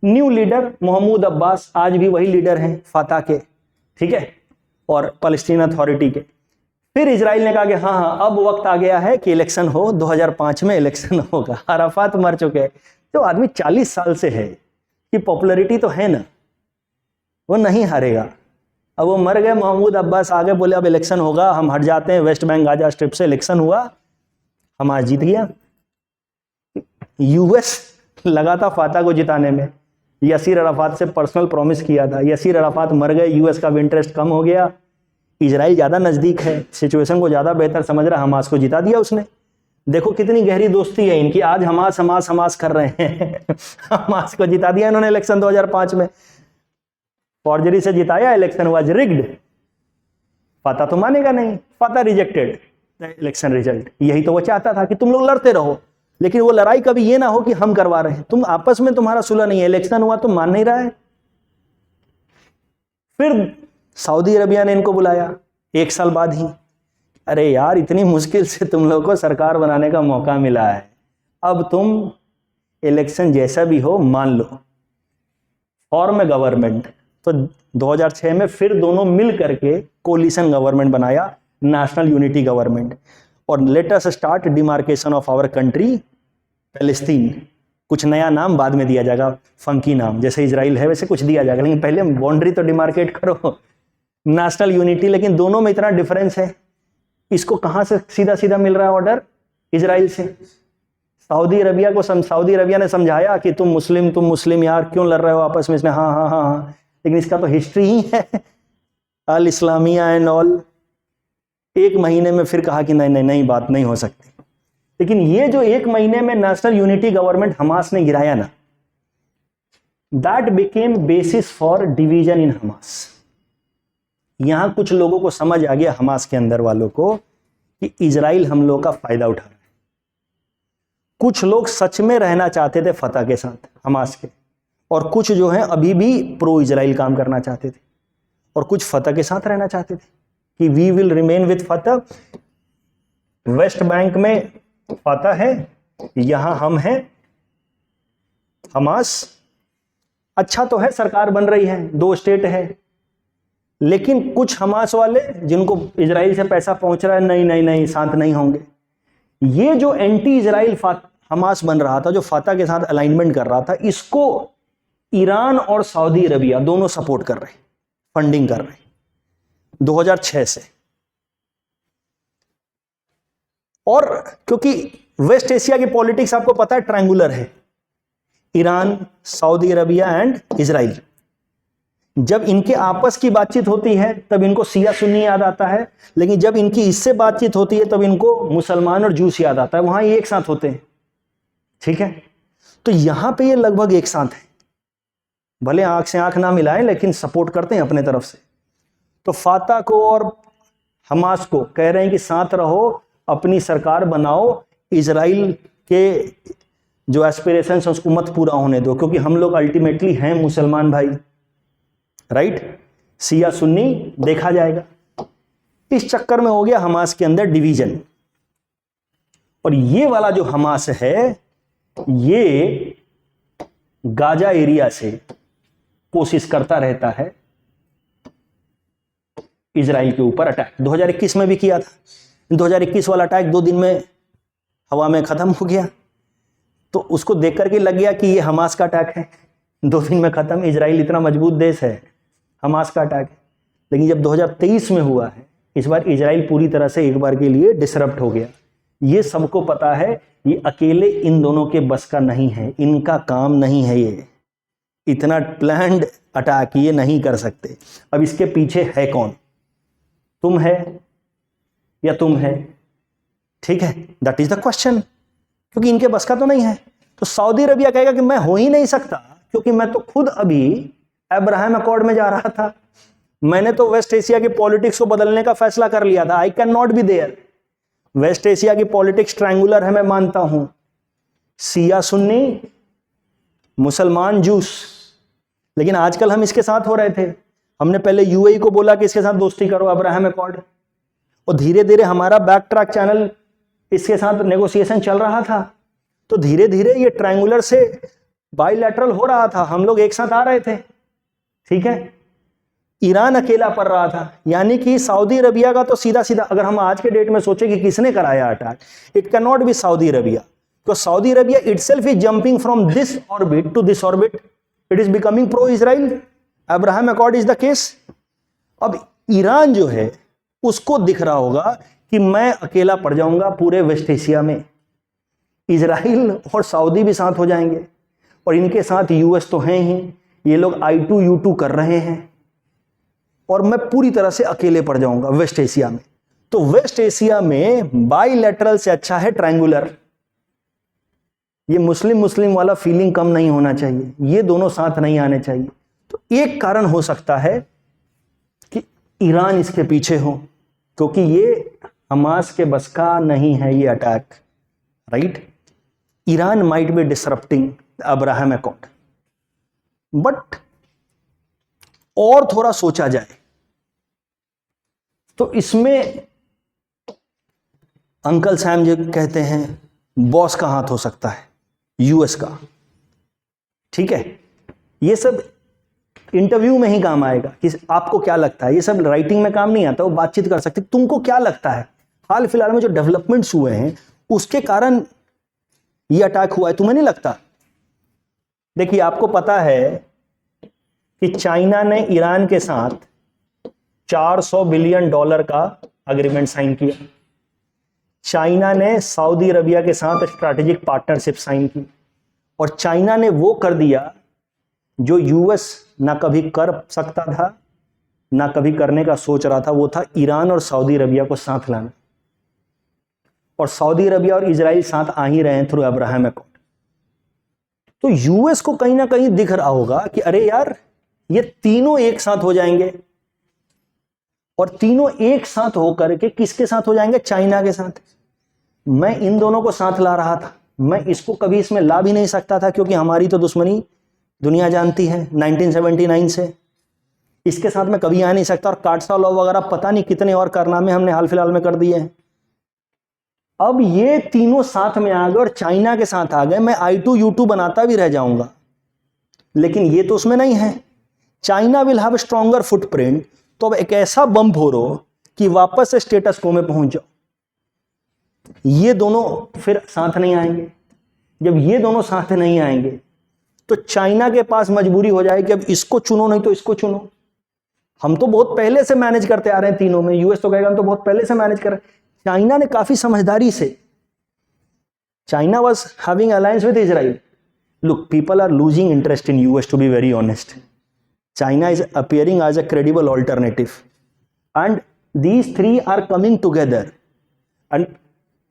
New leader Mahmoud Abbas, आज भी वही लीडर हैं फाता के, ठीक है, और पैलेस्टीन अथॉरिटी के। फिर इजराइल ने कहा कि हाँ अब वक्त आ गया है कि इलेक्शन हो, 2005 में इलेक्शन होगा। अराफात मर चुके हैं, तो आदमी 40 साल से है कि पॉपुलैरिटी तो है ना, वो नहीं हारेगा। अब वो मर गए, महमूद अब्बास आगे बोले अब इलेक्शन होगा, हम हट जाते हैं, वेस्ट बैंक गाजा स्ट्रिप से इलेक्शन हुआ, हमारा जीत गया। यूएस लगा था फाता को जिताने में, यसीर अराफात से पर्सनल प्रॉमिस किया था। यसीर अराफात मर गए, यूएस का भी इंटरेस्ट कम हो गया, इजराइल ज़्यादा नज़दीक है, सिचुएशन को ज़्यादा बेहतर समझ रहा, हमास को जिता दिया उसने। देखो कितनी गहरी दोस्ती है इनकी, आज हमास हमास हमास कर रहे हैं। हमास को जिता दिया इन्होंने इलेक्शन 2005 में, फॉर्जरी से जिताया, इलेक्शन वाज रिग्ड। फाता तो मानेगा नहीं, फाता रिजेक्टेड इलेक्शन रिजल्ट। यही तो वो चाहता था कि तुम लोग लड़ते रहो, लेकिन वो लड़ाई कभी ये ना हो कि हम करवा रहे हैं, तुम आपस में तुम्हारा सुलह नहीं है, इलेक्शन हुआ तुम मान नहीं रहा है। फिर सऊदी अरबिया ने इनको बुलाया 1 साल बाद ही, अरे यार इतनी मुश्किल से तुम लोग को सरकार बनाने का मौका मिला है, अब तुम इलेक्शन जैसा भी हो मान लो, फॉर्म में गवर्नमेंट। तो 2006 में फिर दोनों मिल करके कोलिशन गवर्नमेंट बनाया, नेशनल यूनिटी गवर्नमेंट, और let us start demarcation of our country Palestine. कुछ नया नाम बाद में दिया जाएगा, फंकी नाम, जैसे इजराइल है वैसे कुछ दिया जाएगा, लेकिन पहले बाउंड्री तो डिमार्केट करो, नेशनल यूनिटी। लेकिन दोनों में इतना डिफरेंस है, इसको कहां से सीधा सीधा मिल रहा है ऑर्डर, इजराइल से। सऊदी अरबिया ने समझाया कि तुम मुस्लिम यार क्यों लड़ रहे हो आपस में, इसने हाँ हाँ हाँ हाँ, लेकिन इसका तो हिस्ट्री ही है अल इस्लामिया एंड ऑल। 1 महीने में फिर कहा कि नहीं बात नहीं हो सकती। लेकिन ये जो 1 महीने में नेशनल यूनिटी गवर्नमेंट हमास ने गिराया ना, that became basis for division in Hamas. यहां कुछ लोगों को समझ आ गया, हमास के अंदर वालों को, कि इजराइल हम लोग का फायदा उठा रहा है। कुछ लोग सच में रहना चाहते थे फतह के साथ, हमास के, और कुछ जो है अभी भी प्रो इजराइल काम करना चाहते थे, और कुछ फतह के साथ रहना चाहते थे कि वी विल रिमेन विद फतह। वेस्ट बैंक में फतह है, यहां हम हैं हमास। अच्छा तो है, सरकार बन रही है, 2 स्टेट है, लेकिन कुछ हमास वाले जिनको इजराइल से पैसा पहुंच रहा है, नहीं नहीं नहीं, शांत नहीं होंगे। ये जो एंटी इजराइल हमास बन रहा था, जो फतह के साथ अलाइनमेंट कर रहा था, इसको ईरान और सऊदी अरबिया दोनों सपोर्ट कर रहे, फंडिंग कर रहे 2006 से। और क्योंकि वेस्ट एशिया की पॉलिटिक्स आपको पता है ट्रायंगुलर है, Iran, Saudi Arabia and Israel. जब इनके आपस की बातचीत होती है तब इनको शिया सुन्नी याद आता है, लेकिन जब इनकी इससे बातचीत होती है तब इनको मुसलमान और जूस याद आता है। वहां ये एक साथ होते हैं, ठीक है। तो यहां पे ये लगभग एक साथ है, भले आंख से आंख ना मिलाएं लेकिन सपोर्ट करते हैं अपने तरफ से। तो फाता को और हमास को कह रहे हैं कि साथ रहो, अपनी सरकार बनाओ, इजराइल के जो एस्पिरेशंस हैं उसको मत पूरा होने दो, क्योंकि हम लोग अल्टीमेटली हैं मुसलमान भाई, राइट। शिया सुन्नी देखा जाएगा। इस चक्कर में हो गया हमास के अंदर डिवीजन। और ये वाला जो हमास है, ये गाजा एरिया से कोशिश करता रहता है इजराइल के ऊपर अटैक। 2021 में भी किया था। 2021 वाला अटैक 2 दिन में हवा में खत्म हो गया, तो उसको देख करके लग गया कि ये हमास का अटैक है, 2 दिन में खत्म। इजराइल इतना मजबूत देश है, हमास का अटैक है। लेकिन जब 2023 में हुआ है, इस बार इजराइल पूरी तरह से एक बार के लिए डिसरप्ट हो गया। ये सबको पता है, ये अकेले इन दोनों के बस का नहीं है, इनका काम नहीं है, ये इतना प्लान्ड अटैक ये नहीं कर सकते। अब इसके पीछे है कौन? तुम है या तुम है, ठीक है, दैट इज द क्वेश्चन। क्योंकि इनके बस का तो नहीं है। तो सऊदी अरबिया कहेगा कि मैं हो ही नहीं सकता, क्योंकि मैं तो खुद अभी अब्राहम अकॉर्ड में जा रहा था, मैंने तो वेस्ट एशिया की पॉलिटिक्स को बदलने का फैसला कर लिया था। I can not be there. West Asia की पॉलिटिक्स ट्रायंगुलर है, मैं मानता हूं, शिया सुन्नी, मुसलमान जूस। लेकिन आजकल हम इसके साथ हो रहे थे। हमने पहले यूएई को बोला कि इसके साथ दोस्ती करो, अब्राहम अकॉर्ड, और धीरे धीरे हमारा बैक ट्रैक चैनल इसके साथ नेगोशिएशन चल रहा था। तो धीरे धीरे ये ट्रायंगुलर से बाइलैटरल हो रहा था, हम लोग एक साथ आ रहे थे, ठीक है। ईरान अकेला पड़ रहा था, यानी कि सऊदी अरबिया का तो सीधा सीधा, अगर हम आज के डेट में सोचें कि किसने कराया attack, it can not B Saudi Arabia, because Saudi Arabia itself is jumping from this orbit to this orbit. It is becoming pro-Israel. Abraham Accord is the case. अब ईरान जो है उसको दिख रहा होगा कि मैं अकेला पड़ जाऊंगा पूरे वेस्ट एशिया में, इजराइल और सऊदी भी साथ हो जाएंगे, और इनके साथ यूएस तो हैं ही, ये लोग I2U2 कर रहे हैं, और मैं पूरी तरह से अकेले पड़ जाऊंगा वेस्ट एशिया में। तो वेस्ट एशिया में बाइलैटरल से अच्छा है ट्रायंगुलर। ये मुस्लिम मुस्लिम वाला फीलिंग कम नहीं होना चाहिए, ये दोनों साथ नहीं आने चाहिए। तो एक कारण हो सकता है कि ईरान इसके पीछे हो, क्योंकि ये हमास के बस का नहीं है ये attack, right. Iran might be disrupting Abraham accord. But और थोड़ा सोचा जाए तो इसमें अंकल सैम जो कहते हैं, बॉस का हाथ हो सकता है, यूएस का, ठीक है। ये सब इंटरव्यू में ही काम आएगा कि आपको क्या लगता है, ये सब राइटिंग में काम नहीं आता, वो बातचीत कर सकते, तुमको क्या लगता है, हाल फिलहाल में जो डेवलपमेंट्स हुए हैं उसके कारण ये अटैक हुआ है, तुम्हें नहीं लगता? देखिए, आपको पता है कि चाइना ने ईरान के साथ $400 बिलियन का एग्रीमेंट साइन किया। चाइना ने सऊदी अरबिया के साथ स्ट्रैटेजिक पार्टनरशिप साइन की, और चाइना ने वो कर दिया जो यूएस ना कभी कर सकता था, ना कभी करने का सोच रहा था, वो था ईरान और सऊदी अरबिया को साथ लाना। और सऊदी अरबिया और इजराइल साथ आ ही रहे हैं थ्रू अब्राहम अकॉर्ड। तो यूएस को कहीं ना कहीं दिख रहा होगा कि अरे यार ये तीनों एक साथ हो जाएंगे, और तीनों एक साथ होकर के किसके साथ हो जाएंगे? चाइना के साथ। मैं इन दोनों को साथ ला रहा था, मैं इसको कभी इसमें ला भी नहीं सकता था, क्योंकि हमारी तो दुश्मनी दुनिया जानती है 1979 से, इसके साथ मैं कभी आ नहीं सकता। और काटसा लॉ वगैरह पता नहीं कितने और कारनामे हमने हाल फिलहाल में कर दिए हैं। अब ये तीनों साथ में आ गए और चाइना के साथ आ गए, मैं I2U2 बनाता भी रह जाऊंगा, लेकिन ये तो उसमें नहीं है। China will have stronger footprint. तो अब एक ऐसा बम फोड़ो कि वापस से स्टेटस को में पहुंच जाओ। ये दोनों फिर साथ नहीं आएंगे। जब ये दोनों साथ नहीं आएंगे तो चाइना के पास मजबूरी हो जाएगी, अब इसको चुनो नहीं तो इसको चुनो। हम तो बहुत पहले से मैनेज करते आ रहे हैं तीनों में, यूएस तो कहेगा हम तो बहुत पहले से मैनेज कर रहे हैं। चाइना ने काफी समझदारी से, China was having alliance with Israel. Look, people are losing interest in US, to be very honest. China is appearing as a credible alternative, and these three are coming together. And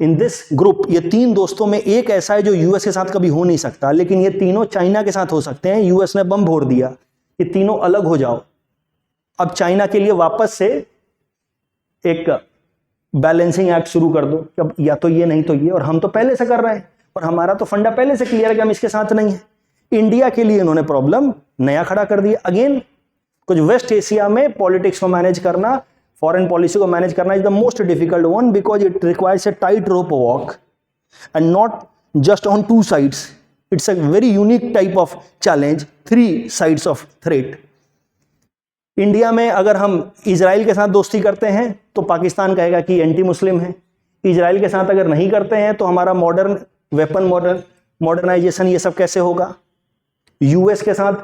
in this group, ये तीन दोस्तों में एक ऐसा है जो US के साथ कभी हो नहीं सकता, लेकिन ये तीनों चाइना के साथ हो सकते हैं। यूएस ने बम फोड़ दिया, ये तीनों अलग हो जाओ। अब चाइना के लिए वापस से एक बैलेंसिंग एक्ट शुरू कर दो, अब या तो ये नहीं तो ये, और हम तो पहले से कर रहे हैं और हमारा तो फंडा पहले से क्लियर है कि हम इसके साथ नहीं है। इंडिया के लिए इन्होंने प्रॉब्लम नया खड़ा कर दिया। अगेन, कुछ वेस्ट एशिया में पॉलिटिक्स को मैनेज करना, फॉरेन पॉलिसी को मैनेज करना is the most difficult one, because it requires a tight rope walk and not just on two sides. It's a very unique type of challenge, 3 sides of threat. India में अगर हम Israel के साथ दोस्ती करते हैं तो पाकिस्तान कहेगा कि एंटी मुस्लिम है। इजराइल के साथ अगर नहीं करते हैं तो हमारा मॉडर्न वेपन मॉडर्नाइजेशन ये सब कैसे होगा। यूएस के साथ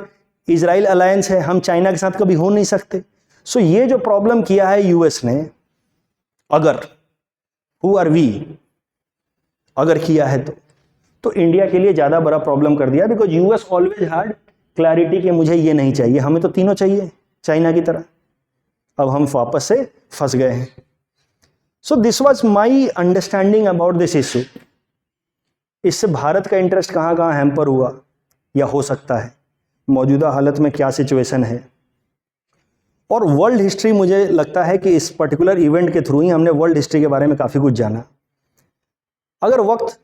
इजराइल अलायंस है, हम चाइना के साथ कभी हो नहीं सकते। सो ये जो प्रॉब्लम किया है यूएस ने, अगर हु आर वी, अगर किया है तो इंडिया के लिए ज्यादा बड़ा प्रॉब्लम कर दिया, because US always had clarity कि मुझे ये नहीं चाहिए, हमें तो तीनों चाहिए चाइना की तरह। अब हम वापस से फंस गए हैं। So this was my understanding about this issue. इससे भारत का इंटरेस्ट कहाँ कहाँ हैम्पर हुआ या हो सकता है, मौजूदा हालत में क्या सिचुएशन है, और वर्ल्ड हिस्ट्री। मुझे लगता है कि इस पर्टिकुलर इवेंट के थ्रू ही हमने वर्ल्ड हिस्ट्री के बारे में काफ़ी कुछ जाना। अगर वक्त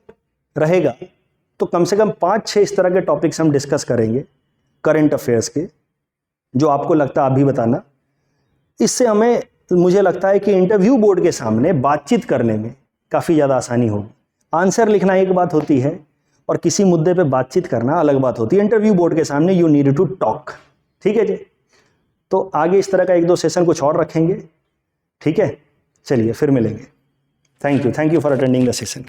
रहेगा तो कम से कम 5-6 इस तरह के टॉपिक्स हम डिस्कस करेंगे करंट अफेयर्स के, जो आपको लगता है आप भी बताना। इससे हमें, मुझे लगता है कि इंटरव्यू बोर्ड के सामने बातचीत करने में काफ़ी ज़्यादा आसानी होगी। आंसर लिखना एक बात होती है और किसी मुद्दे पे बातचीत करना अलग बात होती है। इंटरव्यू बोर्ड के सामने यू नीड टू टॉक। ठीक है जी, तो आगे इस तरह का 1-2 सेशन कुछ और रखेंगे। ठीक है, चलिए फिर मिलेंगे। Thank you for attending the session.